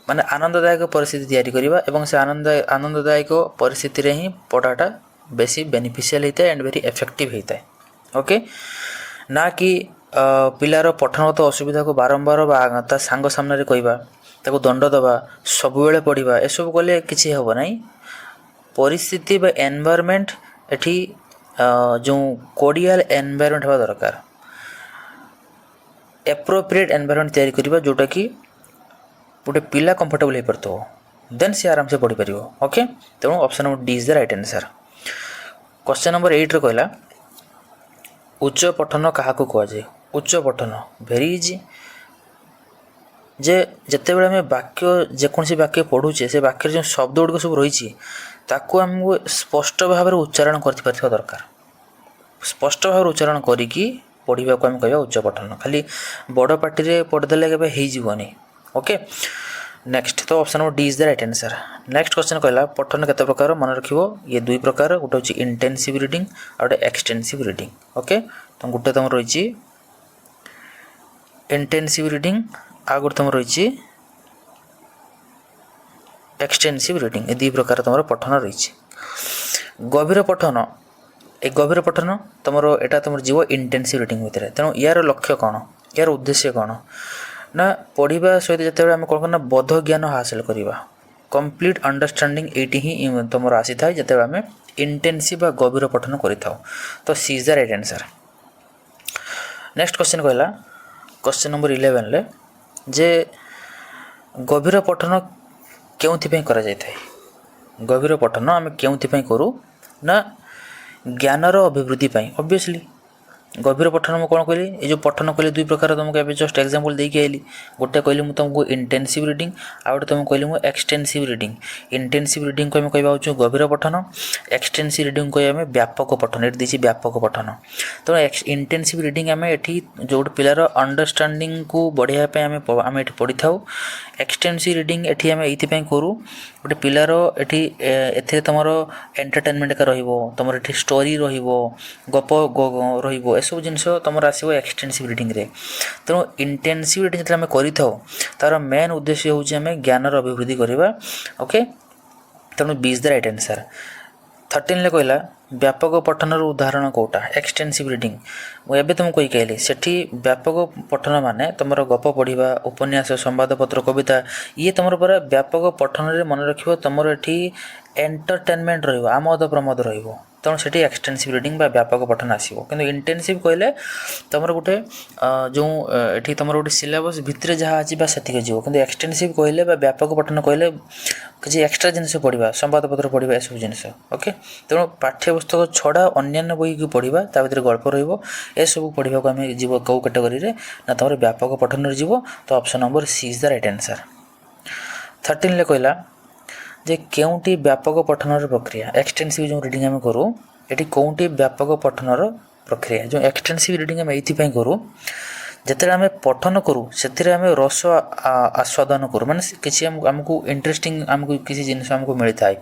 माने आनंददायक परिस्थिति तैयारी करवा एवं से आनंददायक परिस्थिति रे ही पढ़ाटा बेसी बेनिफिशियल होता है एंड वेरी इफेक्टिव होता है। ओके ना कि पिलार पठनगत असुविधा को बारंबार ता सांग सामने कहवा ताको दंड दबा सब बेले पढ़ा एसब कले किसी हम ना। परिस्थिति बा एनवायरनमेंट एठी जो कोडियल एनवायरनमेंट हवा दरकार एप्रोप्रिएट एनवायरनमेंट तैयारी करबा जोटा कि गोटे पिला कंफर्टेबल हो पारतो देन से आराम से पढ़ी पार। ओके तेणु option number D is the right answer. Question number 8 रे कहला उच्च पठन क्या कहुए। उच्च पठन वेरी इजी जे जिते बड़े आम वाक्य जेकोसी वाक्य पढ़ुचे से वाक्य जो शब्द गुड़िक सब रही ताकू आमको स्पष्ट भाव में उच्चारण कर दरकार। स्पष्ट भाव उच्चारण करी पढ़ा को आम कह उच्च पठन खाली बड़ पार्टी पढ़ीदे होनी। ओके नेक्स्ट तो option number D is the right answer. Next question कहला पठन केते प्रकार मन रखिबो ये दुई प्रकार गोटे होची इंटेंसिव रीडिंग और गोटे एक्सटेंसिव रीडिंग। ओके तो गोटे तुम रही इंटेंसिव रीडिंग आ गोटे तुम रही एक्सटेंसिव रीडिंग। ये दुई प्रकार तुम पठन रही। गभीर पठन ए गभीर पठन तुम एटा तुम जीव इंटेंसिव रीडिंग भितर। तेणु यार लक्ष्य कौन यार उद्देश्य कौन ना पढ़ा सहित जिते आम कौन करना बोध ज्ञान हासिल करवा कंप्लीट अंडरस्टैंडिंग ये ही तुम आसी था जिते आम इंटेंसिव बा गभीर पठन करें। तो C is the right answer. Next question कहला क्वेश्चन नंबर 11 ले जे गभीर पठन क्यों करा जाए। गभीर पठन आम क्यों करूँ ना ज्ञानर अभिवृद्धि। ऑब्वियसली गभीर पठन मैं कौन कहली ये जो पठन कहली दुई प्रकार तुमको एवं जस्ट एग्जांपल देके आइली गोटे कहली मुझे तुमको इंटेंसिव रीडिंग आ गए तुमको कहली मुझे एक्सटेंसिव रीडिंग इंटेंसिव रीडिंग को कह गभीर पठन एक्सटेंसिव रीडिंग को आम व्यापक पठन ये देती व्यापक पठन तेणु इंटेंसिव रीडिंग आम ये जो पिलार अंडरस्टांडिंग को बढ़ाया आम ये पढ़ी था एक्सटेंसिव रीडिंग ये आम ये करूँ गोटे पिलार ये तुम एंटरटेनमेंट का तुम ये स्टोरी रप रही एसबू जिन तुम आसो एक्सटेंसिव रीडिंग रे तेणु इंटेंसिव रीडिंग जो आम कर मेन उद्देश्य हूँ आम ज्ञानर अभिवृद्धि करवा ओके तेणु B is the right answer 13 कहला व्यापक पठनर उदाहरण कौटा एक्सटेंसिव रीडिंग मुझे तुमको कही कहली सेठी व्यापक पठन माने तुम गप पढ़ा उपन्यास संवादपत्र कविता ये तुम पूरा व्यापक पठन में मन रख तुम ये एंटरटेनमेंट रमोद प्रमोद तेणु से एक्सटेंसिव रीडिंग व्यापक पठन आसो कि इंटेंसिव कहले तुम गोटे जो ये तुम गोटे सिलेबस भितर जहाँ अच्छी से जीव कि एक्सटेंसिव कहले व्यापक पठन कहले किसी एक्सट्रा जिन पढ़ा संवादपत्र पढ़ा यह सब जिन ओके तेणु पाठ्यपुस्तक छड़ा अन्य बही को पढ़ा ता भर गल्प रसबू पढ़ा को आम जीव कौ कैटेगोरी ना तुम व्यापक पठन जीव तो option number C is the right answer 13 कहला जे केउटी व्यापक पठनर प्रक्रिया एक्सटेंसिव जो रीडिंग आम करूँ ये कौटी व्यापक पठनर प्रक्रिया जो एक्सटेंसिव रीडिंग आम ये करूँ जिते आम पठन करूँ से आम रस आस्वादन करूँ माने किसी आमको इंटरेस्टिंग आमको किसी जिनस आमको मिलता है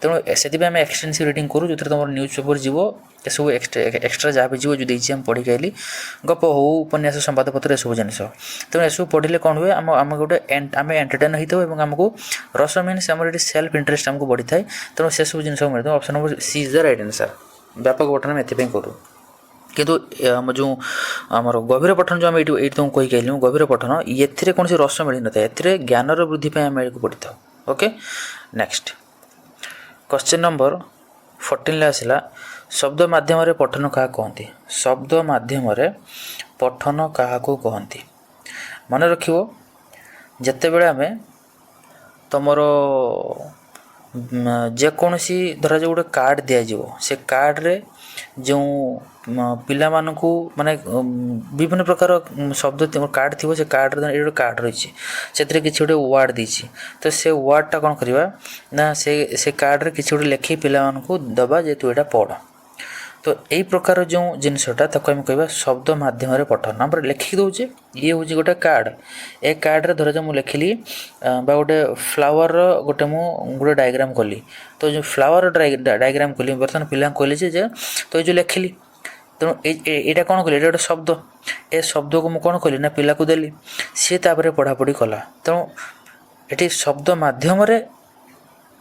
तेणु से आम एक्सटेंसिव रीडिंग करूँ जो तुम न्यूज पेपर जीव ये सब एक्सट्रा जहाँ भी जीव जो देती आम पढ़ी आइली गप हो उपन्यास संवादपत्र सब जिन तेणु ये पढ़ले कौन हुए आम गोटे आम एंटरटेन होता है आमको रस मीन्स आम सेल्फ इंटरेस्ट आमको बढ़ी थाए तेणु से सब जिन मिलता है option number C is the right answer व्यापक पठन में ये करूँ किंतु जो आमर गभीर पठन जो आम ये तुमको कही कहली गभीर पठन ये कौन रस मिल न था ज्ञानर वृद्धि आम पढ़ी था ओके नेक्स्ट क्वेश्चन नंबर 14 आसला शब्द माध्यम पठन क्या कहती शब्द माध्यम पठन क्या कहती मन रख जिते बड़े आम तुमर जेकोसी धरा जो गोटे कार्ड दिज्व से कार्ड रे जो पिला मानू माने विभिन्न प्रकार शब्द कार्ड थी से कार्ड ये कार्ड रही से किसी गोटे वार्ड देती तो से वार्डटा कौन करवा ना से कार्ड रे किसी गोटे लेखी पिला मानू दबा जे तू यहाँ पढ़ तो यही प्रकार जो जिनसटा आम कह शब्द मध्यम पठन आम लिखिक दौचे ये हूँ गोटे कार्ड ए कार्ड रे धर मुझे लिखिली गोटे फ्लावर गोटे गोटे डायग्राम कली तो जो फ्लावर डायग्राम कली बर्तमान पिला कहली जे तो ये जो लिखिली तेणु यहाँ कौन कली गोटे शब्द ए शब्द को मुझे कौन कली ना पिला को देली सी तापर पढ़ापढ़ी कला तेणु ये शब्द मध्यम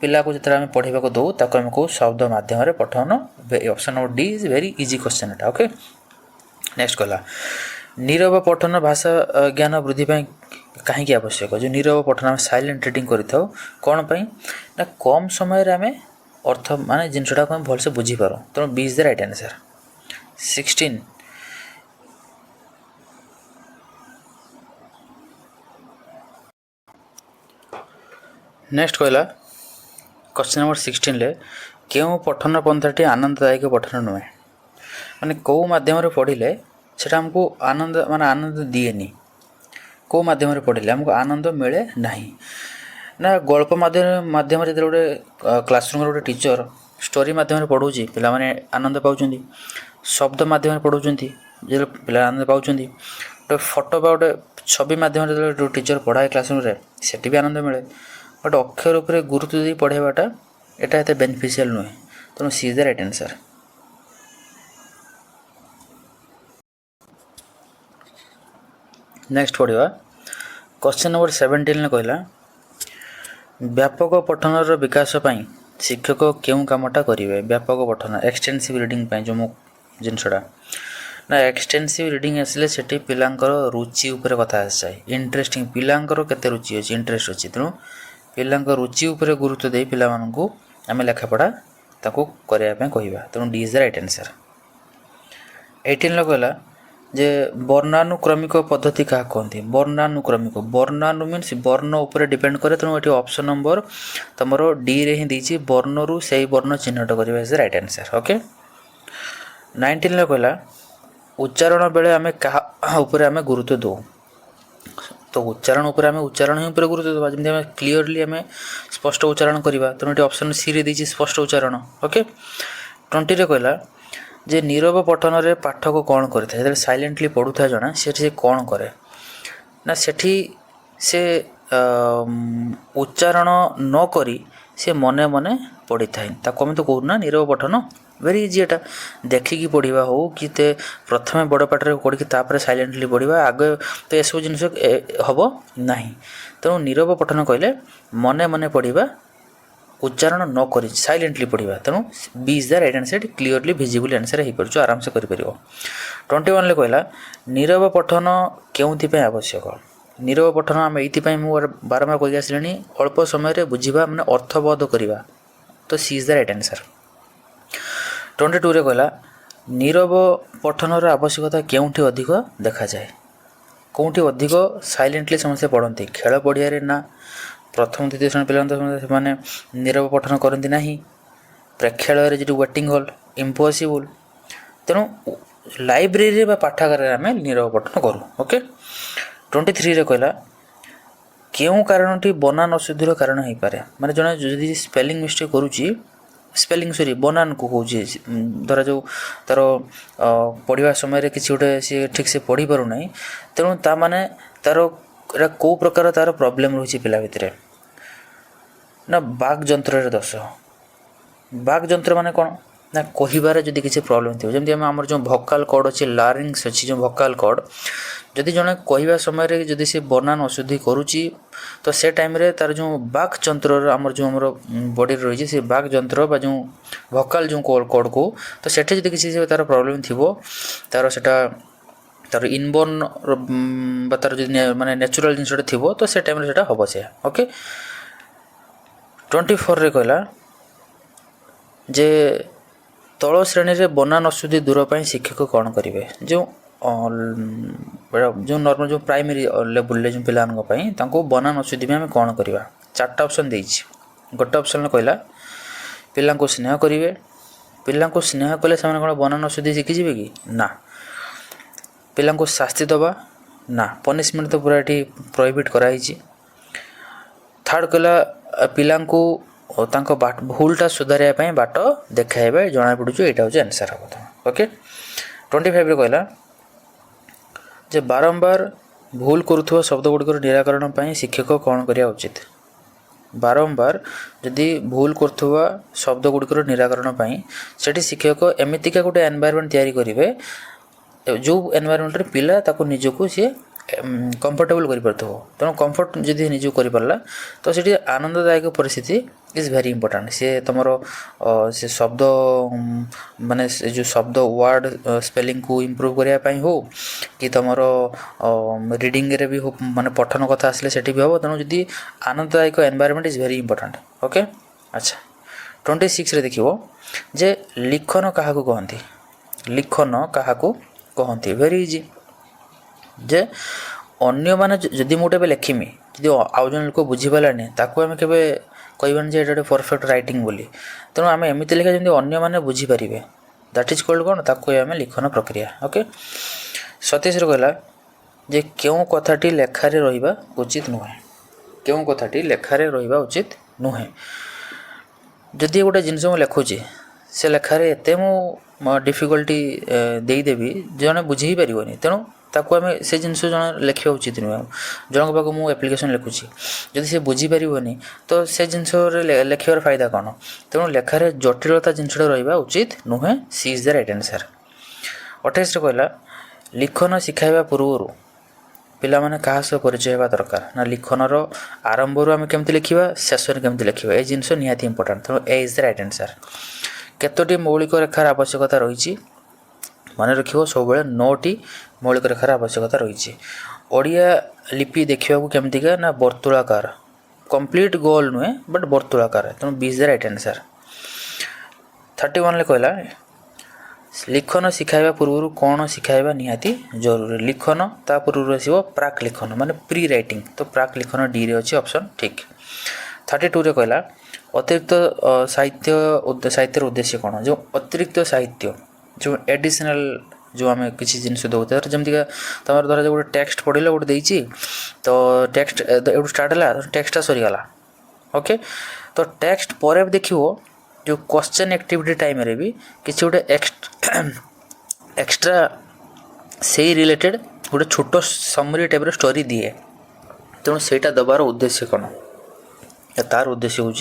पिला को जिते पढ़ा को दो ताको आम कहूँ शब्द मध्यम पठन option number D is very easy question Etah okay next कहला नीरव पठन भाषा ज्ञान वृद्धि कहीं आवश्यक जो नीरव पठन आम साइलेंट रीडिंग करें कौन पाई ना कम समय आम अर्थ माने जिनटा को भलसे बुझीपार तेणु B is the right answer 16 next कहला क्वेश्चन नंबर 16 क्यों पठन पंथाटी आनंददायक पठन नुहे माने कौ मध्यम पढ़िले से आमको आनंद माने आनंद दिएनी कौ मध्यम पढ़िले आमको आनंद मिले नहीं ना गल्प माध्यम जो गोटे क्लासरूम गोटे टीचर स्टोरी माध्यम पढ़ाऊँगी पिला माने आनंद पाँच शब्द माध्यम पढ़ाऊँगी जो पिला आनंद पाँच गोटे फोटो गोटे छवि माध्यम जो टीचर पढ़ाए क्लासरूम से भी आनंद मिले बट अक्षर उपर गुरुत्व दे पढ़ाइबाटा यहाँ एत बेनिफिशियल नुहे तेणु C is the right answer next पढ़ा क्वेश्चन नंबर 17 कहला व्यापक पठनर विकास पाई शिक्षक क्यों कामटा करेंगे व्यापक पठन एक्सटेंसिव रीडिंग जो जिनसटा ना एक्सटेंसिव रीडिंग आसले से पिलांकर रुचि उपर कथा आसाए इंटरेस्टिंग पिलांकर केते रुचि अच्छी इंटरेस्ट अच्छी तेणु पिलांकर रुचि उपर गुरुत्व दे पिला मानकु आम लेखापढ़ा ताको करने कहवा तेणु D is the right answer 18 कहला जे वर्णानुक्रमिक पद्धति क्या कहते वर्णानुक्रमिक वर्णानु मीन्स वर्ण उपर डिपेंड करे तेणु ये ऑप्शन नंबर तुम डी रे ही देती वर्णरु से वर्ण चिन्हट करवा is the right answer okay 19 कहला उच्चारण बेले आम क्या आम गुरुत्व दो तो उच्चारण उपर आम उच्चारण ही गुरुत्व देवा जमी आम क्लीयरली आम स्पष्ट उच्चारण करवा तेणु ये ऑप्शन सी रे देछि स्पष्ट उच्चारण। ओके 20 रे कहला जे नीरव पठन रे पाठक कौन करे साइलेंटली पढ़ुता जना से कौन करे ना सेठी से उच्चारण न करी से मने मने पढ़ी थाए ताको आम तो कहूना नीरव पठन वेरी इजी एटा देखिकी पढ़ा हो कि प्रथमे बड़ पाठर पढ़ी तापर साइलेंटली पढ़ा आगे तो ये सब जिनस हम ना तेणु नीरव पठन कहले मने मने पढ़ा उच्चारण न कर साइलेंटली पढ़ा तेणु B is the right answer clearly visible answer हो पार आराम से कर 21 कहला नीरव पठन क्यों आवश्यक नीरव पठन आम ये बारंबार कही आसले अल्प समय बुझा मैंने अर्थबोध करवा तो C is the right answer. 22 रे कहला नीरव पठनर आवश्यकता केउठी अधिक देखा जाए कौटी अधिक साइलेंटली समस्या पढ़ती खेल पड़िया ना प्रथम द्वितीय श्रेणी पिला नीरव पठन करती ना प्रेक्षालय जो वेटिंग हॉल इम्पॉसिबल तेणु लाइब्रेरी पाठागार आम नीरव पठन करूँ। ओके 23 रे कहला केउं कारणटी बनान अशुद्धिर कारण हो पारे माने जने जदि स्पेलिंग मिस्टेक करूची स्पेलिंग सॉरी बनान को कौन धरा जो तार पढ़ा समय किसी गोटे सी ठीक से पढ़ी पार ना तेणु ता माने तार कौ प्रकार तार प्रॉब्लम रही पिला भितर ना बाक जंत्र दोष बाक जंत्र माने कौन ना कहिबारे जदि किसी प्रॉब्लम थी जमी आम जो भोकाल कॉर्ड अच्छे लारिंग्स अच्छी जो भोकाल कॉर्ड जदि जड़े कहवा समय जदि से बनान अशुद्धि करुच्ची तो से टाइम रे तार जो बाक जंत्र आमर जो आम बॉडी रही से बाक जंत्र जो भोकाल जो कॉर्ड को तो सेठे जदि किसी तार प्रॉब्लम थी तार सेटा तार इनबोर्न तार जो माने नेचुरल जिनसटा थी तो से टाइम से हम से। ओके 24 रे कहला जे तल श्रेणी रे बनान अशुद्धि दूर पर शिक्षक कौन करेंगे जो जो नॉर्मल जो प्राइमरी लेवल जो पिलांको बनान अशुद्धि में आम कौन करवा 4टा ऑप्शन देछि गोटे ऑप्शन कहला पिला स्नेह करेंगे पिला स्नेह कले से कौन बनान अशुद्धि शिखिजे कि ना पिला शास्ति दबा ना पनिशमेंट तो पूरा ये प्रोहिबिट कराई। थर्ड कहला पिला भूलटा सुधारिया बाट देखाइबा जना पड़ू यहाँ हूँ आंसर हम। ओके 25 रे कहला जे बारंबार भूल करुवा शब्द गुड़िकर निराकरण पर शिक्षक कौन करिया उचित बारंबार जदि भूल करुवा शब्द गुड़िकर निराकरण पर सेठी शिक्षक एमतीका गोटे एनवायरमेंट तैयारी करेंगे जो एनवायरमेंट पिला ताको निजको सी कंफर्टेबल कर तेणु कंफर्ट जदि निजक कर पारा तो सीटी आनंददायक परिस्थिति इज वेरी इंपोर्टेंट सी तुम से शब्द माने जो शब्द वर्ड स्पेलिंग को इम्प्रूव करने हो कि तुम रीडिंग रे भी हो माने पठन कथा आसले सेठी भी हम तेणु जदि आनंददायक environment is very important. Okay अच्छा 26 रे देखिवो जे लिखन क्या कहती लिखन क्या कहती वेरी इजी जे अन्य माने जदि मुझे लिखिमी जदि आउ जन लोक बुझीपारानी ताकू आम के कहबानी जे गोटे परफेक्ट राइटिंग बोली तेणु आम एमती लिखा जमी अन्य मैंने बुझीपारे दैट इज कॉल्ड कौन ताकू आम लिखन प्रक्रिया। ओके 27 कहला जे क्यों कथाटी लेखारे रहिबा उचित नुहे क्यों कथाटी लेखारे रहिबा उचित नुहे जदि गोटे जिनस मुझे लिखुची से लेखारे एते मु डिफिकल्टी देदेवी जड़े बुझे पारनी तेणु ताकू आम से जिनस जन लिखा उचित नुहे जन पाक मुझे एप्लिकेशन लिखुची जदि से बुझीपारनी तो से जिनस लिखार फायदा कौन तेणु लेखार जटिलता जिनसा रहा उचित नुहे सी इज द राइट आंसर। 28 कहला लिखन शिखाइबा पूर्व पिला माने कहा सह परिचय होगा दरकार ना लिखनर आरंभ आम केमती लिखा शेष केमती लिखा ये जिनस निहाती इंपोर्टेंट तेणु A is the right answer. केतोटी मौलिक रेखार आवश्यकता रही मन रखियो सब 9टी मौलिक रेखार आवश्यकता रही ओडिया लिपि देखा केमतीका ना वर्तुलाकार कंप्लीट गोल नुहे बट वर्तुलाकार तेणु B is the right answer. 31 कहला लिखन शिखाइबा पूर्व कौन शिखाइबा निहाती जरूरी लिखन ता पूर्व आसो प्राक लिखन माने प्री राइटिंग तो प्राक लिखन डी रे अच्छी ऑप्शन ठीक। 32 रे कहला अतिरिक्त साहित्यर उद्देश्य कौन जो अतिरिक्त साहित्य जो एडिशनल जो आम किसी जिनस दौते जमीका तुम धर गोटे टेक्स्ट पढ़ल गोटे देती तो टेक्स्ट एवं स्टार्ट है टेक्सटा सरीगला ओके तो टेक्स्ट पर देखो जो क्वेश्चन एक्टिविटी टाइम रे भी किसी गोटे एक्स्ट्रा से रिलेटेड गोटे छोट समरी टाइप स्टोरी दिए तेणु सेटा दबार उद्देश्य कौन तार उद्देश्य हूँ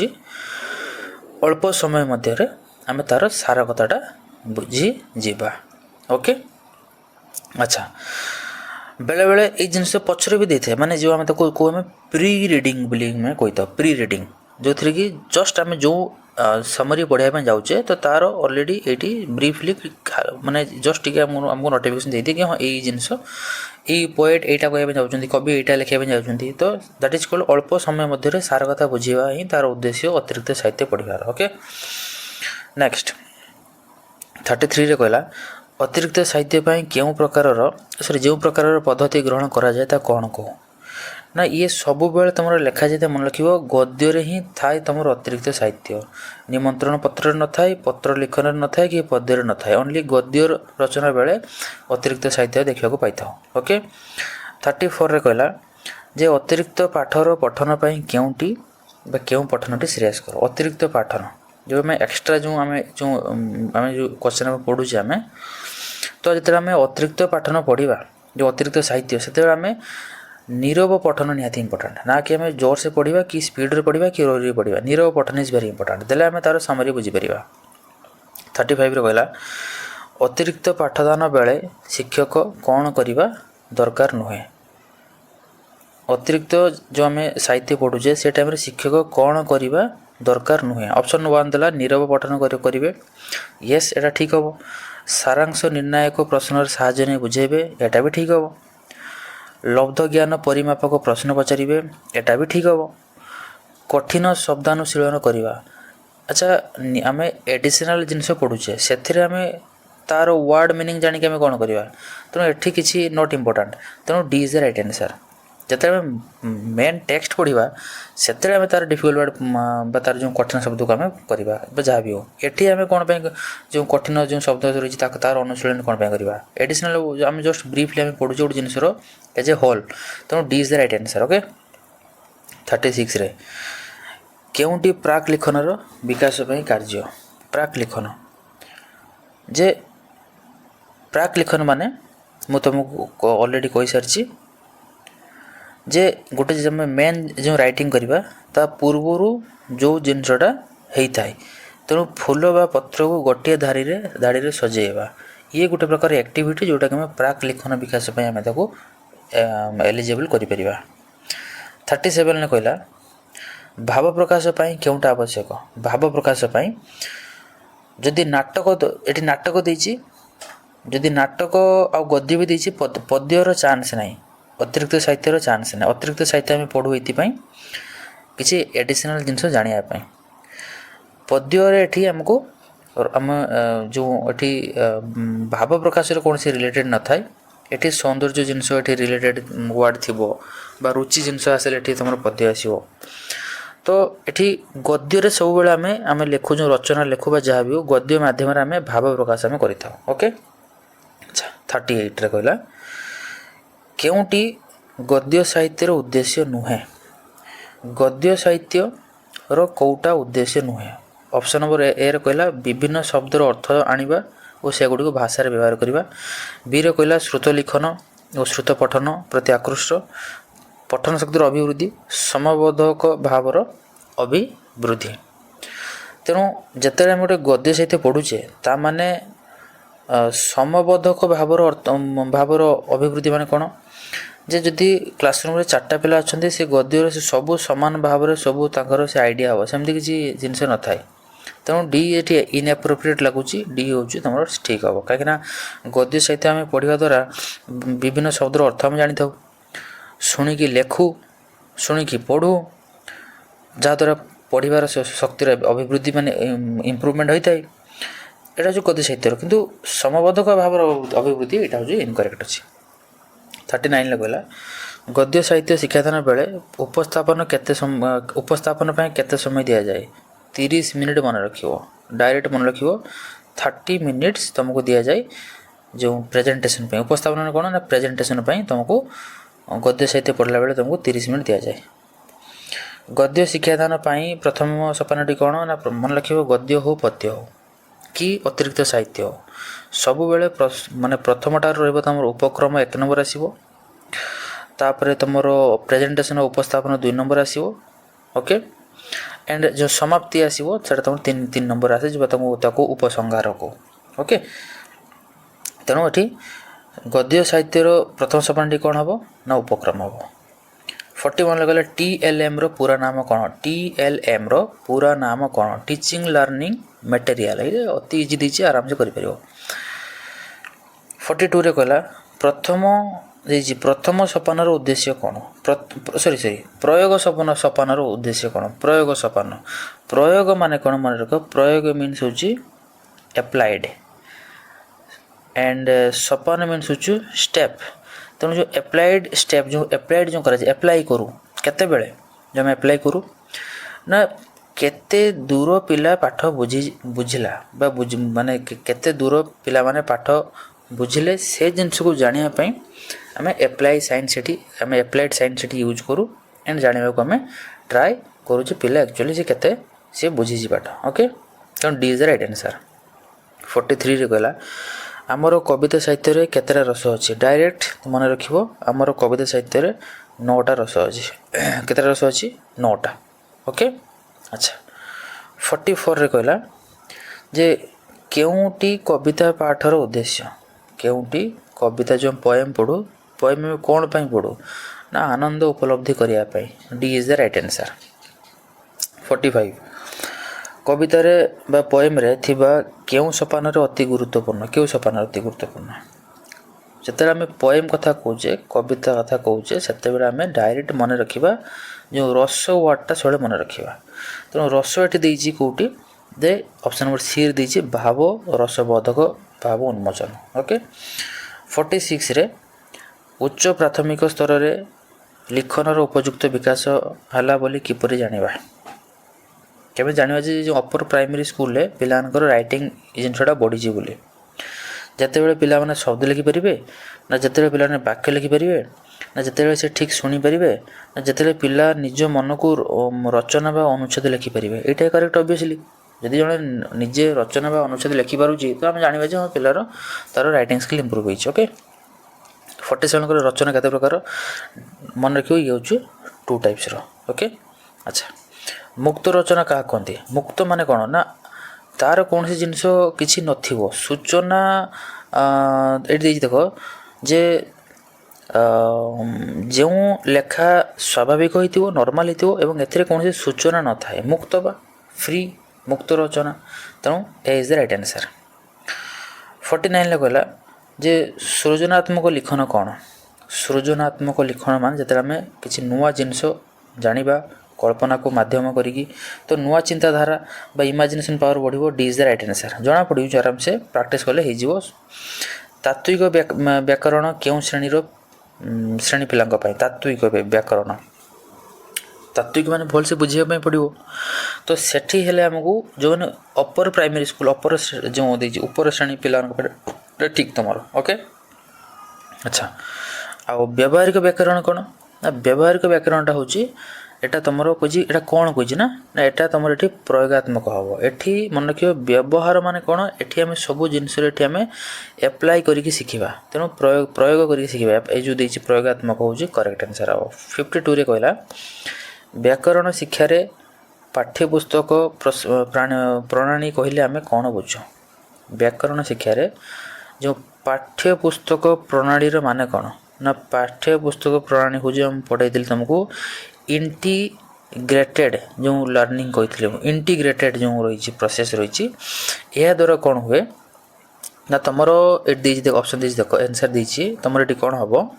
अल्प समय मध्य आम तार सारा कथाटा बुझी जीवा ओके अच्छा बेले बेले ये जिनस पचर भी देते माने जो आम को आम प्री रिडिंग बोली कही था प्री रिडिंग जो थी कि जस्ट आम जो समरी पढ़ाई जाऊे तो तार ऑलरेडी ये ब्रीफली माने जस्ट टी आमको नोटिफिकेशन देती कि हाँ यही जिनस ये पोएट यहाँ कहना चाहते कवि यहाँ लिखा चाहते तो दैट इज कॉल्ड अल्प समय मध्य सारा कथा बुझा ही तार उद्देश्य अतिरिक्त साहित्य पढ़ार ओके नेक्स्ट 33 कहला अतिरिक्त साहित्य क्यों प्रकार सॉरी जो प्रकार पद्धति ग्रहण करा जाए ता कौन कहो ना ये सब बेले तुम लिखा जाए मन रख गद्य ही थाए तुम अतिरिक्त साहित्य निमंत्रण पत्र न थाए पत्र लिखन न थाए कि पद्य न थाए ओनली गद्य रचना बेले अतिरिक्त साहित्य देखा पाई था ओके 34 कहला जे अतिरिक्त पाठर पठन क्योंटी क्यों पठनटी सीरीयस कर अतिरिक्त पाठन जो आम एक्सट्रा जो आम जो क्वेश्चन पढ़ुचे आम तो जो आम अतिरिक्त पाठन पढ़ा जो अतिरिक्त साहित्य से आम नीरव पठन निहाती इंपोर्टाट ना कि आम जोर से पढ़ा कि स्पीड रे पढ़ा कि रोरी पढ़ा नीरव पठन इज वेरी इंपोर्टाट देले आम तार समरी बुझीपर 35 कहला अतिरिक्त पाठदान बेले शिक्षक कौन करवा दरकार नुहे अतिरिक्त जो आम साहित्य पढ़ुचे से टाइम शिक्षक कौन करवा दरकार नुहे ऑप्शन 1 देला नीरव पठन करेंगे येस एटा ठीक हम सारांश निर्णायक प्रश्न साहाय्य नहीं बुझेबे एटा भी ठीक हम लब्ध ज्ञान परिमापक प्रश्न पचारे एटा भी ठीक हम कठिन शब्दानुशीलन करवा अच्छा आम एडिशनल जिनस पढ़ुचे से आम तार वर्ड मीनिंग जानिक आम कौन करवा तेणु एठी किसी नॉट इम्पोर्टाट तेणु D is the right answer जिते मेन टेक्स्ट पढ़ा से आम तार डिफिकल्ट वर्ड तार जो कठिन शब्द को आम करवा जहाँ भी हो एटी आम कौन जो कठिन जो शब्द रही तार अनुशीलन कौन करवा एडिशनल आम जस्ट ब्रीफली आम पढ़ुचे गोटे जिनसर एज ए होल तेणु D is the right answer okay 36 रे केउंटी प्राक लिखनर विकास कार्य प्राक लिखन जे प्राक लिखन माने मु तुमको ऑलरेडी कही सारी जे गोटे जो मेन जो राइटिंग करवा ता पूर्वर जो जिनसटा होता है तेणु फूल बा पत्र को गोटे धाड़ी रे सजेवा ये गोटे प्रकार एक्टिविटी जोटा कि प्राक लिखन विकास आम एलिजिबल कर 37 ने कहला भाव प्रकाश क्योंटा आवश्यक भाव प्रकाश जदि नाटक ये नाटक देछि जदि नाटक आ गद्य भी देछि पद्यर चांस नहीं अतिरिक्त साहित्यर चांस नहीं अतिरिक्त साहित्य आम पढ़ू ये किसी एडिशनल जिनस जानापी पद्य आमको आम जो ये भाव प्रकाश कौन से रिलेटेड न थाए ये सौंदर्य जिनस ये रिलेटेड वर्ड थी रुचि जिनस आसे तुम पद्य आसो तो ये गद्य सब बेले आम लिखु जो रचना लिखु जहाँ भी हो गद्य मध्यम आम भाव प्रकाश आम कर ओके अच्छा 38 रे कहला केउंटी गद्य साहित्यर उद्देश्य नुहे गद्य साहित्य रो कौटा उद्देश्य नुहे ऑप्शन नंबर ए रे कहला विभिन्न शब्दर अर्थ आनिबा और से गुडी को भाषा रे व्यवहार करबा बी रे कहला श्रुत लिखन और श्रुत पठन प्रति आकृष्ट पठन शक्तिर अभिवृद्धि समबोधक भावर अभिवृद्धि तेणु जिते आम गोटे गद्य साहित्य पढ़ुचे ता माने समबोधक भावर अभिवृद्धि माने कौन जे जदि क्लासरूम रे 4टा पिला अच्छा से गद्य से सबू सामान भाव में सबू से आइडिया हम सेमती किसी जिनस न थाए तेणु डी ये इनएप्रोप्रिएट लगुच डी हूँ तुम ठीक हम कहीं गद्य साहित्य आम पढ़ा द्वारा विभिन्न शब्दर अर्थ आम जानी था शुणिकी लेखु शुणिकी पढ़ू जहाद्वारा पढ़ार शक्तिर अभिवृद्धि माने इम्प्रुवमेंट होता है यहाँ जो गद्य साहित्य किंतु समबोधक भाव अभिवृद्धि यहाँ हूँ इनकरेक्ट अच्छी 39 कहला गद्य साहित्य शिक्षादान बेले उपस्थापन केते समय दि जाए 30 मिनिट मन रखियो डायरेक्ट मन रखियो 30 मिनिट्स तुमको दि जाए जो प्रेजेंटेशन पे उपस्थापन कौन ना प्रेजेंटेशन पे तुमको गद्य साहित्य पढ़ला बेले तुमको 30 मिनट दि जाए। गद्य शिक्षादान पाई प्रथम सोपानटी कौन ना मन रख गद्य हो पद्य हो कि अतिरिक्त साहित्य हो सब बेले माने प्रथमटार रहिबो तुम उपक्रम 1 नंबर आसीबो तापर तुम प्रेजेंटेशन उपस्थापन 2 नंबर आसीबो ओके एंड जो समाप्ति आसीबो सेटा तुम 3 नंबर आसे जो तुमको उपसंहार को ओके। तेणु ये गद्य साहित्यर प्रथम सोपानटी कौन हम ना उपक्रम हम। 41 गले TLM रो पूरा नाम कौन TLM रो पूरा नाम कौन टीचिंग लर्निंग मटेरियल ये अति इजी दीची आराम से करि परिबो। 42 रे कहला प्रथम सोपान उद्देश्य कौन सॉरी प्रयोग सोपान उद्देश्य कौन प्रयोग सोपान प्रयोग माने कौन मन रख प्रयोग मीन्स होची एप्लाइड एंड सोपान मीन्स होची स्टेप। तेणु जो एप्लाइड स्टेप जो एप्लाइड जो करे एप्लाई करूँ केते बेले जो हम एप्लाई करूँ ना केते दूर पिला पाठ बुझिला बा माने केते दूर पिला माने पाठ बुझिले से जिनस को जानिया पई आम एप्लाई साइंस सेठी आम एप्लाइड साइंस सेठी यूज करूँ एंड जानिबा को आम ट्राई करूँ जे पिला एक्चुअली से केते से बुझी पाठ ओके। तेणु D is the right answer. 43 रे कहला आमर कविता साहित्य रे केतेटा रस अच्छी डायरेक्ट मन रखिबो आमर कविता साहित्य रे 9टा रस अच्छी केतेटा रस अच्छी 9टा ओके। अच्छा 44 रे कहला जे केउटी कविता पाठर उद्देश्य केउटी कविता जो पोएम पढ़ू पोएम में कौन पाई पढ़ू ना आनंद उपलब्धि करिया पाई D is the right answer. 45 कविता रे बा पोएम रे थिबा केउ सोपान रे अति गुरुत्वपूर्ण केउ सोपान अति गुरुत्वपूर्ण जते आम पोएम कथा कहूचे कविता कथा कहूचे सेते बेले आम डायरेक्ट मन रखिबा जो रस वर्डटा सबले मन रखिबा। तेणु रस एटी देइची कोउटी दे ऑप्शन नंबर सी रे देइची भाव रसबोधक भाव उन्मोचन ओके। 46 रे उच्च प्राथमिक स्तर रे लिखनर उपयुक्त विकास हला बोली किपरि जानिबा केबे जानिबा जे जो अपर प्राइमरी स्कूल रे पिलानकर राइटिंग जिनसटा बढ़ी बोली जते बेले पिला माने शब्द लिखि परिबे ना जते बेले पिला ने वाक्य लिखि परिबे ना जते बेले से ठीक सुनी परिबे ना जते बेले पिला निज मन को रचना बा अनुच्छेद लिखि परिबे एटा करेक्ट ऑब्वियसली जदि जने निजे रचना बा अनुच्छेद लिखि पारुची तो हम जानिबा जे पिलार तार राइटिंग स्किल इंप्रूव होइछ ओके। 47 को रचना केते प्रकार मन रखियो ये होची 2 टाइप्स रो ओके। अच्छा मुक्त रचना क्या कहते मुक्त माने कौन ना तार कौन सी जिनस किसी नथिबो सूचना ये देख जे जो लेखा स्वाभाविक होइतिबो नॉर्मल होइतिबो एवं एथिरे कौन सी सूचना न थाए मुक्त बा फ्री मुक्त रचना तेणु A is the right answer. 49 ले कहला जे सृजनात्मक लिखन कौन सृजनात्मक लिखन मान जते आम किसी नुआ जिनस जानिबा कल्पना को माध्यम करी तो नुआ चिंताधारा बा इमेजिनेशन पावर बढ़िबो D is the right answer जना पड़ी आराम से प्रैक्टिस कले हो जीवो। तात्विक व्याकरण केउं श्रेणी पिलांक पई तात्विक व्याकरण तात्विक माने भल से बुझिया पई पड़िबो तो सेठी हेले हमकू जो अपर प्राइमरी स्कूल अपर जो देजी ऊपर श्रेणी पिलांक पड़े ठीक तुमरो ओके। अच्छा आ व्यावहारिक व्याकरण कोन ना व्यावहारिक व्याकरणटा होची एटा तुमरो कजी एटा कोन कजी ना एटा तुमरो एठी प्रयोगात्मक हबो एठी मन रखियो व्यवहार माने कोन एठी हमें सब जिंस रे एठी हमें अप्लाई करिकि सिखिबा तेनो प्रयोग करिकि सिखिबा ए जो देछि प्रयोगात्मक होची करेक्ट आंसर हबो। 52 रे कहला व्याकरण शिक्षा रे पाठ्यपुस्तक प्रणाली कहले आमे कोन बुझो व्याकरण शिक्षा रे जो पाठ्यपुस्तक प्रणाली रो माने कोन ना पाठ्यपुस्तक प्रणाली हो जो हम पढ़ाई तुमको इंटीग्रेटेड जो लर्निंग कहते इंटीग्रेटेड जो रही प्रोसेस रही यह द्वारा कौन हुए ना तुम ये ऑप्शन देख आंसर देती तुम ये कौन हम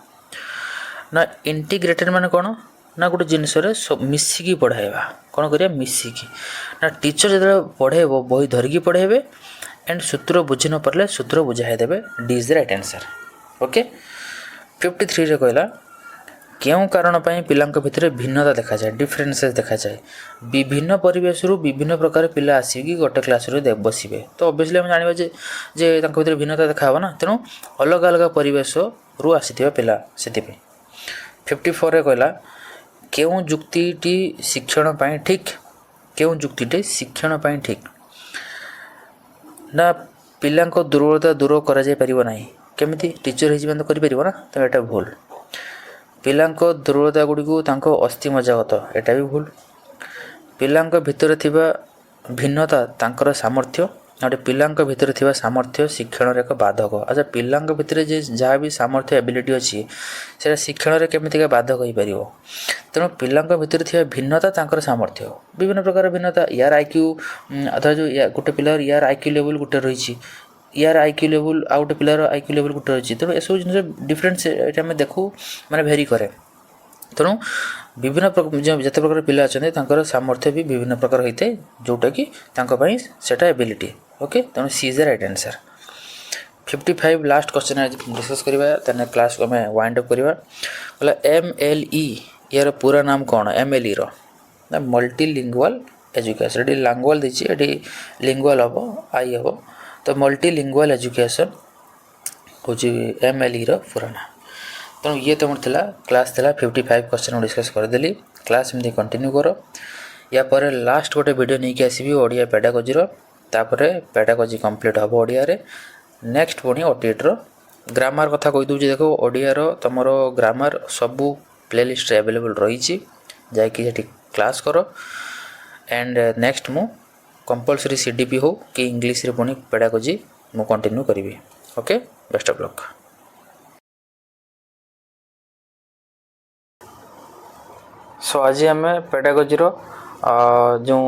ना इंटीग्रेटेड माने कौन ना गोटे जिनस मिसिकी पढ़ाइबा कौन करिया मिसिकी ना टीचर जो पढ़ेब बही धरिकी पढ़ेबे एंड सूत्र बुझी न पारे सूत्र बुझाई देवे D is the right answer okay. 53 रे कहला केउं कारण पाई पिलांक भितर भिन्नता देखा जाए डिफरेंसेस देखा जाए विभिन्न परिवेश रु विभिन्न प्रकार पिला आसिकी गोटे क्लास रे बसिबे तो ऑब्वियसली हम जानिबा जे तांक भितर भिन्नता देखा ना तेणु अलग अलग परिवेश रु आसीथिबा पिला सेति पे 54 रे कहला केउं जुक्तिटी शिक्षण पाई ठीक केउं जुक्तिटी शिक्षण पाई ठीक ना पिलांको दुर्बलता दूर करा जाय परिबो नाही केमिति टीचर हिजबन तो करि परिबो ना तो एटा भूल पिलांको दुर्बलता गुडी को तांको अस्थि मजागत एटा भी भूल पिलांको भितर थिबा भिन्नता तांकर सामर्थ्य गोटे पिलांको भितर थिबा सामर्थ्य शिक्षण रे एक बाधक अच्छा पिलांको भितर जे जहाँ भी सामर्थ्य एबिलिटी अच्छी से शिक्षण रे केमितिका बाधक होई परिबो तेणु पिलांको भितर थिबा भिन्नता तांकर सामर्थ्य विभिन्न प्रकार भिन्नता यार आईक्यू अथवा जो गोटे पिलार यार आईक्यू लेवल गोटे रही यार आईक्यू लेवल आ गोटे पिलार आईक्यू लेवल गोटे रही तेणु ए सब जिन डिफरेंस ये आम देखू माने भेरी करे तेणु विभिन्न जिते प्रकार पिला अच्छा सामर्थ्य भी विभिन्न प्रकार होता है जोटा कि सेटा एबिलिटी ओके तेणु C is the right answer 55 last question discuss करवा क्लास को हमें वाइंड अप करवा बोला MLE यार पूरा नाम कौन MLE रो मल्टीलिंगुअल एजुकेशन ये लांगुअल देती लिंगुअल हम आई हम तो मल्टीलिंगुअल एजुकेशन हूँ MLE रो पूरा नाम तेणु ये तुम थिला क्लास थिला 55 क्वेश्चन डिस्कस करदेली क्लास एमती कंटिन्यू कर या पर लास्ट गोटे वीडियो नहीं कि आसबि ओडिया पेडागोजी रो तापर पेडागोजी कंप्लीट हम ओडिया रे नेक्स्ट पुणी ओटीटी रो ग्रामर कथा कही दूसरी देखो ओडिया रो तुमरो ग्रामर सबू प्लेलिस्ट अवेलेबल रही जाकि क्लास कर एंड नेक्स्ट मु कंपलसरी CDP हो कि इंग्लिश रे पुणी पेडागोजी मु कंटिन्यू करी okay best of luck so आज आम पेडागोजी रो जो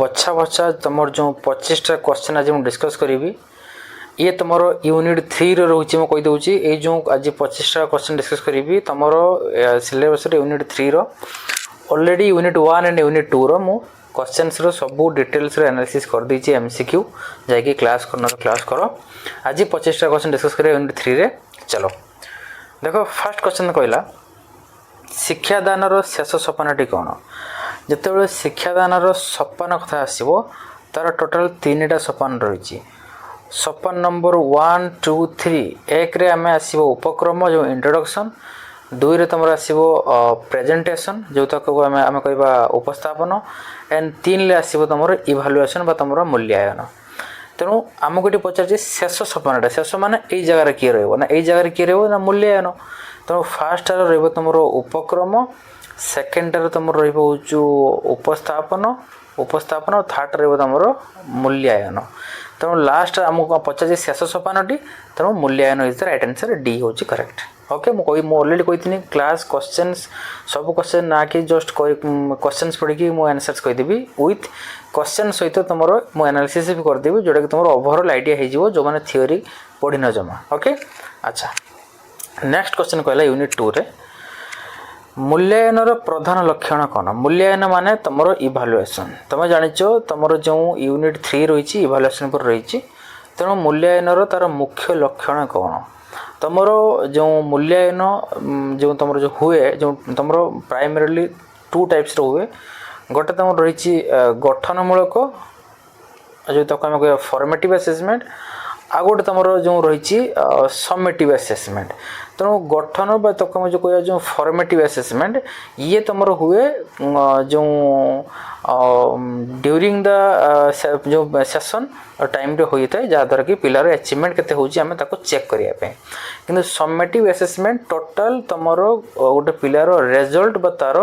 बछा बछा तुम जो 25टा क्वेश्चन आज मुझे डिस्कस करी ये तुम यूनिट 3 रोचे मुझे कहीदे ये जो आज 25टा क्वेश्चन डिस्कस करी तुम सिलेबस यूनिट 3 रो ऑलरेडी यूनिट 1 एंड यूनिट 2 रो मु क्वेश्चंस रो सब डिटेल्स रो एनालिसिस कर दी MCQ जाकि क्लास कर आज 25टा क्वेश्चन डिस्कस करिए यूनिट 3 रे चलो देखो फर्स्ट क्वेश्चन कहला शिक्षादान शेष सपनाटी कौन जिते शिक्षादान सपन कथा आसो तार टोटाल 3टा सपन रही सपन नंबर 1 2 3 एक रे आम आसो उपक्रम जो इंट्रोडक्शन 2 रे तुम आसो प्रेजेंटेशन जो तक आम कह उपस्थापन एंड 3 रे आसो तुम इभालुएसन तुम मूल्यांकन तेणु आमको ये पचार शेष सपनाटा शेष माने यही जगार किए रहा जगार किए रहा मूल्यांकन तेणु फास्ट तुम उपक्रम सेकेंड तुम उपस्थापन उपस्थापन और थर्ड तुम मूल्यांकन तेणु लास्ट आमको पचार शेष सोपानटी तेणु मूल्यांकन is the right answer D हूँ करेक्ट ओके मुझे ऑलरेडी कही क्लास क्वेश्चंस सब क्वेश्चन ना कि जस्ट क्वेश्चंस पढ़ी मुझे आंसर्स कहीदेवी विथ क्वेश्चन सहित तुम मुझे एनालिसिस भी करदेवी जोटा कि तुम ओवरऑल आइडिया हो जो मैंने थ्योरी पढ़ी न जमा ओके अच्छा नेक्स्ट क्वेश्चन कहला यूनिट 2 रे मूल्यांकन प्रधान लक्षण कौन मूल्यांकन माने तुम इभालुएसन तुम जानिच तुम जो यूनिट 3 रही इभालुएसन पर रही तेणु मूल्यांकन तार मुख्य लक्षण कौन तुम जो मूल्यांकन जो तुम जो हुए जो तुम प्राइमरीली 2 टाइप्स हुए गोटे तुम रही गठनमूलक जो तक आम कह फॉर्मेटिव असेसमेंट आ गोटे तुम जो रही समेटिव असेसमेंट तेणु गठन तक जो कह जो फॉर्मेटिव असेसमेंट ये तुम हुए जो ड्यूरिंग द जो सेशन टाइम रे होता है जहाँद्वारा कि पिलार अचीवमेंट केते होची आमे ताको चेक करने किंतु समेटिव असेसमेंट टोटल तुम गोटे पिलार रिजल्ट बा तार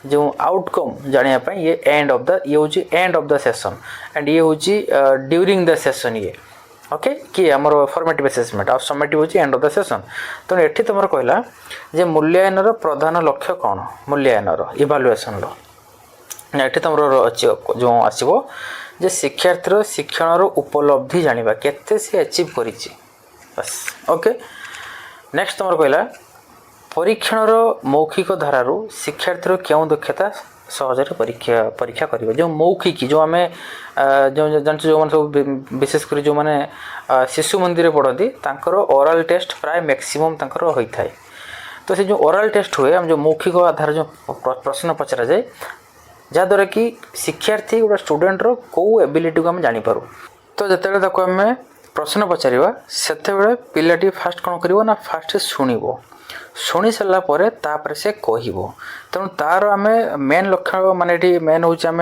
जो आउटकम जानापी ये एंड ऑफ द ये हूँ end of the session and ये हूँ ड्यूरिंग द सेशन ये ओके कि आमर फॉर्मेटिव असेसमेंट आ समेटिव हूँ एंड ऑफ द सेशन तेणु ये तुम कहला जे मूल्यांकन प्रधान लक्ष्य कौन मूल्यांकन इभालुएसन ये तुम जो आसो जे शिक्षार्थी शिक्षण उपलब्धि जाना केते सी अचीव करिछि बस ओके नेक्स्ट तुम कहला परीक्षण मौखिक धारारू शिक्षार्थी क्यों दक्षता सहज परीक्षा परीक्षा कर जो मौखिक जो आम जो जान जो मैंने सब विशेषकर जो मैंने शिशु मंदिर पढ़ती ओराल टेस्ट प्राय मैक्सिमम होता है तो से जो ओराल टेस्ट हुए हम जो मौखिक आधार जो प्रश्न पचरा जाए जहाँद्वारा कि शिक्षार्थी गोटे स्टूडेंटर कौ एबिलिटी को आम जापर तो जिते आम प्रश्न पचार से पिलाटी फास्ट कौन कर फास्ट शुणव शुणी सारापर तापर से कह तेणु तार आम मेन लक्ष्य माने मेन हूँ आम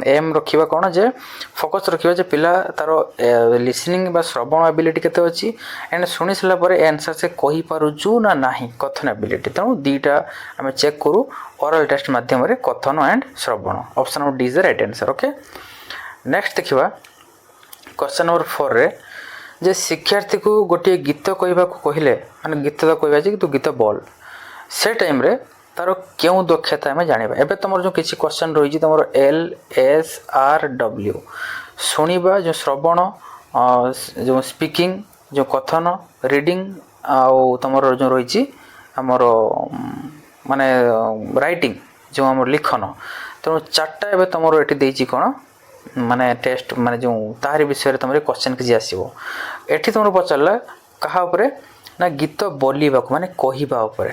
एम रखा कौन जे फोकस रखा जे पिला तार लिसनिंग बा श्रवण एबिलिटी केते अच्छी एंड शुणी सारापर आंसर से कही पारुचु ना नहीं कथन एबिलिटी तेणु दीटा आम चेक करूँ ओरल टेस्ट मध्यम कथन and Shravan option number D is the right answer okay. Next देखा क्वेश्चन नंबर 4 रे जे शिक्षार्थी को गोटे गीत कहवा कहले माने गीत तो कहवा कि तू गीत बोल से टाइम रे तार क्यों दक्षता आम जाना एवं तुम जो किसी क्वेश्चन रही तुम LSRW शुणा जो श्रवण जो स्पीकिंग जो कथन रीडिंग आउ तुम जो रही आमर माने राइटिंग जो आम लिखन तेणु चार्टा एवं तुम ये कौन माने टेस्ट माने जो तारी विषय तुम क्वेश्चन किसी आसो एठी तुम पचारा कहा ना गीत बोलवा माने कहवा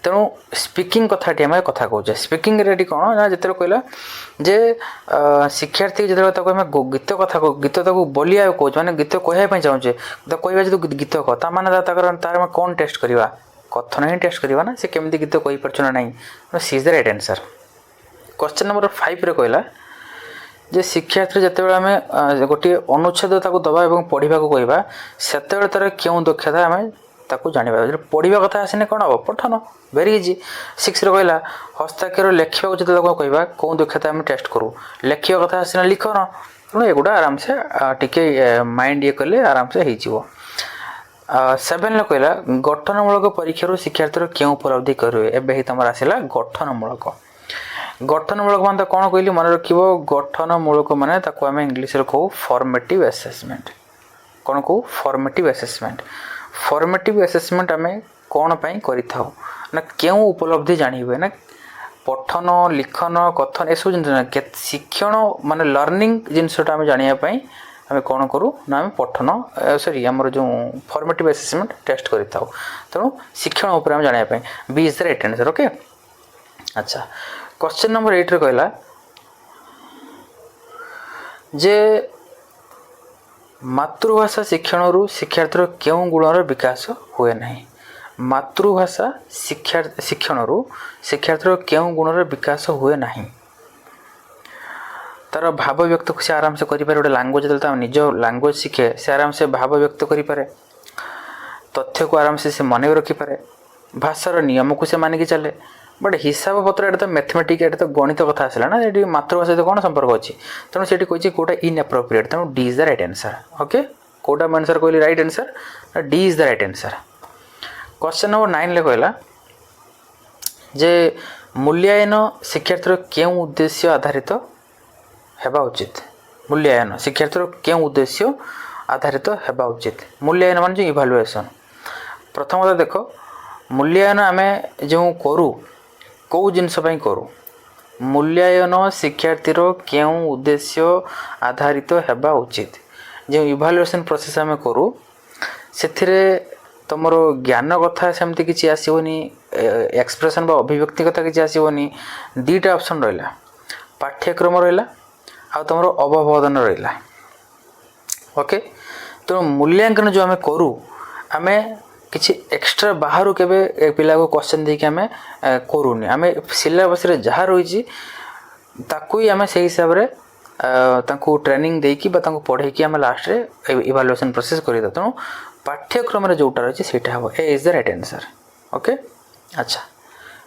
तेणु स्पीकिंग कथाटी आम कथा कहे स्पीकिंग रेडी कौन ना जिते कहला जे शिक्षार्थी जो आम गीत कथा गीत बोलिया कौच माने गीत कहवाई चाहूचे तो कहवा जो गीत कह माने तार कौन टेस्ट करवा कथन ही टेस्ट करवा ना से केमती गीत कही पार्छ ना नहीं C is the right answer. Question number 5 रे कहला जे शिक्षार्थी जिते आम गोटे अनुच्छेद दबा और पढ़ा कहवा से तार क्यों दक्षता आम ताकू जाना पढ़ा कथा आसने कौन हम पठन वेरी इजी 6 रे कहला हस्ताक्षर लेखा जो कहवा कौन दक्षता आम टेस्ट करूँ लेखा कथा आसना लिखन तेणु एगुड़ा आराम से टिके माइंड ये कले आराम से हो 7 कहला गठनमूलक परीक्षा शिक्षार्थी क्यों उपलब्धि करेंगे एवं तुम आसला गठनमूलक गठनमूलक मान कौन कहली मन रख गठनमूलक माने ताको आम इंग्लीश कहू फॉर्मेटिव असेसमेंट कौन कहू फॉर्मेटिव असेसमेंट फॉर्मेटिव असेसमेंट आम कौन पाई करिथाउ ना क्यों उपलब्धि जानी हुए ना पठन लिखन कथन ए सब जिन शिक्षण माने लर्निंग जिनसटा आम जानापी आम कौन करूँ ना आम पठन सॉरी आमर जो फॉर्मेटिव असेसमेंट टेस्ट करिथाउ तेणु शिक्षण उपर आम जानापी B is the right answer okay. अच्छा क्वेश्चन नंबर 8 रे कहला जे मातृभाषा शिक्षण शिक्षार्थी क्यों गुणर विकास हुए नहीं मातृभाषा शिक्षण शिक्षार्थी क्यों गुणर विकास हुए नहीं तार भाव व्यक्त से आराम से करें गोटे लांगुएज जो निज लांगुएज शिखे से आराम से भाव व्यक्त करें तथ्य को आराम से मन रखिपे भाषार नियम को से मानिक चले बट हिसाब पत्र ये तो मैथमेटिक ये तो गणित कथा आसला ना ये मातृभाषा सहित कौन संपर्क अच्छी तेणु से कही कौटा इनएप्रोप्रिएट तेणु D is the right answer okay कौटा आंसर कहली right answer D is the right answer. Question number 9 कहला जे मूल्यांकन शिक्षार्थी क्यों उद्देश्य आधारित हेबा उचित मूल्यांकन शिक्षार्थी क्यों उद्देश्य आधारित हेबा उचित मूल्यांकन मान जो इभालुएसन प्रथम देख मूल्यांकन आम जो करूँ कौ जिनस करूँ मूल्यांकन शिक्षार्थीर क्यों उद्देश्य आधारित हेबा उचित जो इभालुएसन प्रोसेस आम करूँ से तुम ज्ञान कथा सेमती किसी आसोनी एक्सप्रेशन बा अभिव्यक्ति कथा किसी आसोनी दीटा ऑप्शन रहा पाठ्यक्रम रहा आ तुम अवबोधन रहा ओके तो मूल्यांकन जो आम करूँ आम किसी एक्स्ट्रा बाहर के पिला को क्वेश्चन देके आम करूनी आम सिलेबस जहाँ रही आम से हिसाब से ट्रेनिंग देकी पढ़ेकी आम लास्ट रे इवालुएशन प्रोसेस कर तेणु पाठ्यक्रम जोटा रही है हम A is the right answer okay. अच्छा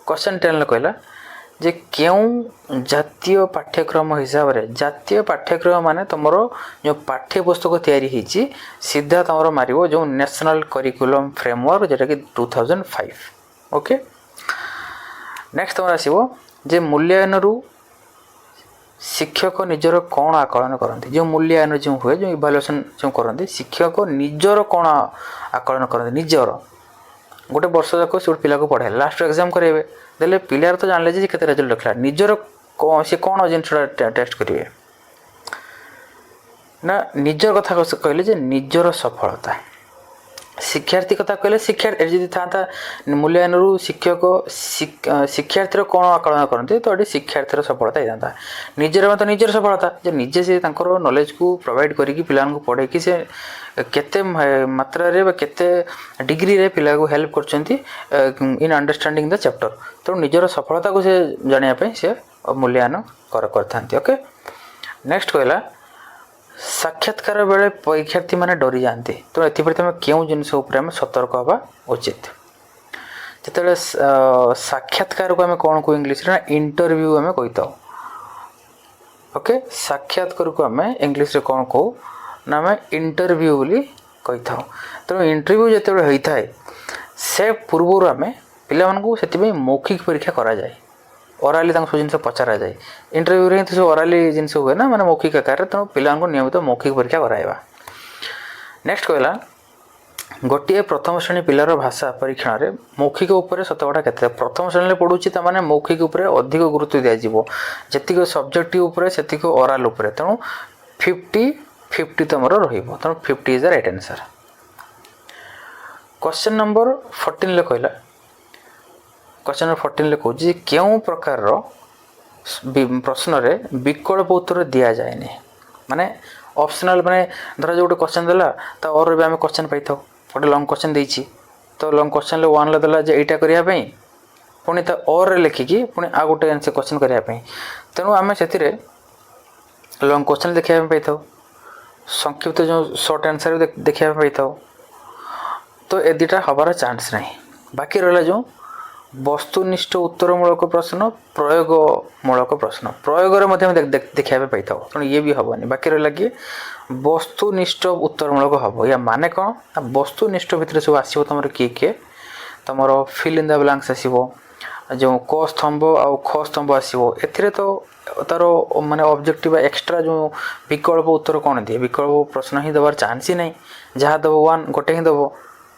क्वेश्चन 10 कहला जे क्यों जातीय पाठ्यक्रम हिसाब से जातीय पाठ्यक्रम माने तुम जो पाठ्यपुस्तक तैयारी होती सीधा तुम मारियो जो नेशनल करिकुलम फ्रेमवर्क जोटा कि 2005 ओके। नेक्स्ट तुम आसो जे मूल्यांकन शिक्षक निजर कौन आकलन करती जो मूल्यांकन जो हुए जो इवालुएसन जो करती शिक्षक निजर कौन आकलन करते निजर गोटे वर्ष जाक से गोटे पिला को पढ़े लास्ट एग्जाम करेंगे देले पिलार तो जानले जे केते रिजल्ट रखला निजर से कौन जिनसा टेस्ट करेंगे ना निजर कथा कहले जे निजर सफलता ଶିକ୍ଷାର୍ଥୀ କଥା କହିଲେ ଏଠି ଯଦି ଥାନ୍ତା ମୂଲ୍ୟାୟନରୁ ଶିକ୍ଷକ ଶିକ୍ଷାର୍ଥୀର କ'ଣ ଆକଳନ କରନ୍ତି ତ ଏଠି ଶିକ୍ଷାର୍ଥୀର ସଫଳତା ହେଇଥାନ୍ତା। ନିଜର ମତ ନିଜର ସଫଳତା ଯେ ନିଜେ ସେ ତାଙ୍କର ନଲେଜକୁ ପ୍ରୋଭାଇଡ଼ କରିକି ପିଲାମାନଙ୍କୁ ପଢ଼େଇକି ସେ କେତେ ମାତ୍ରାରେ ବା କେତେ ଡିଗ୍ରୀରେ ପିଲାକୁ ହେଲ୍ପ କରୁଛନ୍ତି ଇନ୍ ଅଣ୍ଡରଷ୍ଟାଣ୍ଡିଂ ଦ ଚାପ୍ଟର। ତେଣୁ ନିଜର ସଫଳତାକୁ ସେ ଜାଣିବା ପାଇଁ ସେ ମୂଲ୍ୟାୟନ କରିଥାନ୍ତି। ଓକେ, ନେକ୍ସଟ କହିଲା ସାକ୍ଷାତକାର ବେଳେ ପରୀକ୍ଷାର୍ଥୀମାନେ ଡରି ଯାଆନ୍ତି। ତେଣୁ ଏଥିପ୍ରତି ଆମେ କେଉଁ ଜିନିଷ ଉପରେ ଆମେ ସତର୍କ ହେବା ଉଚିତ? ଯେତେବେଳେ ସାକ୍ଷାତକାରକୁ ଆମେ କ'ଣ କହୁ ଇଂଲିଶରେ ନା ଇଣ୍ଟରଭ୍ୟୁ ଆମେ କହିଥାଉ। ଓକେ, ସାକ୍ଷାତକାରକୁ ଆମେ ଇଂଲିଶରେ କ'ଣ କହୁ ନା ଆମେ ଇଣ୍ଟରଭ୍ୟୁ ବୋଲି କହିଥାଉ। ତେଣୁ ଇଣ୍ଟରଭ୍ୟୁ ଯେତେବେଳେ ହୋଇଥାଏ ସେ ପୂର୍ବରୁ ଆମେ ପିଲାମାନଙ୍କୁ ସେଥିପାଇଁ ମୌଖିକ ପରୀକ୍ଷା କରାଯାଏ। ଓରାଲି ତାଙ୍କୁ ସବୁ ଜିନିଷ ପଚରାଯାଏ। ଇଣ୍ଟରଭ୍ୟୁରେ ହିଁ ତ ସବୁ ଓରାଲି ଜିନିଷ ହୁଏ ନା, ମାନେ ମୌଖିକ ଆକାରରେ। ତେଣୁ ପିଲାଙ୍କୁ ନିୟମିତ ମୌଖିକ ପରୀକ୍ଷା କରାଇବା। ନେକ୍ସଟ କହିଲା ଗୋଟିଏ ପ୍ରଥମ ଶ୍ରେଣୀ ପିଲାର ଭାଷା ପରୀକ୍ଷଣରେ ମୌଖିକ ଉପରେ ଶତକଡ଼ା କେତେ? ପ୍ରଥମ ଶ୍ରେଣୀରେ ପଢ଼ୁଛି ତାମାନେ ମୌଖିକ ଉପରେ ଅଧିକ ଗୁରୁତ୍ୱ ଦିଆଯିବ, ଯେତିକି ସବଜେକ୍ଟିଭ୍ ଉପରେ ସେତିକି ଓରାଲ ଉପରେ। ତେଣୁ 50-50 ତୁମର ରହିବ। ତେଣୁ 50 is the right answer. Question number 14 କହିଲା क्वेश्चन नंबर 14 कौच क्यों प्रकार प्रश्न विकल्प उत्तर दि जाए माने ऑप्शनल माने धर जो गोटे क्वेश्चन देला ता और भी आम क्वेश्चन पाई था गोटे लंग क्वेश्चन देछि तो लंग क्वेश्चन ले वन देला जे एटा करिया पई पुणी ता और लिखिकी पुणी आ गोटे आंसर क्वेश्चन करिया पई तेणु आम से लंग क्वेश्चन देखा पाई था संक्षिप्त जो शॉर्ट आंसर देखा पाई था तो ए दुटा हबार चांस नहीं। बाकी रहा जो वस्तुनिष्ठ उत्तरमूलक प्रश्न प्रयोगमूलक प्रश्न प्रयोग देखा पाई था तेणु ये भी हेनी। बाकी रहा कि वस्तुनिष्ठ उत्तरमूलक हम या माने कौन वस्तुनिष्ठ भितर सब आसो तुम किए तुम फिल इन द ब्लैंक्स आसो जो क स्तंभ आ ख स्तंभ आसो ए तो तार माने ऑब्जेक्टिव एक्स्ट्रा जो विकल्प उत्तर कौन दिए विकल्प प्रश्न ही देवार चांस ही नहीं जहाँ दब वन गोटे ही दब।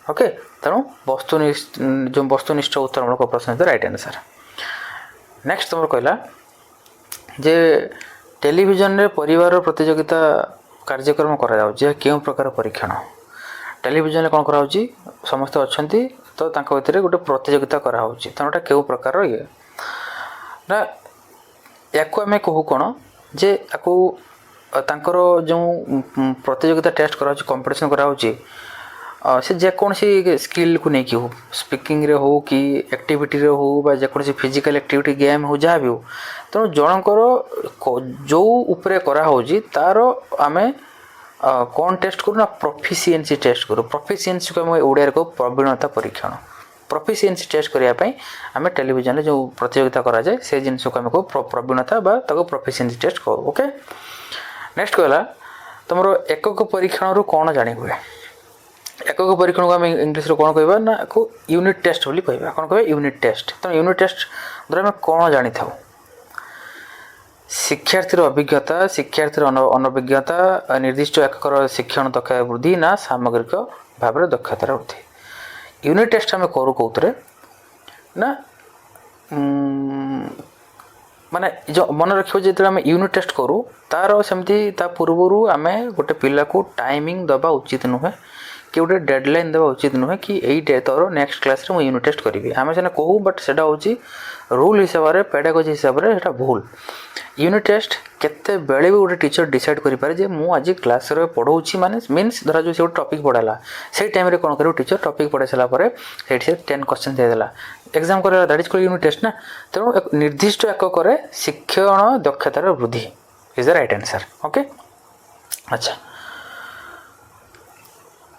ओके तेणु वस्तुनिष्ठ उत्तरमूलक प्रश्न is the right answer. Next तुम कहला जे टेलीविजन रे परिवार प्रतियोगिता कार्यक्रम करा क्यों प्रकार परीक्षण टेलीविजन रे कौन करा समस्त अच्छा तो भितर गोटे प्रतियोगिता कराऊँगी तेणुटा क्यों प्रकार ये ना या आम कहू कौन जे तांकर जो प्रतियोगिता टेस्ट करा कंपटीशन कराऊँगी से जेकोसी स्किल को लेकिन हो स्पीकिंग रे हो कि एक्टिविटी रे हो बा जेकोसी फिजिकल एक्टिविटी गेम हो जहाँ भी हो तेणु जनकर जो उपरे करा होजी तार आमे कौन टेस्ट करूँ ना प्रोफिशिएंसी टेस्ट करूँ। प्रोफिशिएंसी को आम ओडिया को प्रवीणता परीक्षण प्रोफिशिएंसी टेस्ट करने आम टेलीविजन रे जो प्रतियोगिता करा जाए से जिनस को आम को प्रवीणता बा प्रोफिशिएंसी टेस्ट करूँ। ओके नेक्स्ट कहला तुम एकक परीक्षण रू कौन जानी हुए एकक परीक्षण को आम इंग्लीश कौन कहवा ना यूनिट टेस्ट बोली कहवा कौन कह यूनिट टेस्ट तेणु यूनिट टेस्ट द्वारा आम कौन जानी था शिक्षार्थीर अभिज्ञता शिक्षार्थीर अनभिज्ञता निर्दिष्ट एककर शिक्षण दक्षता वृद्धि ना सामग्रिक भाव दक्षतार वृद्धि। यूनिट टेस्ट आम करूँ कौन ना माने जो मन रखियो जो आम यूनिट टेस्ट करूँ तार सेमती पूर्व आम गोटे पिला को टाइमिंग दबा उचित नुहे कि गोटे डेडलाइन देवा उचित नुहे कि यही तोर नेक्स्ट क्लास रे यूनिट टेस्ट करी आम से कहूँ बट से रूल हिसाब से पेडागोजी हिसाब से भूल। यूनिट टेस्ट केते बेले भी गोटे टीचर डिसाइड करें जे मु आज क्लास रे पढ़ाऊँगी माने मीन्स धरा जो गोटे टॉपिक पढ़ाला से टाइम रे कौन कर टीचर टॉपिक पढ़ाई सारापर से 10 क्वेश्चन देदेला एग्जाम करेगा that is called unit test ना। तेणु एक निर्दिष्ट एकक शिक्षण दक्षतार वृद्धि is the right answer. Okay अच्छा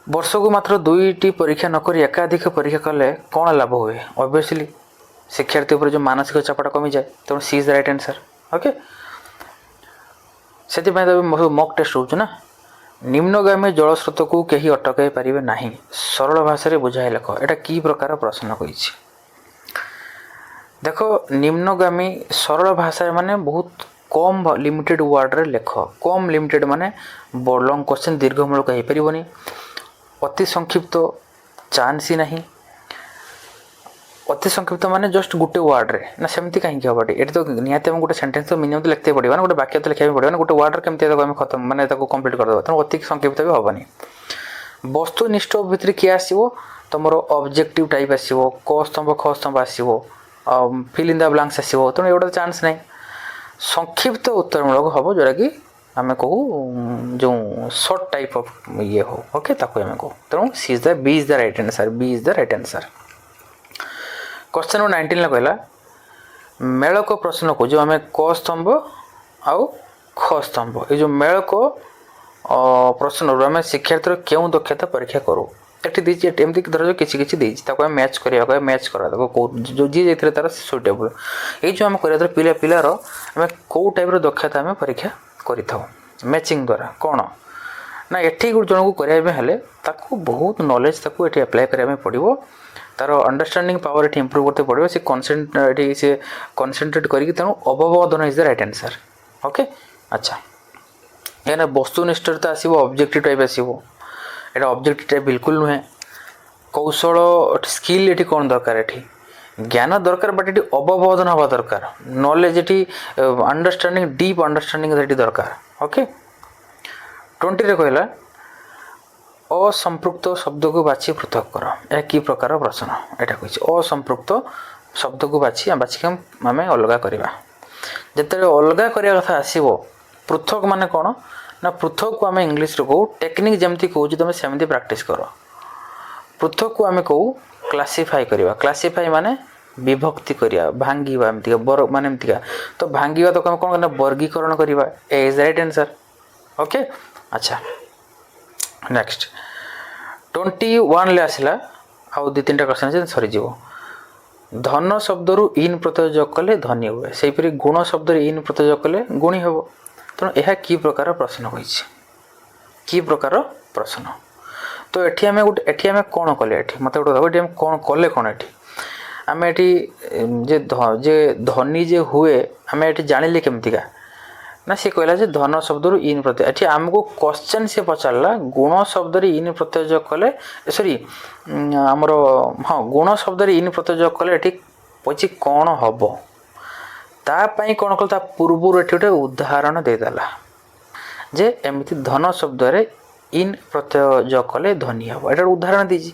वर्ष को मात्र 2टी परीक्षा नक एकाधिक परीक्षा कले कौन लाभ हुए ऑब्वियसली शिक्षार्थी जो मानसिक चापटा कमी जाए तेणु C is the right answer. Okay से मक टेस्ट हो ना निम्नगामी जलस्रोत को कहीं अटकाई पारे ना सरल भाषा बुझाई लेख एटा की प्रकार प्रश्न कही देख निम्नगामी सरल भाषा माने बहुत कम लिमिटेड वर्ड रे लेख कम लिमिटेड माने लंग क्वेश्चन दीर्घमूलक हो पारनी अति संक्षिप्त चांस ही नहीं अति संक्षिप्त माने जस्ट गोटे वर्ड रे ना सेमती कहीं हम ये तो निहाती गोटे सेंटेंस तो मिनिमम तो लिखते पड़ो ना गोटे वाक्य तो लिखा पड़ो ना गोटे वर्ड रे केमती खत्म माने कंप्लीट करदे तेणु अति संक्षिप्त भी हेनी ବସ୍ତୁନିଷ୍ଠ ଭିତରେ କିଏ ଆସିବ ତୁମର ଅବଜେକ୍ଟିଭ ଟାଇପ୍ ଆସିବ କ ସ୍ତମ୍ଭ ଖ ସ୍ତମ୍ଭ ଆସିବ ଫିଲ୍ ଇନ୍ ଦ ବ୍ଲାଙ୍କ୍ସ ଆସିବ ତେଣୁ ଏଗୁଡ଼ା ଚାନ୍ସ ନାହିଁ ସଂକ୍ଷିପ୍ତ ଉତ୍ତରମୂଳକ ହେବ ଯେଉଁଟାକି ଆମେ କହୁ ଯେଉଁ ସର୍ଟ ଟାଇପ୍ ଅଫ୍ ଇଏ ହଉ ଓକେ ତାକୁ ଆମେ କହୁ ତେଣୁ ବି is the right answer B is the right answer. Question number 19 କହିଲା ମେଳକ ପ୍ରଶ୍ନକୁ ଯେଉଁ ଆମେ କ ସ୍ତମ୍ଭ ଆଉ ଖ ସ୍ତମ୍ଭ ଏ ଯେଉଁ ମେଳକ ପ୍ରଶ୍ନରୁ ଆମେ ଶିକ୍ଷାର୍ଥୀର କେଉଁ ଦକ୍ଷତା ପରୀକ୍ଷା କରୁ ଏଠି ଦେଇଛି ଏମିତି ଧରାଯାଉ କିଛି ଦେଇଛି ତାକୁ ଆମେ ମ୍ୟାଚ୍ କରିବା ମ୍ୟାଚ୍ କରିବା ତାକୁ ଯେଉଁ ଯିଏ ଯାଇଥିଲେ ତାର ସୁଇଟେବୁଲ୍ ଏଇ ଯେଉଁ ଆମେ କରିବା ଦ୍ୱାରା ପିଲାର ଆମେ କେଉଁ ଟାଇପ୍ର ଦକ୍ଷତା ଆମେ ପରୀକ୍ଷା କରିଥାଉ ମ୍ୟାଚିଂ ଦ୍ୱାରା କ'ଣ ନା ଏଠି ଜଣକୁ କରିବା ପାଇଁ ହେଲେ ତାକୁ ବହୁତ ନଲେଜ୍ ତାକୁ ଏଠି ଆପ୍ଲାଏ କରିବା ପାଇଁ ପଡ଼ିବ ତାର ଅଣ୍ଡରଷ୍ଟାଣ୍ଡିଂ ପାୱାର ଏଠି ଇମ୍ପ୍ରୁଭ୍ କରତେ ପଡ଼ିବ ଏଠି ସେ କନସେନ୍ଟ୍ରେଟ୍ କରିକି ତେଣୁ ଅବବୋଧନ is the right answer okay ଆଚ୍ଛା କାହିଁକିନା ବସ୍ତୁନିଷ୍ଠରେ ତ ଆସିବ ଅବଜେକ୍ଟିଭ୍ ଟାଇପ୍ ଆସିବ ଏଇଟା ଅବଜେକ୍ଟିଭ୍ ଟାଇପ୍ ବିଲକୁଲ ନୁହେଁ କୌଶଳ ସ୍କିଲ୍ ଏଠି କ'ଣ ଦରକାର ଏଠି ଜ୍ଞାନ ଦରକାର ବଟ୍ ଏଠି ଅବବୋଧନ ହେବା ଦରକାର ନଲେଜ୍ ଏଠି ଅଣ୍ଡରଷ୍ଟାଣ୍ଡିଂ ଡିପ୍ ଅଣ୍ଡରଷ୍ଟାଣ୍ଡିଂ ଏଠି ଦରକାର ଓକେ 20ରେ କହିଲା ଅସମ୍ପୃକ୍ତ ଶବ୍ଦକୁ ବାଛି ପୃଥକ କର ଏହା କି ପ୍ରକାର ପ୍ରଶ୍ନ ଏଇଟା କହିଛି ଅସମ୍ପୃକ୍ତ ଶବ୍ଦକୁ ବାଛିକି ଆମେ ଅଲଗା କରିବା ଯେତେବେଳେ ଅଲଗା କରିବା କଥା ଆସିବ ପୃଥକ ମାନେ କ'ଣ ନା ପୃଥକକୁ ଆମେ ଇଂଲିଶରେ କହୁ ଟେକ୍ନିକ୍ ଯେମିତି କହୁଛି ତୁମେ ସେମିତି ପ୍ରାକ୍ଟିସ୍ କର ପୃଥକକୁ ଆମେ କହୁ କ୍ଲାସିଫାଇ କରିବା କ୍ଲାସିଫାଇ ମାନେ ବିଭକ୍ତି କରିବା ଭାଙ୍ଗିବା ଏମିତିକା ମାନେ ଏମିତିକା ତ ଭାଙ୍ଗିବା ତାକୁ ଆମେ କ'ଣ କରିବା ବର୍ଗୀକରଣ କରିବା A is right answer okay ଆଚ୍ଛା ନେକ୍ସଟ 21ରେ ଆସିଲା ଆଉ 2-3ଟା କ୍ୱେଶ୍ଚନ୍ ଅଛି ସରିଯିବ ଧନ ଶବ୍ଦରୁ ଇନ୍ ପ୍ରତ୍ୟୟ ଯୋଗ କଲେ ଧନୀ ହୁଏ ସେହିପରି ଗୁଣ ଶବ୍ଦରେ ଇନ୍ ପ୍ରତ୍ୟୟ ଯୋଗ କଲେ ଗୁଣୀ ହେବ ତେଣୁ ଏହା କି ପ୍ରକାର ପ୍ରଶ୍ନ ହୋଇଛି କି ପ୍ରକାର ପ୍ରଶ୍ନ ତ ଏଠି ଆମେ କ'ଣ କଲେ ଏଠି ମୋତେ ଗୋଟେ ଏଠି ଆମେ କ'ଣ କଲେ କ'ଣ ଏଠି ଆମେ ଏଠି ଯେ ଧନୀ ଯେ ହୁଏ ଆମେ ଏଠି ଜାଣିଲେ କେମିତିକା ନା ସେ କହିଲା ଯେ ଧନ ଶବ୍ଦରୁ ଇନ୍ ପ୍ରତ୍ୟୟ ଏଠି ଆମକୁ କ୍ୱେଶ୍ଚନ୍ ସେ ପଚାରିଲା ଗୁଣ ଶବ୍ଦରେ ଇନ୍ ପ୍ରତ୍ୟୟ ଯୋଗ କଲେ ଆମର ଗୁଣ ଶବ୍ଦରେ ଇନ୍ ପ୍ରତ୍ୟୟ ଯୋଗ କଲେ ଏଠି ପଛି କ'ଣ ହେବ ତା ପାଇଁ କ'ଣ କଲେ ତା ପୂର୍ବରୁ ଏଠି ଗୋଟେ ଉଦାହରଣ ଦେଇଦେଲା ଯେ ଏମିତି ଧନ ଶବ୍ଦରେ ଇନ୍ ପ୍ରତ୍ୟୟ ଯୋଗ କଲେ ଧନୀ ହେବ ଏଇଟା ଗୋଟେ ଉଦାହରଣ ଦେଇଛି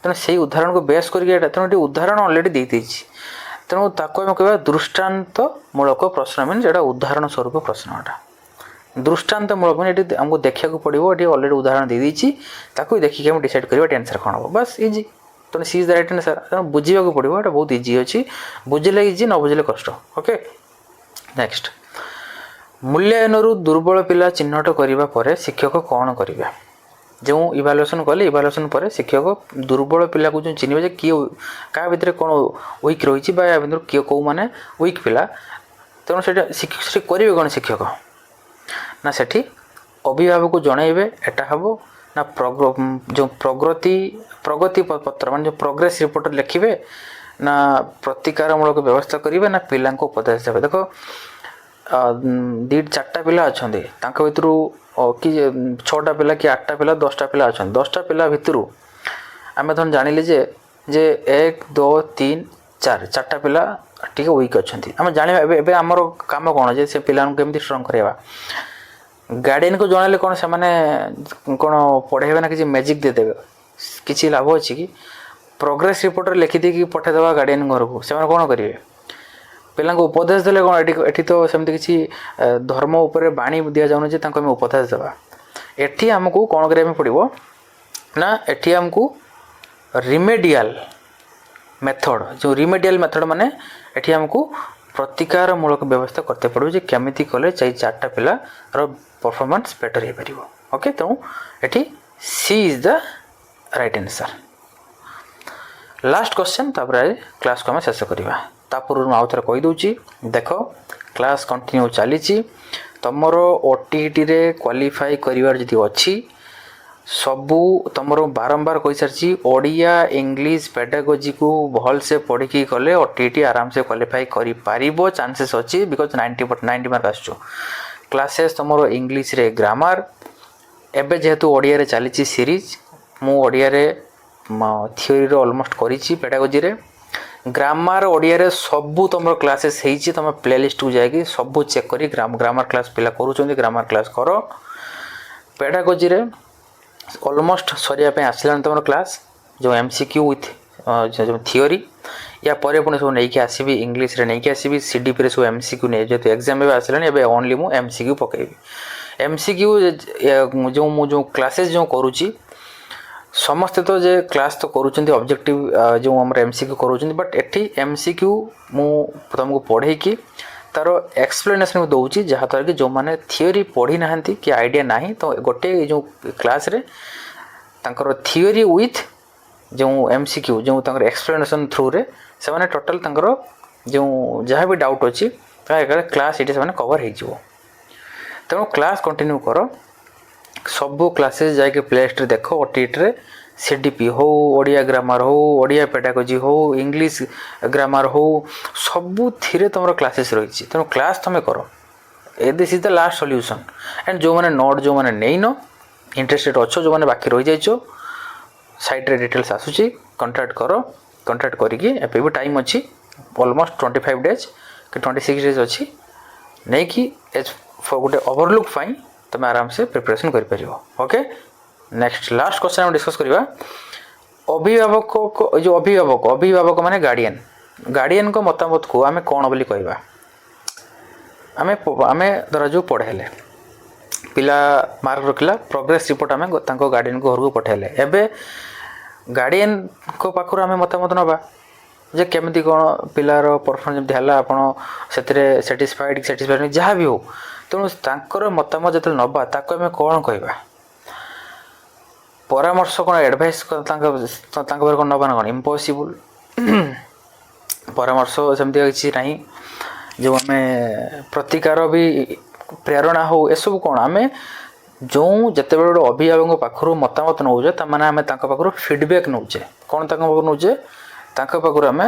ତେଣୁ ସେଇ ଉଦାହରଣକୁ ବେସ୍ କରିକି ଏଇଟା ତେଣୁ ଏଠି ଉଦାହରଣ ଅଲରେଡ଼ି ଦେଇଦେଇଛି ତେଣୁ ତାକୁ ଆମେ କହିବା ଦୃଷ୍ଟାନ୍ତମୂଳକ ପ୍ରଶ୍ନ ମିନ୍ସ ଏଇଟା ଉଦାହରଣ ସ୍ୱରୂପ ପ୍ରଶ୍ନଟା ଦୃଷ୍ଟାନ୍ତମୂଳକ ମାନେ ଏଠି ଆମକୁ ଦେଖିବାକୁ ପଡ଼ିବ ଏଠି ଅଲରେଡ଼ି ଉଦାହରଣ ଦେଇଦେଇଛି ତାକୁ ଦେଖିକି ଆମେ ଡିସାଇଡ଼୍ କରିବା ଏଠି ଆନ୍ସର୍ କ'ଣ ହେବ ବାସ୍ ଇଜି ତେଣୁ C is the right answer ତେଣୁ ବୁଝିବାକୁ ପଡ଼ିବ ଏଇଟା ବହୁତ ଇଜି ଅଛି ବୁଝିଲେ ଇଜି ନ ବୁଝିଲେ କଷ୍ଟ ଓକେ ନେକ୍ସଟ ମୂଲ୍ୟାୟନରୁ ଦୁର୍ବଳ ପିଲା ଚିହ୍ନଟ କରିବା ପରେ ଶିକ୍ଷକ କ'ଣ କରିବେ ଯେଉଁ ଇଭାଲୁଏସନ୍ କଲେ ଇଭାଲୁଏସନ୍ ପରେ ଶିକ୍ଷକ ଦୁର୍ବଳ ପିଲାକୁ ଯେଉଁ ଚିହ୍ନିବେ ଯେ କିଏ କାହା ଭିତରେ କ'ଣ ୱିକ୍ ରହିଛି ବା ୟା ଭିତରୁ କେଉଁମାନେ ୱିକ୍ ପିଲା ତେଣୁ ସେଇଟା ସେଠି କରିବେ କ'ଣ ଶିକ୍ଷକ ନା ସେଠି ଅଭିଭାବକକୁ ଜଣାଇବେ ଏଟା ହେବ ନା ଯେଉଁ ପ୍ରଗତି ପତ୍ର ମାନେ ଯେଉଁ ପ୍ରୋଗ୍ରେସ୍ ରିପୋର୍ଟ ଲେଖିବେ ନା ପ୍ରତିକାରମୂଳକ ବ୍ୟବସ୍ଥା କରିବେ ନା ପିଲାଙ୍କୁ ଉପଦେଶ ଦେବେ ଦେଖ 2-4ଟା ପିଲା ଅଛନ୍ତି ତାଙ୍କ ଭିତରୁ କି 6ଟା ପିଲା କି 8ଟା ପିଲା 10ଟା ପିଲା ଅଛନ୍ତି 10ଟା ପିଲା ଭିତରୁ ଆମେ ଧର ଜାଣିଲେ ଯେ 1 2 3 4ଟା ପିଲା ଟିକେ ୱିକ୍ ଅଛନ୍ତି ଆମେ ଜାଣିବା ଏବେ ଆମର କାମ କ'ଣ ଯେ ସେ ପିଲାଙ୍କୁ କେମିତି ଷ୍ଟ୍ରଙ୍ଗ କରିବା ଗାର୍ଡ଼ିଆନ୍କୁ ଜଣାଇଲେ କ'ଣ ସେମାନେ କ'ଣ ପଢ଼େଇବେ ନା କିଛି ମ୍ୟାଜିକ୍ ଦେଇଦେବେ କିଛି ଲାଭ ଅଛି କି ପ୍ରୋଗ୍ରେସ୍ ରିପୋର୍ଟରେ ଲେଖିଦେଇକି ପଠାଇଦେବା ଗାର୍ଡ଼ିଆନ୍ ଘରକୁ ସେମାନେ କ'ଣ କରିବେ ପିଲାଙ୍କୁ ଉପଦେଶ ଦେଲେ କ'ଣ ଏଠି ତ ସେମିତି କିଛି ଧର୍ମ ଉପରେ ବାଣୀ ଦିଆଯାଉନି ଯେ ତାଙ୍କୁ ଆମେ ଉପଦେଶ ଦେବା ଏଠି ଆମକୁ କ'ଣ କରିବା ପାଇଁ ପଡ଼ିବ ନା ଏଠି ଆମକୁ ରିମେଡ଼ିଆଲ୍ ମେଥଡ଼ ଯେଉଁ ରିମେଡ଼ିଆଲ୍ ମେଥଡ଼ ମାନେ ଏଠି ଆମକୁ ପ୍ରତିକାରମୂଳକ ବ୍ୟବସ୍ଥା କରତେ ପଡ଼ିବ ଯେ କେମିତି କଲେ 4ଟା ପିଲାର ପରଫର୍ମାନ୍ସ ବେଟର୍ ହେଇପାରିବ ଓକେ ତେଣୁ ଏଠି C is the right answer last question ତାପରେ କ୍ଲାସ୍କୁ ଆମେ ଶେଷ କରିବା ତା ପୂର୍ବରୁ ମୁଁ ଆଉ ଥରେ କହିଦେଉଛି ଦେଖ କ୍ଲାସ୍ କଣ୍ଟିନ୍ୟୁ ଚାଲିଛି ତୁମର OTETରେ କ୍ୱାଲିଫାଇ କରିବାର ଯଦି ଅଛି ସବୁ ତୁମର ବାରମ୍ବାର କହିସାରିଛି ଓଡ଼ିଆ ଇଂଲିଶ ପେଡାଗୋଜିକୁ ଭଲସେ ପଢ଼ିକି ଗଲେ OTET ଆରାମସେ କ୍ୱାଲିଫାଇ କରିପାରିବ ଚାନ୍ସେସ୍ ଅଛି ବିକଜ୍ 90 ମାର୍କ ଆସୁଛୁ କ୍ଲାସେସ୍ ତୁମର ଇଂଲିଶରେ ଗ୍ରାମାର ଏବେ ଯେହେତୁ ଓଡ଼ିଆରେ ଚାଲିଛି ସିରିଜ୍ ମୁଁ ଓଡ଼ିଆରେ ଥିଓରିର ଅଲମୋଷ୍ଟ କରିଛି ପେଡାଗୋଜିରେ ଗ୍ରାମାର ଓଡ଼ିଆରେ ସବୁ ତୁମର କ୍ଲାସେସ୍ ହେଇଛି ତୁମ ପ୍ଲେଲିଷ୍ଟକୁ ଯାଇକି ସବୁ ଚେକ୍ କରି ଗ୍ରାମାର କ୍ଲାସ୍ ପିଲା କରୁଛନ୍ତି ଗ୍ରାମାର କ୍ଲାସ୍ କର ପେଡାଗୋଜିରେ ऑलमोस्ट सरिया पे आसलान तुम क्लास जो एमसीक्यू विथ जो थियोरी या पर पुणी सब नहीं आसबि इंग्लीश रे नहीं आसबि सीडीपी रे सब एमसीक्यू नहीं जेहतु एग्जाम भी आसलानी एबे ओनली मु एमसीक्यू पकेबी एमसीक्यू जो क्लासेस जो करूची समस्ते तो जे क्लास तो करूँ ऑब्जेक्टिव जो आम एमसीक्यू करूँ बट एटी एमसीक्यू मु तुमको पढ़े कि तार एक्सप्लेनेशन दूसरी जहाँद्वारा कि जो मैंने थियोरी पढ़ी ना कि आइडिया ना तो गोटे जो क्लास रे तांकर थियोरी विथ जो एमसीक्यू जो एक्सप्लेनेशन थ्रू रे से माने टोटल तांकर जो जहाँ भी डाउट अच्छी क्लास ये से कवर हो तेणु क्लास कंटिन्यू कर सबू क्लासेस जाके प्ले स्टोर देख ओटीटी सीडीपी हो ओडिया ग्रामर हो ओडिया पेडागोजी हो इंग्लिश ग्रामर हो सबू थी तुम क्लासेस रही तेणु क्लास तुम कर this is the last solution and जो मैंने नोट जो मैंने नहीं न इंटरेस्टेड अच्छो जो मैंने बाकी रही जाइछो साइट रे डिटेल्स आसूची कंटाक्ट करो कंटाक्ट करिकी एपे भी टाइम अच्छी ऑलमोस्ट 25 डेज कि 26 डेज अच्छी नहीं कि एज फॉर गोटे ओवरलुक फाइन तुम आराम से प्रिपरेशन कर पारिबो ओके नेक्स्ट लास्ट क्वेश्चन हम डिस्कस करबा अभिभावक को जो अभिभावक माने गार्डियन को मतामत को आमे कोन बोली कहबा आमे धर जो पढ़ेले पिला मार्क रखला प्रोग्रेस रिपोर्ट आमे तांको गार्डियन को घर को पठेले एबे गार्डियन को पाखर आमे मतामत नबा जे केमती कोन पिलार परफॉर्मेंस जेमती हला आपण सेतरे सैटिस्फाइड जहाँ भी हो तेणु तांकर मतामत जते नबा ताको आमे कोन कहबा परामर्श कोन एडवाइस तांको कोन नबा कोन इम्पॉसिबल परामर्श सेमती किछि नाही जो आमे प्रतिकार भी प्रेरणा हो एसबू कौन आम जो जिते बड़े गोटे अभिभावक पाखर मतामत नौचे ताने आम पाखर फीडबैक नौचे कौन पाखर नौचे पाखर आम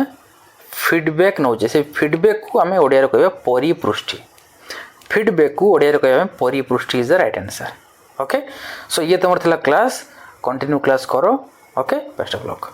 फीडबैक नौचे से फीडबैक को आम ओडिया कहवा परिपृष्टि फीडबैक को ओडिया कहवा परिपृष्टि is the right answer okay so ये तुम क्लास कंटिन्यू क्लास करो ओके बेस्ट ऑफ लक।